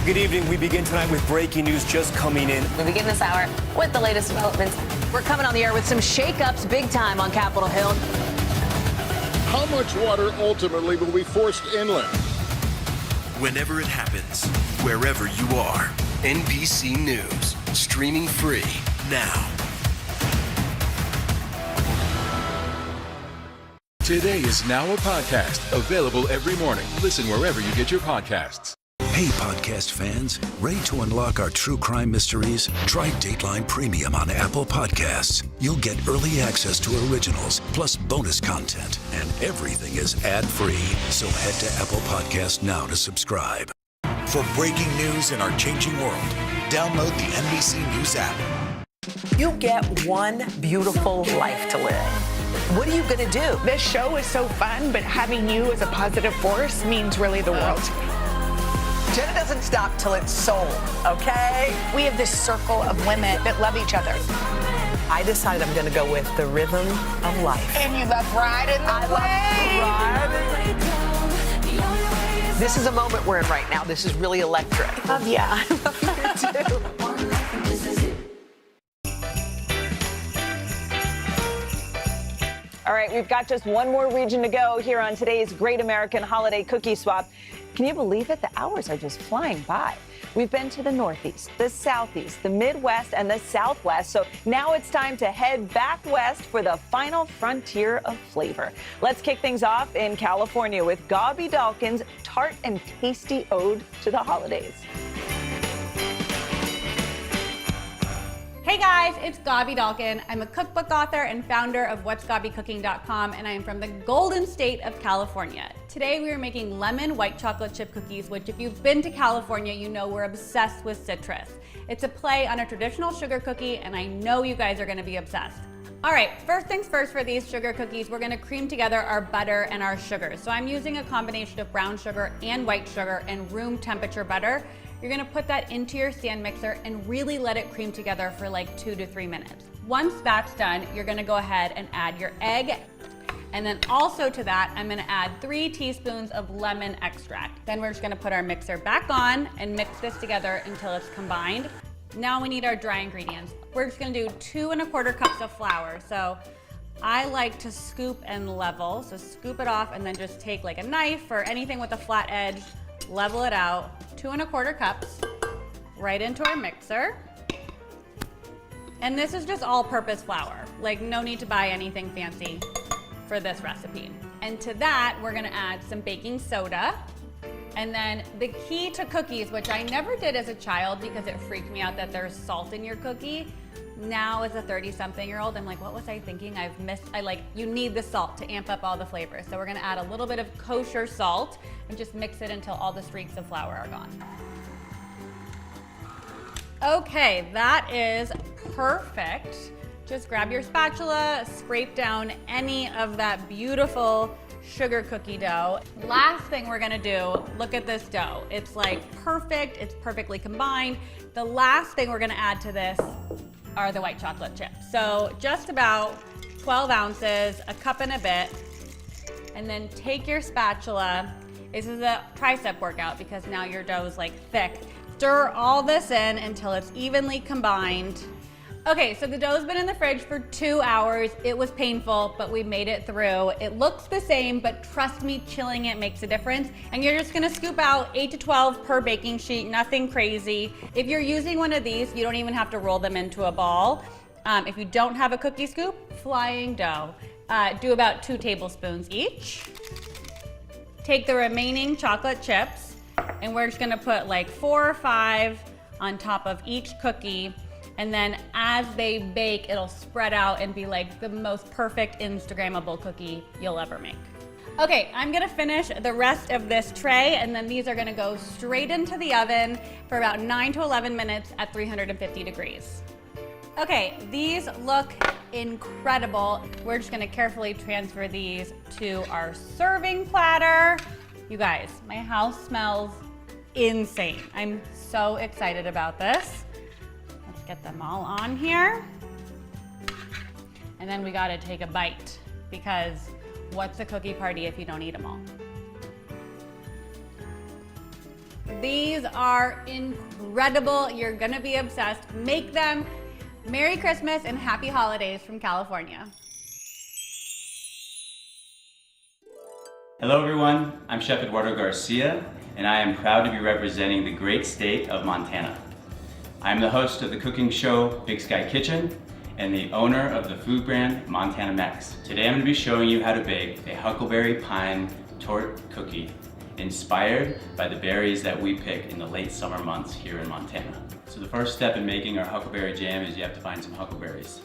Good evening. We begin tonight with breaking news just coming in. We begin this hour with the latest developments. We're coming on the air with some shakeups big time on Capitol Hill. How much water ultimately will be forced inland? Whenever it happens, wherever you are, NBC News, streaming free now. Today is now a podcast available every morning. Listen wherever you get your podcasts. Hey, podcast fans, ready to unlock our true crime mysteries? Try Dateline Premium on Apple Podcasts. You'll get early access to originals, plus bonus content, and everything is ad-free. So head to Apple Podcasts now to subscribe. For breaking news in our changing world, download the NBC News app. You get one beautiful life to live. What are you gonna do? This show is so fun, but having you as a positive force means really the world. Jenna doesn't stop till it's sold, okay? We have this circle of women that love each other. I decided I'm gonna go with the rhythm of life. And you love riding the wave. This is a moment we're in right now. This is really electric. Yeah. I love you too. All right, we've got just one more region to go here on today's Great American Holiday Cookie Swap. Can you believe it? The hours are just flying by. We've been to the Northeast, the Southeast, the Midwest, and the Southwest. So now it's time to head back west for the final frontier of flavor. Let's kick things off in California with Gaby Dalkin's tart and tasty ode to the holidays. Hey guys, it's Gaby Dalkin. I'm a cookbook author and founder of what'sgabycooking.com, and I am from the golden state of California. Today we are making lemon white chocolate chip cookies, which if you've been to California, you know we're obsessed with citrus. It's a play on a traditional sugar cookie, and I know you guys are gonna be obsessed. All right, first things first for these sugar cookies, we're gonna cream together our butter and our sugar. So I'm using a combination of brown sugar and white sugar and room temperature butter. You're gonna put that into your stand mixer and really let it cream together for like 2 to 3 minutes. Once that's done, you're gonna go ahead and add your egg. And then also to that, I'm gonna add 3 teaspoons of lemon extract. Then we're just gonna put our mixer back on and mix this together until it's combined. Now we need our dry ingredients. We're just gonna do 2 1/4 cups of flour. So I like to scoop and level. So scoop it off and then just take like a knife or anything with a flat edge, level it out. 2 1/4 cups right into our mixer. And this is just all-purpose flour. Like no need to buy anything fancy for this recipe. And to that, we're gonna add some baking soda. And then the key to cookies, which I never did as a child because it freaked me out that there's salt in your cookie. Now as a 30-something-year-old, I'm like, what was I thinking? You need the salt to amp up all the flavors. So we're gonna add a little bit of kosher salt and just mix it until all the streaks of flour are gone. Okay, that is perfect. Just grab your spatula, scrape down any of that beautiful sugar cookie dough. Last thing we're gonna do, look at this dough. It's like perfect, it's perfectly combined. The last thing we're gonna add to this are the white chocolate chips. So just about 12 ounces, a cup and a bit, and then take your spatula. This is a tricep workout because now your dough is like thick. Stir all this in until it's evenly combined. Okay, so the dough's been in the fridge for 2 hours. It was painful, but we made it through. It looks the same, but trust me, chilling it makes a difference. And you're just gonna scoop out 8 to 12 per baking sheet, nothing crazy. If you're using one of these, you don't even have to roll them into a ball. If you don't have a cookie scoop, flying dough. Do about 2 tablespoons each. Take the remaining chocolate chips, and we're just gonna put like 4 or 5 on top of each cookie. And then as they bake, it'll spread out and be like the most perfect Instagrammable cookie you'll ever make. Okay, I'm gonna finish the rest of this tray, and then these are gonna go straight into the oven for about 9 to 11 minutes at 350 degrees. Okay, these look incredible. We're just gonna carefully transfer these to our serving platter. You guys, my house smells insane. I'm so excited about this. Get them all on here. And then we gotta take a bite because what's a cookie party if you don't eat them all? These are incredible. You're gonna be obsessed. Make them. Merry Christmas and happy holidays from California. Hello everyone, I'm Chef Eduardo Garcia, and I am proud to be representing the great state of Montana. I'm the host of the cooking show Big Sky Kitchen and the owner of the food brand Montana Mex. Today I'm going to be showing you how to bake a huckleberry pine torte cookie inspired by the berries that we pick in the late summer months here in Montana. So the first step in making our huckleberry jam is you have to find some huckleberries.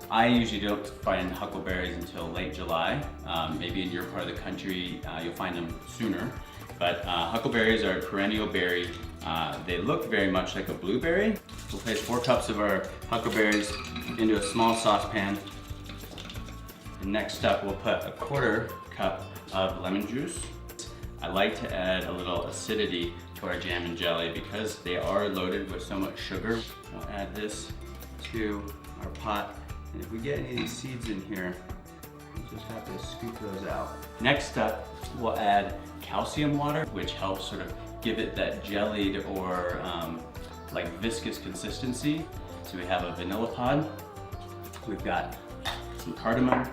I usually don't find huckleberries until late July. Maybe in your part of the country you'll find them sooner. But huckleberries are a perennial berry. They look very much like a blueberry. We'll place 4 cups of our huckleberries into a small saucepan. And next up, we'll put a 1/4 cup of lemon juice. I like to add a little acidity to our jam and jelly because they are loaded with so much sugar. We'll add this to our pot. And if we get any of these seeds in here, we'll just have to scoop those out. Next up, we'll add calcium water, which helps sort of give it that jellied or like viscous consistency. So we have a vanilla pod, we've got some cardamom,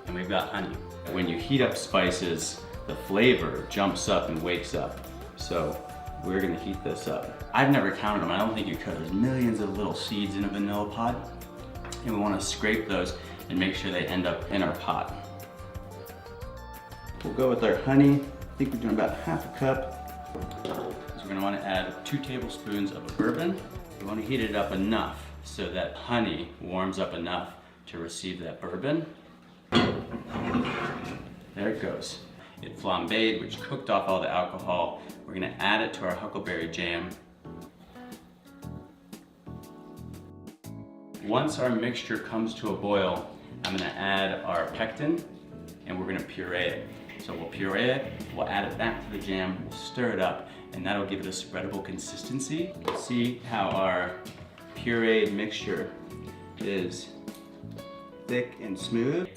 and we've got honey. When you heat up spices, the flavor jumps up and wakes up. So we're gonna heat this up. I've never counted them, I don't think you could. There's millions of little seeds in a vanilla pod, and we wanna scrape those and make sure they end up in our pot. We'll go with our honey. I think we're doing about 1/2 cup. So we're gonna wanna add 2 tablespoons of a bourbon. We wanna heat it up enough so that honey warms up enough to receive that bourbon. There it goes. It flambéed, which cooked off all the alcohol. We're gonna add it to our huckleberry jam. Once our mixture comes to a boil, I'm gonna add our pectin and we're gonna puree it. So we'll puree it, we'll add it back to the jam, we'll stir it up, and that'll give it a spreadable consistency. See how our pureed mixture is thick and smooth.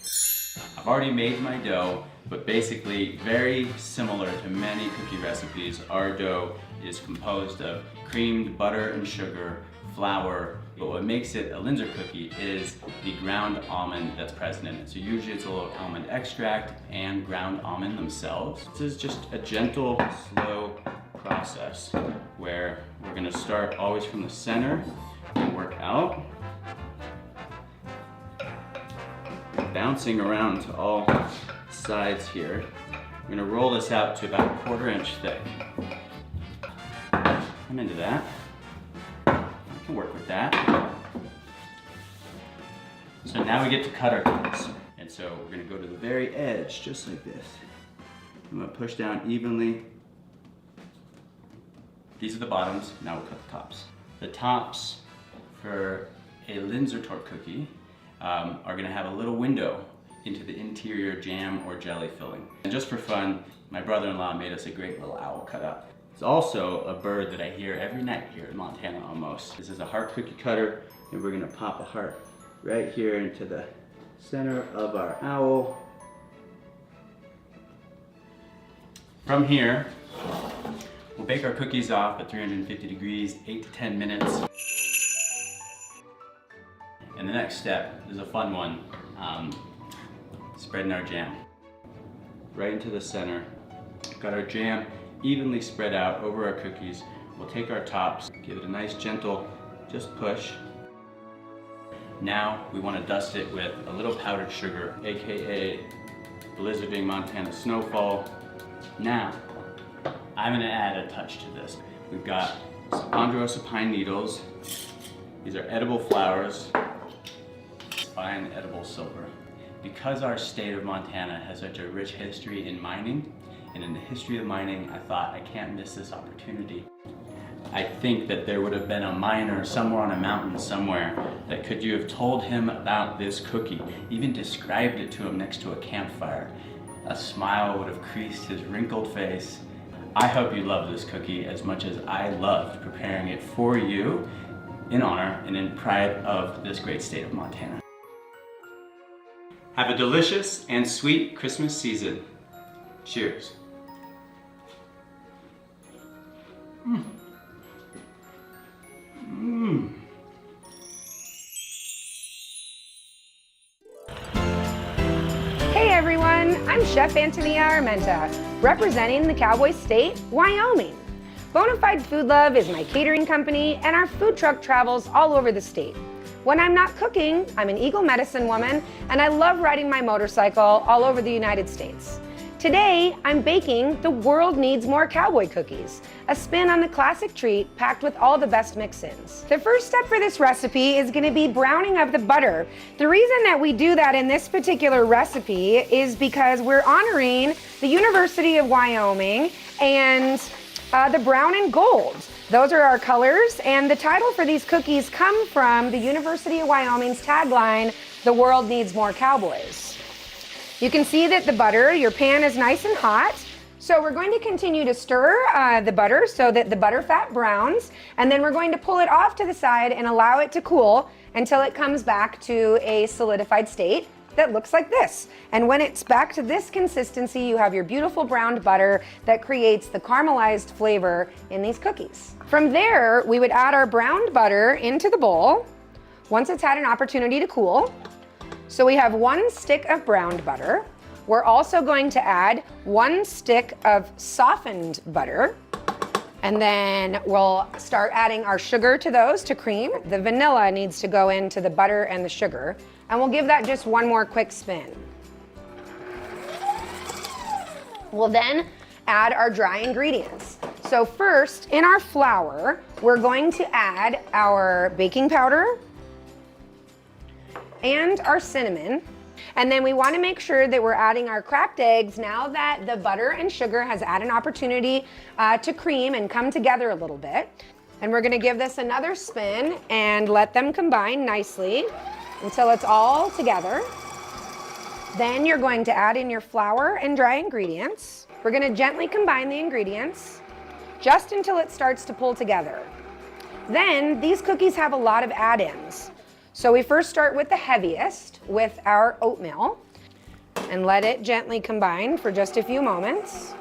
I've already made my dough, but basically very similar to many cookie recipes, our dough is composed of creamed butter and sugar, flour, but what makes it a Linzer cookie is the ground almond that's present in it. So usually it's a little almond extract and ground almond themselves. This is just a gentle, slow process where we're gonna start always from the center and work out, bouncing around to all sides here. I'm gonna roll this out to about 1/4 inch thick. I'm into that. I can work with that. So now we get to cut our cookies. And so we're gonna go to the very edge, just like this. I'm gonna push down evenly. These are the bottoms, now we'll cut the tops. The tops for a Linzer torte cookie are gonna have a little window into the interior jam or jelly filling. And just for fun, my brother-in-law made us a great little owl cutout. It's also a bird that I hear every night here in Montana almost. This is a heart cookie cutter, and we're gonna pop a heart right here into the center of our owl. From here, we'll bake our cookies off at 350 degrees, 8 to 10 minutes. And the next step is a fun one, spreading our jam. Right into the center. Got our jam evenly spread out over our cookies. We'll take our tops, give it a nice gentle, just push. Now we want to dust it with a little powdered sugar, AKA blizzarding Montana snowfall. Now, I'm gonna add a touch to this. We've got some ponderosa pine needles. These are edible flowers, fine edible silver. Because our state of Montana has such a rich history in mining, and in the history of mining, I thought I can't miss this opportunity. I think that there would have been a miner somewhere on a mountain somewhere that could you have told him about this cookie, even described it to him next to a campfire. A smile would have creased his wrinkled face. I hope you love this cookie as much as I loved preparing it for you in honor and in pride of this great state of Montana. Have a delicious and sweet Christmas season. Cheers. Mm. Mm. Hey everyone, I'm Chef Antonia Armenta, representing the Cowboy State, Wyoming. Bonafide Food Love is my catering company, and our food truck travels all over the state. When I'm not cooking, I'm an Eagle medicine woman, and I love riding my motorcycle all over the United States. Today, I'm baking The World Needs More Cowboy Cookies, a spin on the classic treat packed with all the best mix-ins. The first step for this recipe is going to be browning of the butter. The reason that we do that in this particular recipe is because we're honoring the University of Wyoming and the brown and gold. Those are our colors, and the title for these cookies come from the University of Wyoming's tagline, "The world needs more cowboys." You can see that the butter, your pan is nice and hot. So we're going to continue to stir the butter so that the butter fat browns, and then we're going to pull it off to the side and allow it to cool until it comes back to a solidified state that looks like this. And when it's back to this consistency, you have your beautiful browned butter that creates the caramelized flavor in these cookies. From there, we would add our browned butter into the bowl once it's had an opportunity to cool. So we have 1 stick of browned butter. We're also going to add 1 stick of softened butter. And then we'll start adding our sugar to those to cream. The vanilla needs to go into the butter and the sugar. And we'll give that just 1 more quick spin. We'll then add our dry ingredients. So first, in our flour, we're going to add our baking powder and our cinnamon. And then we want to make sure that we're adding our cracked eggs now that the butter and sugar has had an opportunity to cream and come together a little bit. And we're going to give this another spin and let them combine nicely until it's all together. Then you're going to add in your flour and dry ingredients. We're going to gently combine the ingredients just until it starts to pull together. Then these cookies have a lot of add-ins. So we first start with the heaviest, with our oatmeal, and let it gently combine for just a few moments.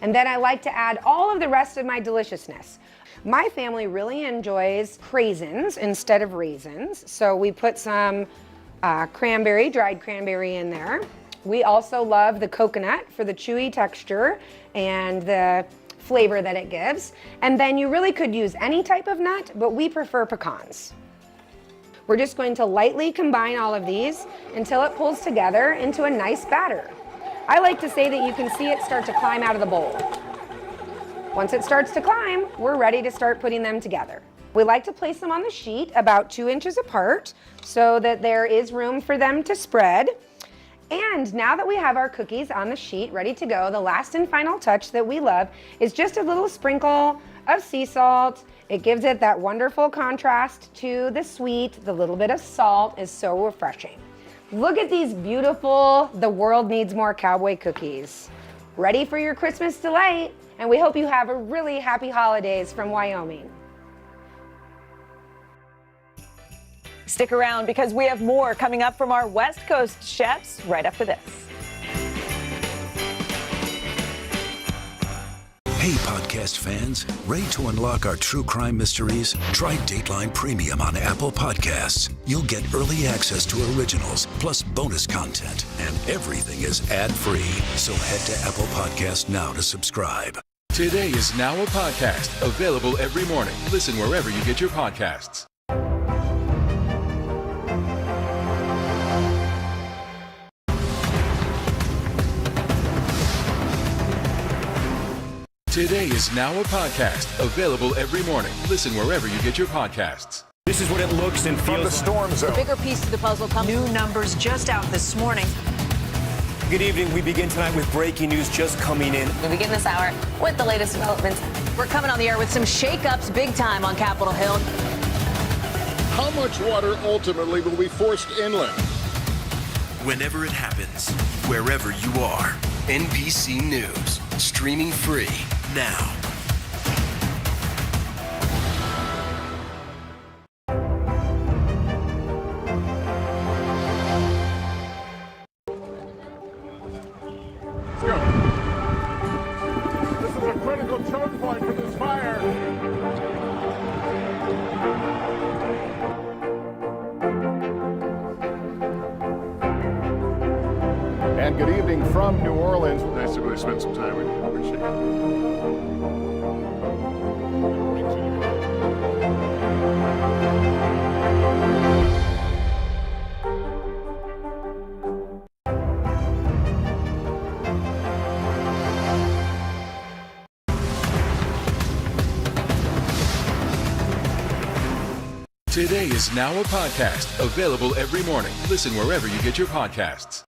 And then I like to add all of the rest of my deliciousness. My family really enjoys craisins instead of raisins, so we put some cranberry, dried cranberry in there. We also love the coconut for the chewy texture and the flavor that it gives. And then you really could use any type of nut, but we prefer pecans. We're just going to lightly combine all of these until it pulls together into a nice batter. I like to say that you can see it start to climb out of the bowl. Once it starts to climb, we're ready to start putting them together. We like to place them on the sheet about 2 inches apart so that there is room for them to spread. And now that we have our cookies on the sheet ready to go, the last and final touch that we love is just a little sprinkle of sea salt. It gives it that wonderful contrast to the sweet. The little bit of salt is so refreshing. Look at these beautiful The World Needs More Cowboy Cookies. Ready for your Christmas delight, and we hope you have a really happy holidays from Wyoming. Stick around because we have more coming up from our West Coast chefs right after this. Hey, podcast fans, ready to unlock our true crime mysteries? Try Dateline Premium on Apple Podcasts. You'll get early access to originals, plus bonus content, and everything is ad-free. So head to Apple Podcasts now to subscribe. Today is now a podcast, available every morning. Listen wherever you get your podcasts. Today is now a podcast, available every morning. Listen wherever you get your podcasts. This is what it looks and feels. From the storm zone. The bigger piece to the puzzle comes. New numbers just out this morning. Good evening. We begin tonight with breaking news just coming in. We begin this hour with the latest developments. We're coming on the air with some shakeups big time on Capitol Hill. How much water ultimately will be forced inland? Whenever it happens, wherever you are, NBC News, streaming free now. Let's go. This is a critical choke point for this fire. And good evening from New Orleans. Nice to really spend some time with you. Appreciate it. Today is now a podcast, available every morning. Listen wherever you get your podcasts.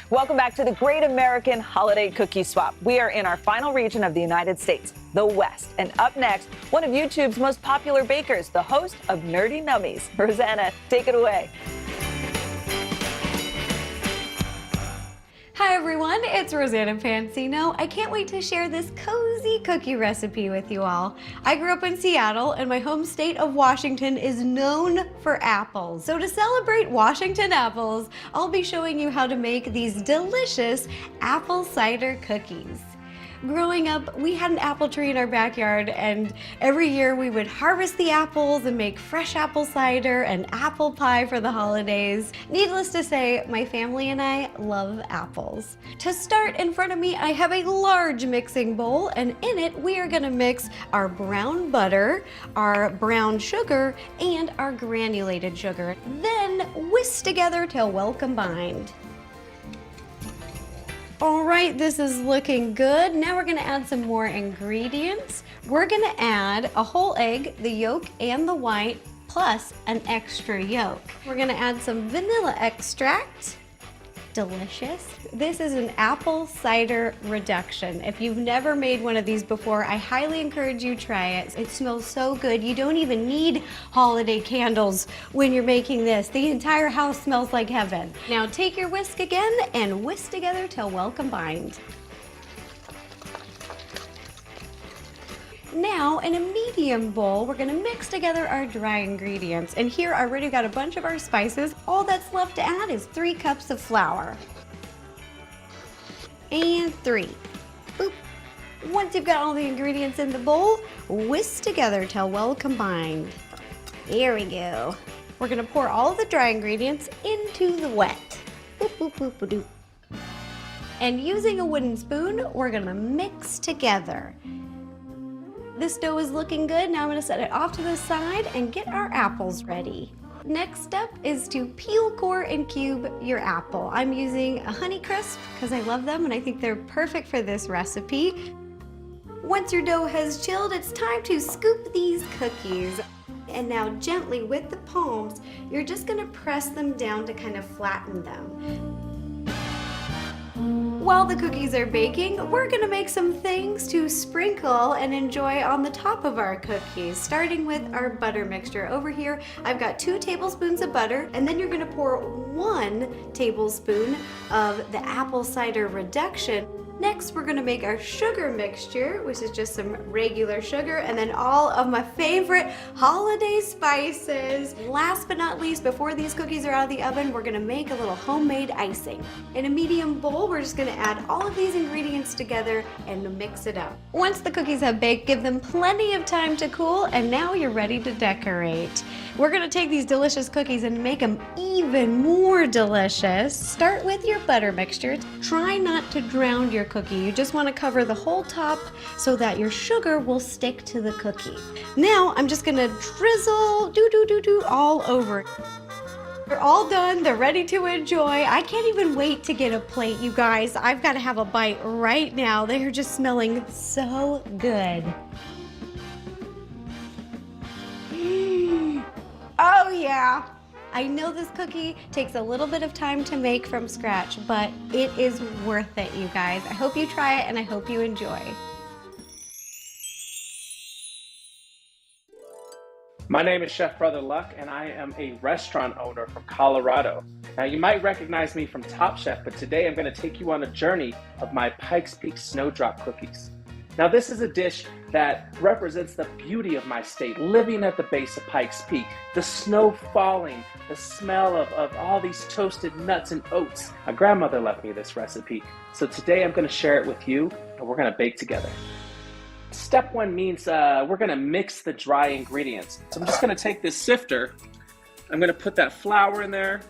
Welcome back to the Great American Holiday Cookie Swap. We are in our final region of the United States, the West. And up next, one of YouTube's most popular bakers, the host of Nerdy Nummies. Rosanna, take it away. Hi everyone, it's Rosanna Pansino. I can't wait to share this cozy cookie recipe with you all. I grew up in Seattle and my home state of Washington is known for apples. So to celebrate Washington apples, I'll be showing you how to make these delicious apple cider cookies. Growing up, we had an apple tree in our backyard and every year we would harvest the apples and make fresh apple cider and apple pie for the holidays. Needless to say, my family and I love apples. To start, in front of me, I have a large mixing bowl and in it we are gonna mix our brown butter, our brown sugar, and our granulated sugar. Then whisk together till well combined. All right, this is looking good. Now we're gonna add some more ingredients. We're gonna add a whole egg, the yolk and the white, plus an extra yolk. We're gonna add some vanilla extract. Delicious. This is an apple cider reduction. If you've never made one of these before, I highly encourage you try it. It smells so good. You don't even need holiday candles when you're making this. The entire house smells like heaven. Now take your whisk again and whisk together till well combined. Now, in a medium bowl, we're gonna mix together our dry ingredients. And here I already got a bunch of our spices. All that's left to add is 3 cups of flour. And 3. Boop. Once you've got all the ingredients in the bowl, whisk together till well combined. There we go. We're gonna pour all the dry ingredients into the wet. Boop, boop, boop, boop, boop. And using a wooden spoon, we're gonna mix together. This dough is looking good. Now I'm gonna set it off to the side and get our apples ready. Next step is to peel, core, and cube your apple. I'm using a Honeycrisp because I love them and I think they're perfect for this recipe. Once your dough has chilled, it's time to scoop these cookies. And now gently with the palms, you're just gonna press them down to kind of flatten them. While the cookies are baking, we're gonna make some things to sprinkle and enjoy on the top of our cookies, starting with our butter mixture. Over here, I've got 2 tablespoons of butter, and then you're gonna pour 1 tablespoon of the apple cider reduction. Next, we're gonna make our sugar mixture, which is just some regular sugar, and then all of my favorite holiday spices. Last but not least, before these cookies are out of the oven, we're gonna make a little homemade icing. In a medium bowl, we're just gonna add all of these ingredients together and mix it up. Once the cookies have baked, give them plenty of time to cool, and now you're ready to decorate. We're gonna take these delicious cookies and make them even more delicious. Start with your butter mixture. Try not to drown your cookie. You just wanna cover the whole top so that your sugar will stick to the cookie. Now, I'm just gonna drizzle, all over. They're all done, they're ready to enjoy. I can't even wait to get a plate, you guys. I've gotta have a bite right now. They are just smelling so good. Oh yeah! I know this cookie takes a little bit of time to make from scratch, but it is worth it, you guys. I hope you try it and I hope you enjoy. My name is Chef Brother Luck, and I am a restaurant owner from Colorado. Now, you might recognize me from Top Chef, but today I'm going to take you on a journey of my Pikes Peak Snowdrop cookies. Now, this is a dish that represents the beauty of my state, living at the base of Pikes Peak, the snow falling, the smell of all these toasted nuts and oats. My grandmother left me this recipe, so today I'm going to share it with you, and we're going to bake together. Step 1 means we're gonna mix the dry ingredients. So I'm just gonna take this sifter, I'm gonna put that flour in there,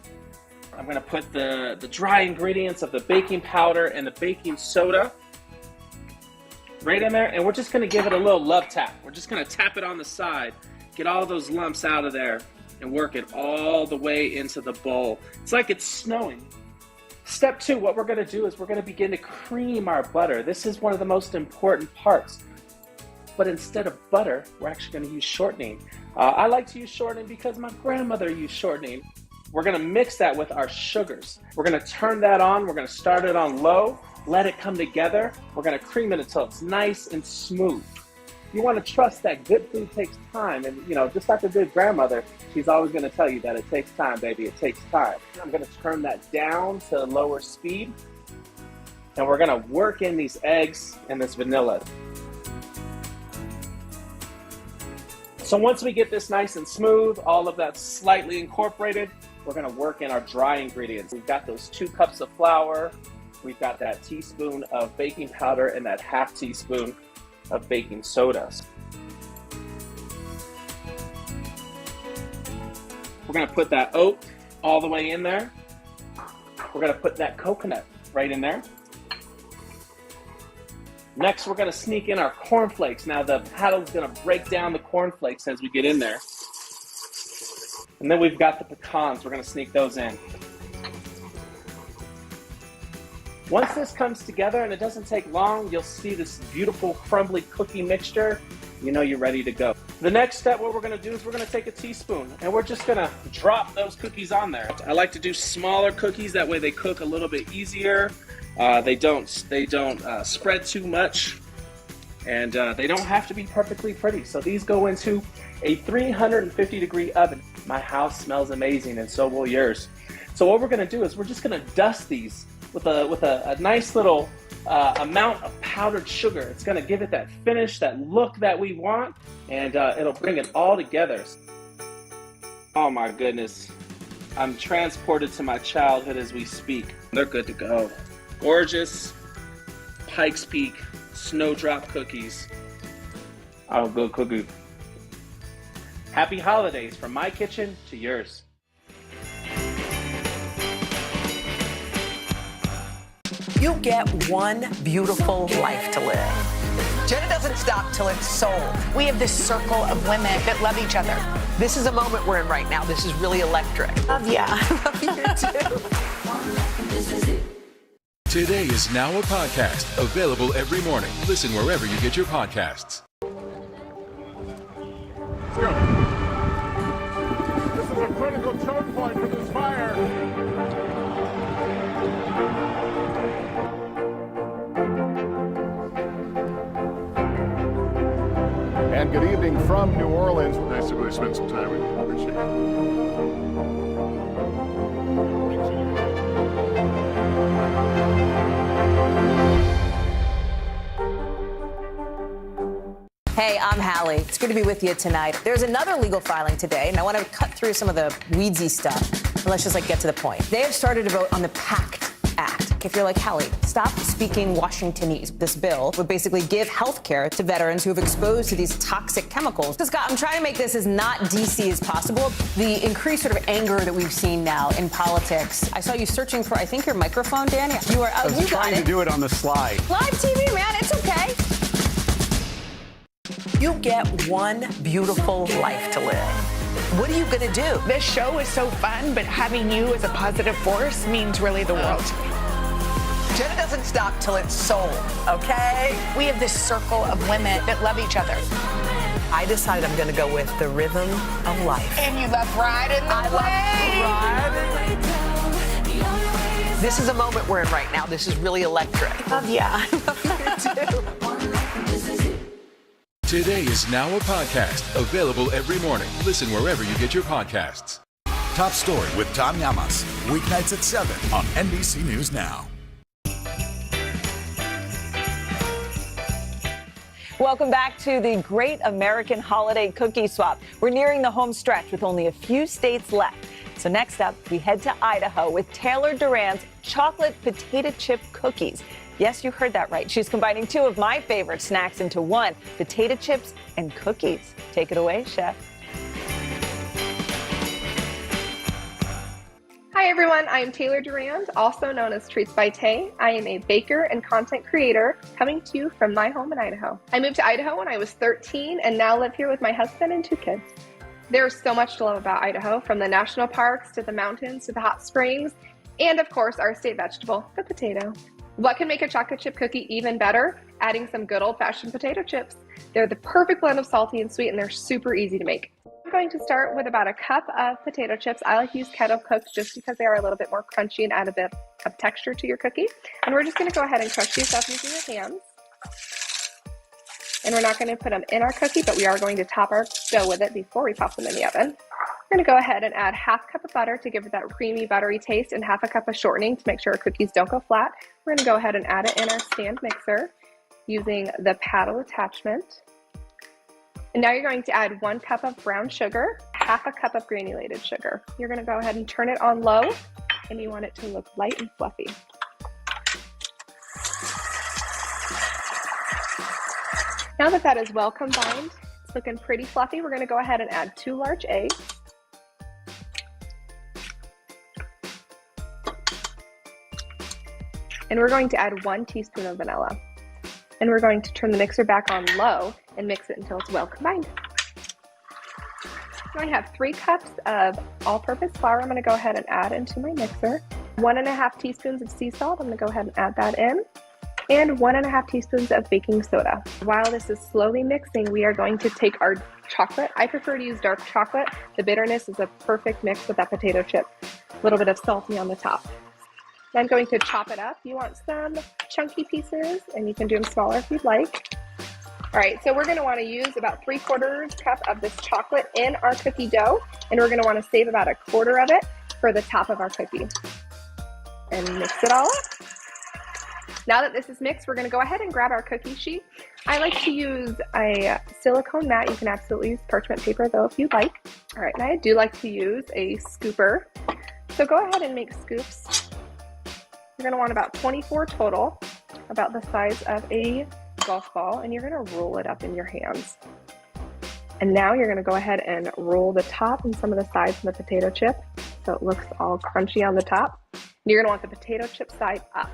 I'm gonna put the dry ingredients of the baking powder and the baking soda right in there, and we're just gonna give it a little love tap. We're just gonna tap it on the side, get all those lumps out of there, and work it all the way into the bowl. It's like it's snowing. Step 2, what we're going to do is we're going to begin to cream our butter. This is one of the most important parts. But instead of butter, we're actually going to use shortening. I like to use shortening because my grandmother used shortening. We're going to mix that with our sugars. We're going to turn that on. We're going to start it on low, let it come together. We're going to cream it until it's nice and smooth. You want to trust that good food takes time. And, you know, just like a good grandmother, she's always going to tell you that it takes time, baby. It takes time. I'm going to turn that down to lower speed. And we're going to work in these eggs and this vanilla. So once we get this nice and smooth, all of that slightly incorporated, we're going to work in our dry ingredients. We've got those 2 cups of flour. We've got that teaspoon of baking powder and that half teaspoon of baking soda. We're going to put that oat all the way in there. We're going to put that coconut right in there. Next, we're going to sneak in our cornflakes. Now, the paddle's going to break down the cornflakes as we get in there. And then we've got the pecans. We're going to sneak those in. Once this comes together, and it doesn't take long, you'll see this beautiful crumbly cookie mixture. You know you're ready to go. The next step, what we're going to do is we're going to take a teaspoon, and we're just going to drop those cookies on there. I like to do smaller cookies. That way they cook a little bit easier. They don't spread too much, and they don't have to be perfectly pretty. So these go into a 350-degree oven. My house smells amazing, and so will yours. So what we're going to do is we're just going to dust these with a nice little amount of powdered sugar. It's going to give it that finish, that look that we want, and it'll bring it all together. Oh my goodness. I'm transported to my childhood as we speak. They're good to go. Gorgeous Pikes Peak snowdrop cookies. Oh, good cookie. Happy holidays from my kitchen to yours. You get one beautiful life to live. Jenna doesn't stop till it's sold. We have this circle of women that love each other. This is a moment we're in right now. This is really electric. Yeah, I love you too. Today is now a podcast available every morning. Listen wherever you get your podcasts. Let's go. This is a critical choke point for this fire. And good evening from New Orleans. Nice to really spend some time with you. Appreciate Hey, I'm Hallie. It's good to be with you tonight. There's another legal filing today, and I want to cut through some of the weedsy stuff. And let's just get to the point. They have started to vote on the PACT Act. If you're like, Hallie, stop speaking Washingtonese. This bill would basically give health care to veterans who have exposed to these toxic chemicals. So, Scott, I'm trying to make this as not DC as possible. The increased sort of anger that we've seen now in politics. I saw you searching for, I think, your microphone, Danny. You are out. I was trying to do it on the slide. Live TV, man. It's okay. You get one beautiful life to live. What are you going to do? This show is so fun, but having you as a positive force means really the world to me. Jenna doesn't stop till it's sold, okay? We have this circle of women that love each other. I decided I'm going to go with the rhythm of life. And you love riding the wave. This is a moment we're in right now. This is really electric. Yeah, I love you too. Today is now a podcast available every morning. Listen wherever you get your podcasts. Top Story with Tom Llamas. Weeknights at 7 on NBC News Now. Welcome back to the Great American Holiday Cookie Swap. We're nearing the home stretch with only a few states left. So next up, we head to Idaho with Taylor Duran's chocolate potato chip cookies. Yes, you heard that right. She's combining two of my favorite snacks into one, potato chips and cookies. Take it away, Chef. Hi everyone, I am Taylor Durand, also known as Treats by Tay. I am a baker and content creator coming to you from my home in Idaho. I moved to Idaho when I was 13 and now live here with my husband and 2 kids. There's so much to love about Idaho, from the national parks to the mountains to the hot springs. And of course, our state vegetable, the potato. What can make a chocolate chip cookie even better? Adding some good old-fashioned potato chips. They're the perfect blend of salty and sweet, and they're super easy to make. I'm going to start with about a cup of potato chips. I like to use kettle cooked just because they are a little bit more crunchy and add a bit of texture to your cookie. And we're just going to go ahead and crush these up using your hands. And we're not going to put them in our cookie, but we are going to top our dough with it before we pop them in the oven. We're going to go ahead and add half a cup of butter to give it that creamy, buttery taste, and half a cup of shortening to make sure our cookies don't go flat. We're going to go ahead and add it in our stand mixer using the paddle attachment. And now you're going to add 1 cup of brown sugar, half a cup of granulated sugar. You're going to go ahead and turn it on low, and you want it to look light and fluffy. Now that that is well combined, it's looking pretty fluffy, we're going to go ahead and add 2 large eggs. And we're going to add 1 teaspoon of vanilla. And we're going to turn the mixer back on low and mix it until it's well combined. Now I have 3 cups of all-purpose flour I'm going to go ahead and add into my mixer. 1½ teaspoons of sea salt, I'm going to go ahead and add that in. And 1½ teaspoons of baking soda. While this is slowly mixing, we are going to take our chocolate. I prefer to use dark chocolate. The bitterness is a perfect mix with that potato chip. A little bit of salty on the top. I'm going to chop it up. You want some chunky pieces, and you can do them smaller if you'd like. All right, so we're going to want to use about 3/4 cup of this chocolate in our cookie dough, and we're going to want to save about 1/4 of it for the top of our cookie. And mix it all up. Now that this is mixed, we're going to go ahead and grab our cookie sheet. I like to use a silicone mat. You can absolutely use parchment paper though if you'd like. All right, and I do like to use a scooper. So go ahead and make scoops. You're going to want about 24 total, about the size of a golf ball, and you're going to roll it up in your hands. And now you're going to go ahead and roll the top and some of the sides of the potato chip so it looks all crunchy on the top. And you're going to want the potato chip side up.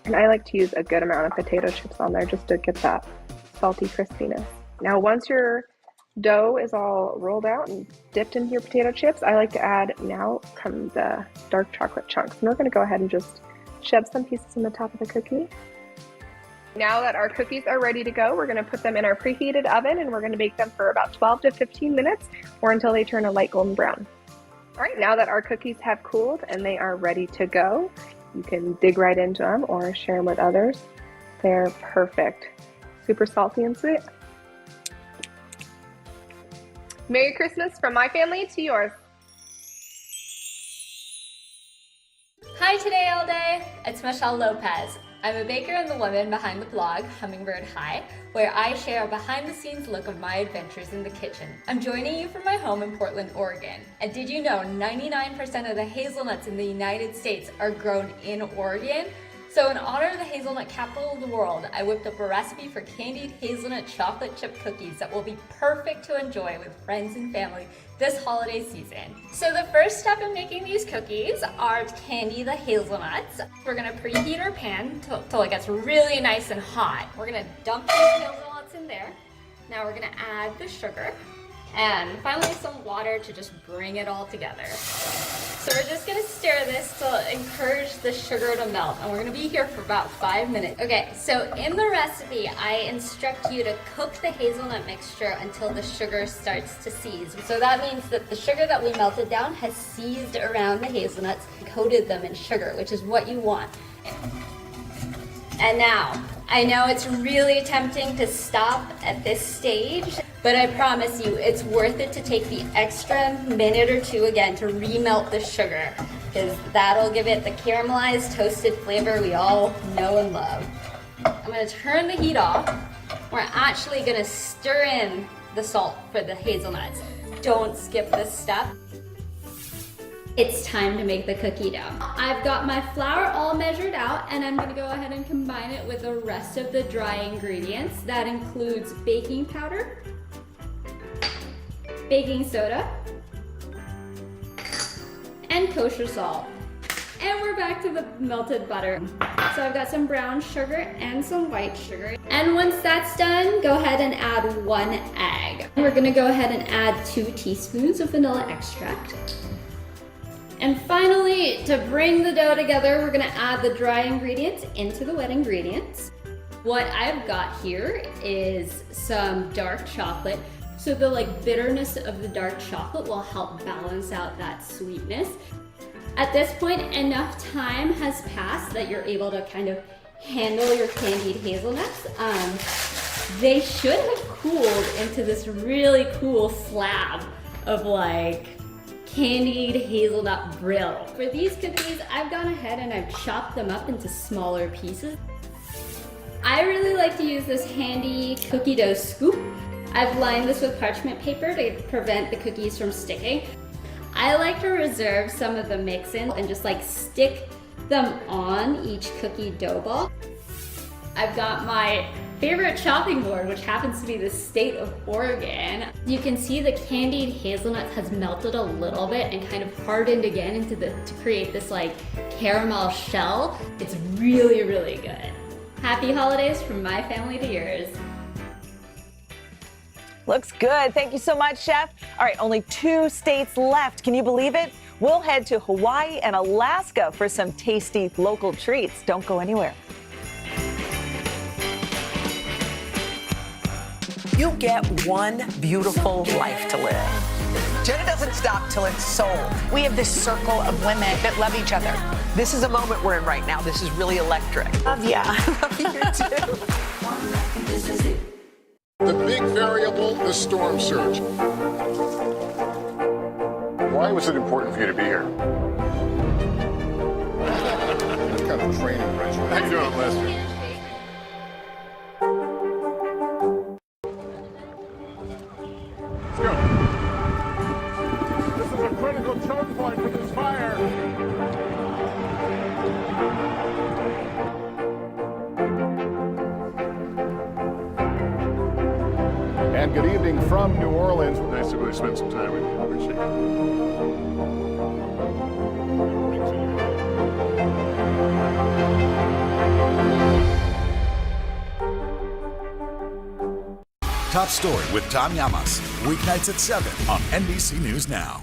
And I like to use a good amount of potato chips on there just to get that salty crispiness. Now once your dough is all rolled out and dipped into your potato chips, I like to add now come the dark chocolate chunks. And we're going to go ahead and just shove some pieces on the top of the cookie. Now that our cookies are ready to go, we're going to put them in our preheated oven and we're going to bake them for about 12 to 15 minutes or until they turn a light golden brown. All right, now that our cookies have cooled and they are ready to go, you can dig right into them or share them with others. They're perfect. Super salty and sweet. Merry Christmas from my family to yours. Hi today all day, it's Michelle Lopez. I'm a baker and the woman behind the blog Hummingbird High, where I share a behind the scenes look of my adventures in the kitchen. I'm joining you from my home in Portland, Oregon. And did you know 99% of the hazelnuts in the United States are grown in Oregon? So in honor of the hazelnut capital of the world, I whipped up a recipe for candied hazelnut chocolate chip cookies that will be perfect to enjoy with friends and family this holiday season. So the first step in making these cookies are to candy the hazelnuts. We're gonna preheat our pan till it gets really nice and hot. We're gonna dump these hazelnuts in there. Now we're gonna add the sugar and finally some water to just bring it all together. So we're just gonna stir this to encourage the sugar to melt, and we're gonna be here for about 5 minutes. Okay, so in the recipe, I instruct you to cook the hazelnut mixture until the sugar starts to seize. So that means that the sugar that we melted down has seized around the hazelnuts and coated them in sugar, which is what you want. And now, I know it's really tempting to stop at this stage, but I promise you it's worth it to take the extra minute or two again to remelt the sugar, because that'll give it the caramelized toasted flavor we all know and love. I'm gonna turn the heat off. We're actually gonna stir in the salt for the hazelnuts. Don't skip this step. It's time to make the cookie dough. I've got my flour all measured out, and I'm gonna go ahead and combine it with the rest of the dry ingredients. That includes baking powder, baking soda, and kosher salt. And we're back to the melted butter. So I've got some brown sugar and some white sugar. And once that's done, go ahead and add 1 egg. We're gonna go ahead and add 2 teaspoons of vanilla extract. And finally, to bring the dough together, we're gonna add the dry ingredients into the wet ingredients. What I've got here is some dark chocolate. So the bitterness of the dark chocolate will help balance out that sweetness. At this point, enough time has passed that you're able to kind of handle your candied hazelnuts. They should have cooled into this really cool slab of candied hazelnut brittle. For these cookies, I've gone ahead and I've chopped them up into smaller pieces. I really like to use this handy cookie dough scoop. I've lined this with parchment paper to prevent the cookies from sticking. I like to reserve some of the mix-in and just stick them on each cookie dough ball. I've got my favorite chopping board, which happens to be the state of Oregon. You can see the candied hazelnut has melted a little bit and kind of hardened again to create this caramel shell. It's really, really good. Happy holidays from my family to yours. Looks good. Thank you so much, Chef. All right, only 2 states left. Can you believe it? We'll head to Hawaii and Alaska for some tasty local treats. Don't go anywhere. You get one beautiful life to live. Jenna doesn't stop till it's sold. We have this circle of women that love each other. This is a moment we're in right now. This is really electric. Love ya. Love you too. The big variable, the storm surge. Why was it important for you to be here? What kind of training regimen? How you doing, Lester? Let's go. This is a critical choke point for this fire. And good evening from New Orleans. Nice to really spend some time with you. I appreciate it. Top Story with Tom Llamas. Weeknights at 7 on NBC News Now.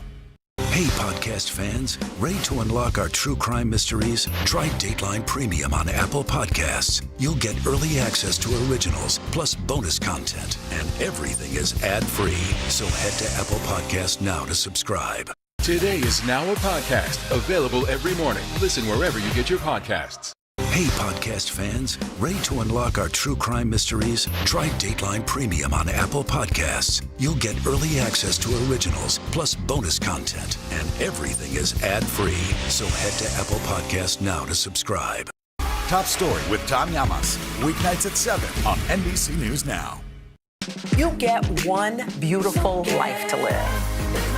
Hey, podcast fans, ready to unlock our true crime mysteries? Try Dateline Premium on Apple Podcasts. You'll get early access to originals, plus bonus content, and everything is ad-free. So head to Apple Podcasts now to subscribe. Today is now a podcast, available every morning. Listen wherever you get your podcasts. Hey, podcast fans, ready to unlock our true crime mysteries? Try Dateline Premium on Apple Podcasts. You'll get early access to originals, plus bonus content, and everything is ad-free. So head to Apple Podcasts now to subscribe. Top Story with Tom Llamas. Weeknights at 7 on NBC News Now. You get one beautiful life to live.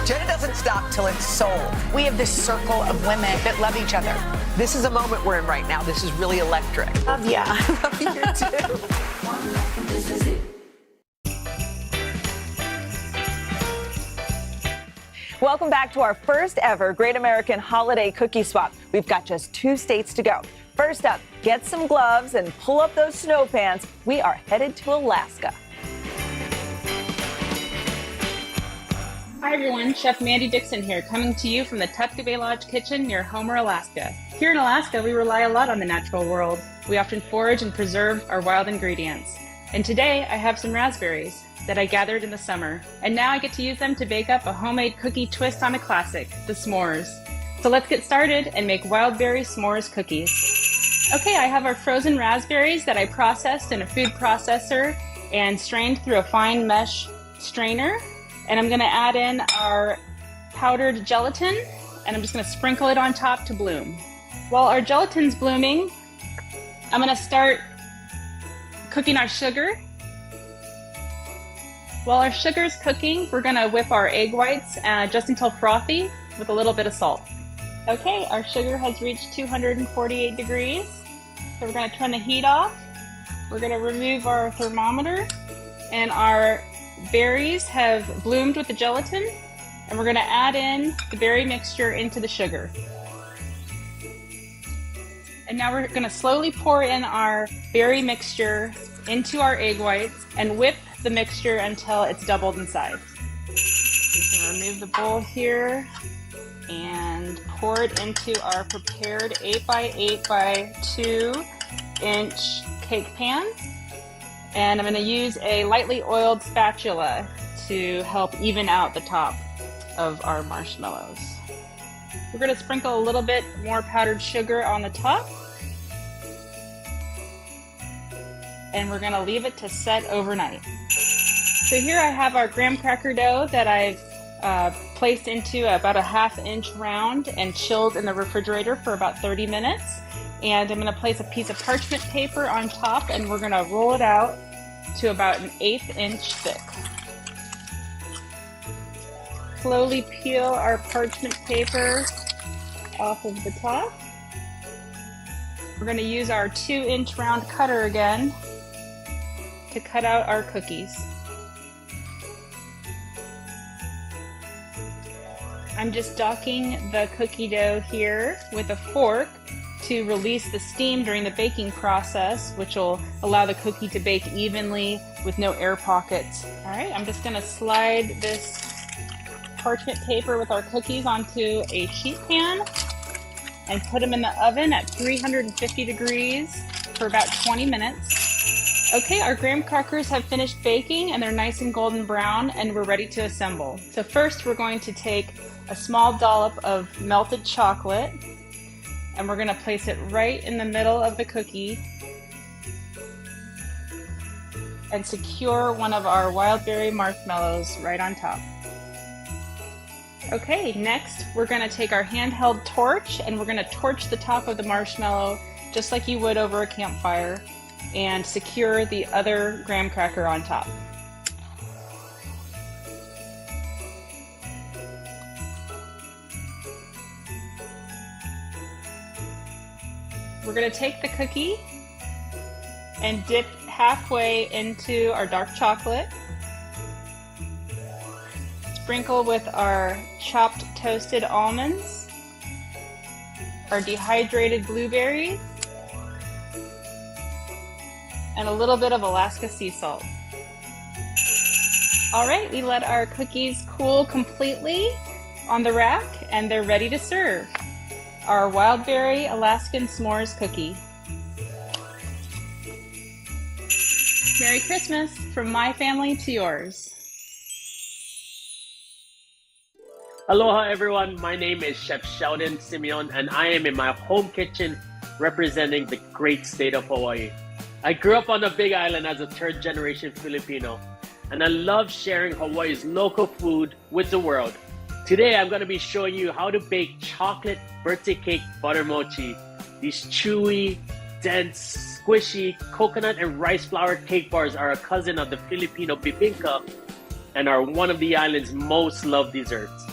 Jenna doesn't stop till it's sold. We have this circle of women that love each other. This is a moment we're in right now. This is really electric. Love ya. Love you too. Welcome back to our first ever Great American Holiday Cookie Swap. We've got just 2 states to go. First up, get some gloves and pull up those snow pants. We are headed to Alaska. Hi everyone, Chef Mandy Dixon here, coming to you from the Tuskegee Bay Lodge kitchen near Homer, Alaska. Here in Alaska, we rely a lot on the natural world. We often forage and preserve our wild ingredients. And today, I have some raspberries that I gathered in the summer. And now I get to use them to bake up a homemade cookie twist on a classic, the s'mores. So let's get started and make wild berry s'mores cookies. Okay, I have our frozen raspberries that I processed in a food processor and strained through a fine mesh strainer. And I'm gonna add in our powdered gelatin, and I'm just gonna sprinkle it on top to bloom. While our gelatin's blooming, I'm gonna start cooking our sugar. While our sugar's cooking, we're gonna whip our egg whites just until frothy with a little bit of salt. Okay, our sugar has reached 248 degrees. So we're gonna turn the heat off. We're gonna remove our thermometer, and our berries have bloomed with the gelatin, and we're going to add in the berry mixture into the sugar. And now we're going to slowly pour in our berry mixture into our egg whites and whip the mixture until it's doubled in size. Just going to remove the bowl here. and pour it into our prepared 8 by 8 by 2 inch cake pan. And I'm going to use a lightly oiled spatula to help even out the top of our marshmallows. We're going to sprinkle a little bit more powdered sugar on the top. And we're going to leave it to set overnight. So here I have our graham cracker dough that I've placed into about a 1/2 inch round and chilled in the refrigerator for about 30 minutes. And I'm going to place a piece of parchment paper on top, and we're going to roll it out to about an 1/8 inch thick. Slowly peel our parchment paper off of the top. We're going to use our 2-inch round cutter again to cut out our cookies. I'm just docking the cookie dough here with a fork to release the steam during the baking process, which will allow the cookie to bake evenly with no air pockets. All right, I'm just going to slide this parchment paper with our cookies onto a sheet pan and put them in the oven at 350 degrees for about 20 minutes. Okay, our graham crackers have finished baking and they're nice and golden brown, and we're ready to assemble. So first we're going to take a small dollop of melted chocolate and we're going to place it right in the middle of the cookie and secure one of our wild berry marshmallows right on top. Okay, next we're going to take our handheld torch and we're going to torch the top of the marshmallow just like you would over a campfire and secure the other graham cracker on top. We're going to take the cookie and dip halfway into our dark chocolate. Sprinkle with our chopped toasted almonds, our dehydrated blueberries, and a little bit of Alaska sea salt. All right, we let our cookies cool completely on the rack and they're ready to serve. Our wild berry Alaskan s'mores cookie. Merry Christmas from my family to yours. Aloha everyone, my name is Chef Sheldon Simeon and I am in my home kitchen representing the great state of Hawaii. I grew up on the Big Island as a third-generation Filipino, and I love sharing Hawaii's local food with the world. Today, I'm going to be showing you how to bake chocolate birthday cake butter mochi. These chewy, dense, squishy coconut and rice flour cake bars are a cousin of the Filipino bibingka and are one of the island's most loved desserts.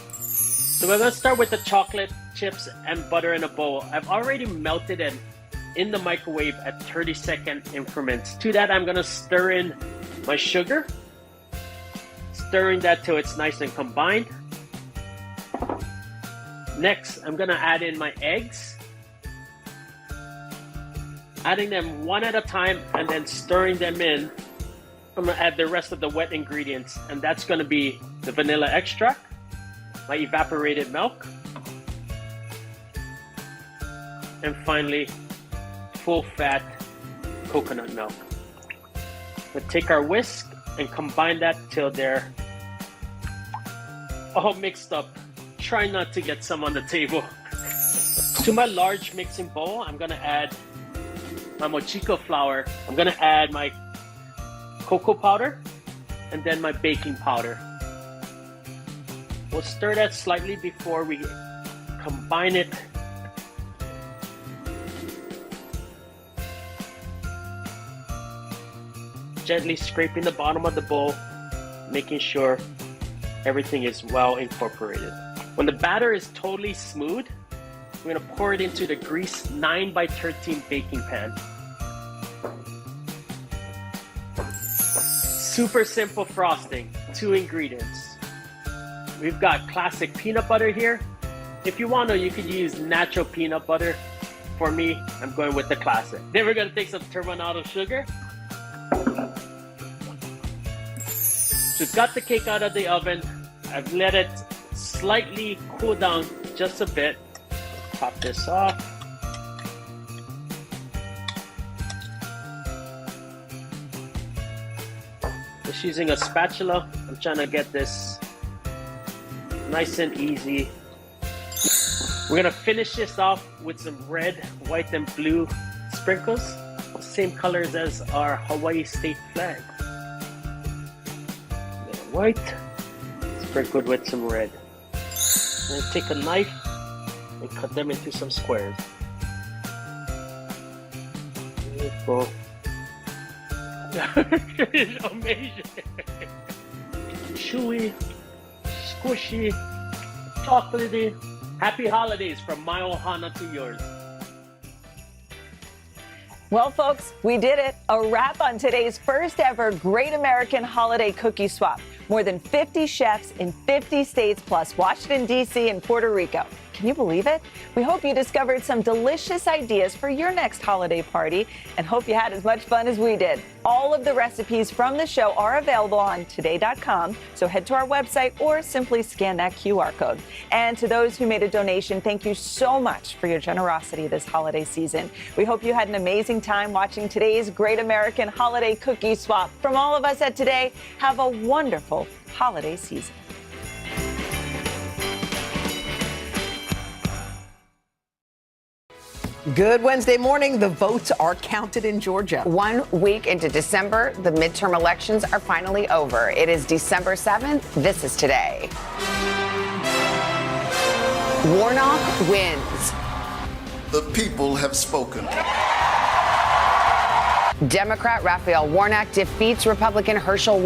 So we're going to start with the chocolate chips and butter in a bowl. I've already melted it in the microwave at 30-second increments. To that, I'm going to stir in my sugar, stirring that till it's nice and combined. Next, I'm going to add in my eggs, adding them one at a time and then stirring them in. I'm going to add the rest of the wet ingredients, and that's going to be the vanilla extract, my evaporated milk, and finally, full-fat coconut milk. We'll take our whisk and combine that till they're all mixed up. Try not to get some on the table. To my large mixing bowl, I'm gonna add my mochiko flour. I'm gonna add my cocoa powder and then my baking powder. We'll stir that slightly before we combine it. Gently scraping the bottom of the bowl, making sure everything is well incorporated. When the batter is totally smooth, we're gonna pour it into the greased 9x13 baking pan. Super simple frosting, 2 ingredients. We've got classic peanut butter here. If you want to, you could use natural peanut butter. For me, I'm going with the classic. Then we're gonna take some turbinado sugar. So we've got the cake out of the oven. I've let it slightly cool down just a bit. Pop this off. Just using a spatula, I'm trying to get this nice and easy. We're gonna finish this off with some red, white, and blue sprinkles, same colors as our Hawaii state flag. White, sprinkled with some red. And take a knife and cut them into some squares. There you go. It's amazing. Chewy, squishy, chocolatey. Happy holidays from my ohana to yours. Well, folks, we did it. A wrap on today's first ever Great American Holiday Cookie Swap. More than 50 chefs in 50 states, plus Washington, D.C. and Puerto Rico. Can you believe it? We hope you discovered some delicious ideas for your next holiday party and hope you had as much fun as we did. All of the recipes from the show are available on today.com, so head to our website or simply scan that QR code. And to those who made a donation, thank you so much for your generosity this holiday season. We hope you had an amazing time watching today's Great American Holiday Cookie Swap. From all of us at Today, have a wonderful holiday season. Good Wednesday morning. The votes are counted in Georgia. 1 week into December, the midterm elections are finally over. It is December 7th. This is Today. Warnock wins. The people have spoken. Democrat Raphael Warnock defeats Republican Herschel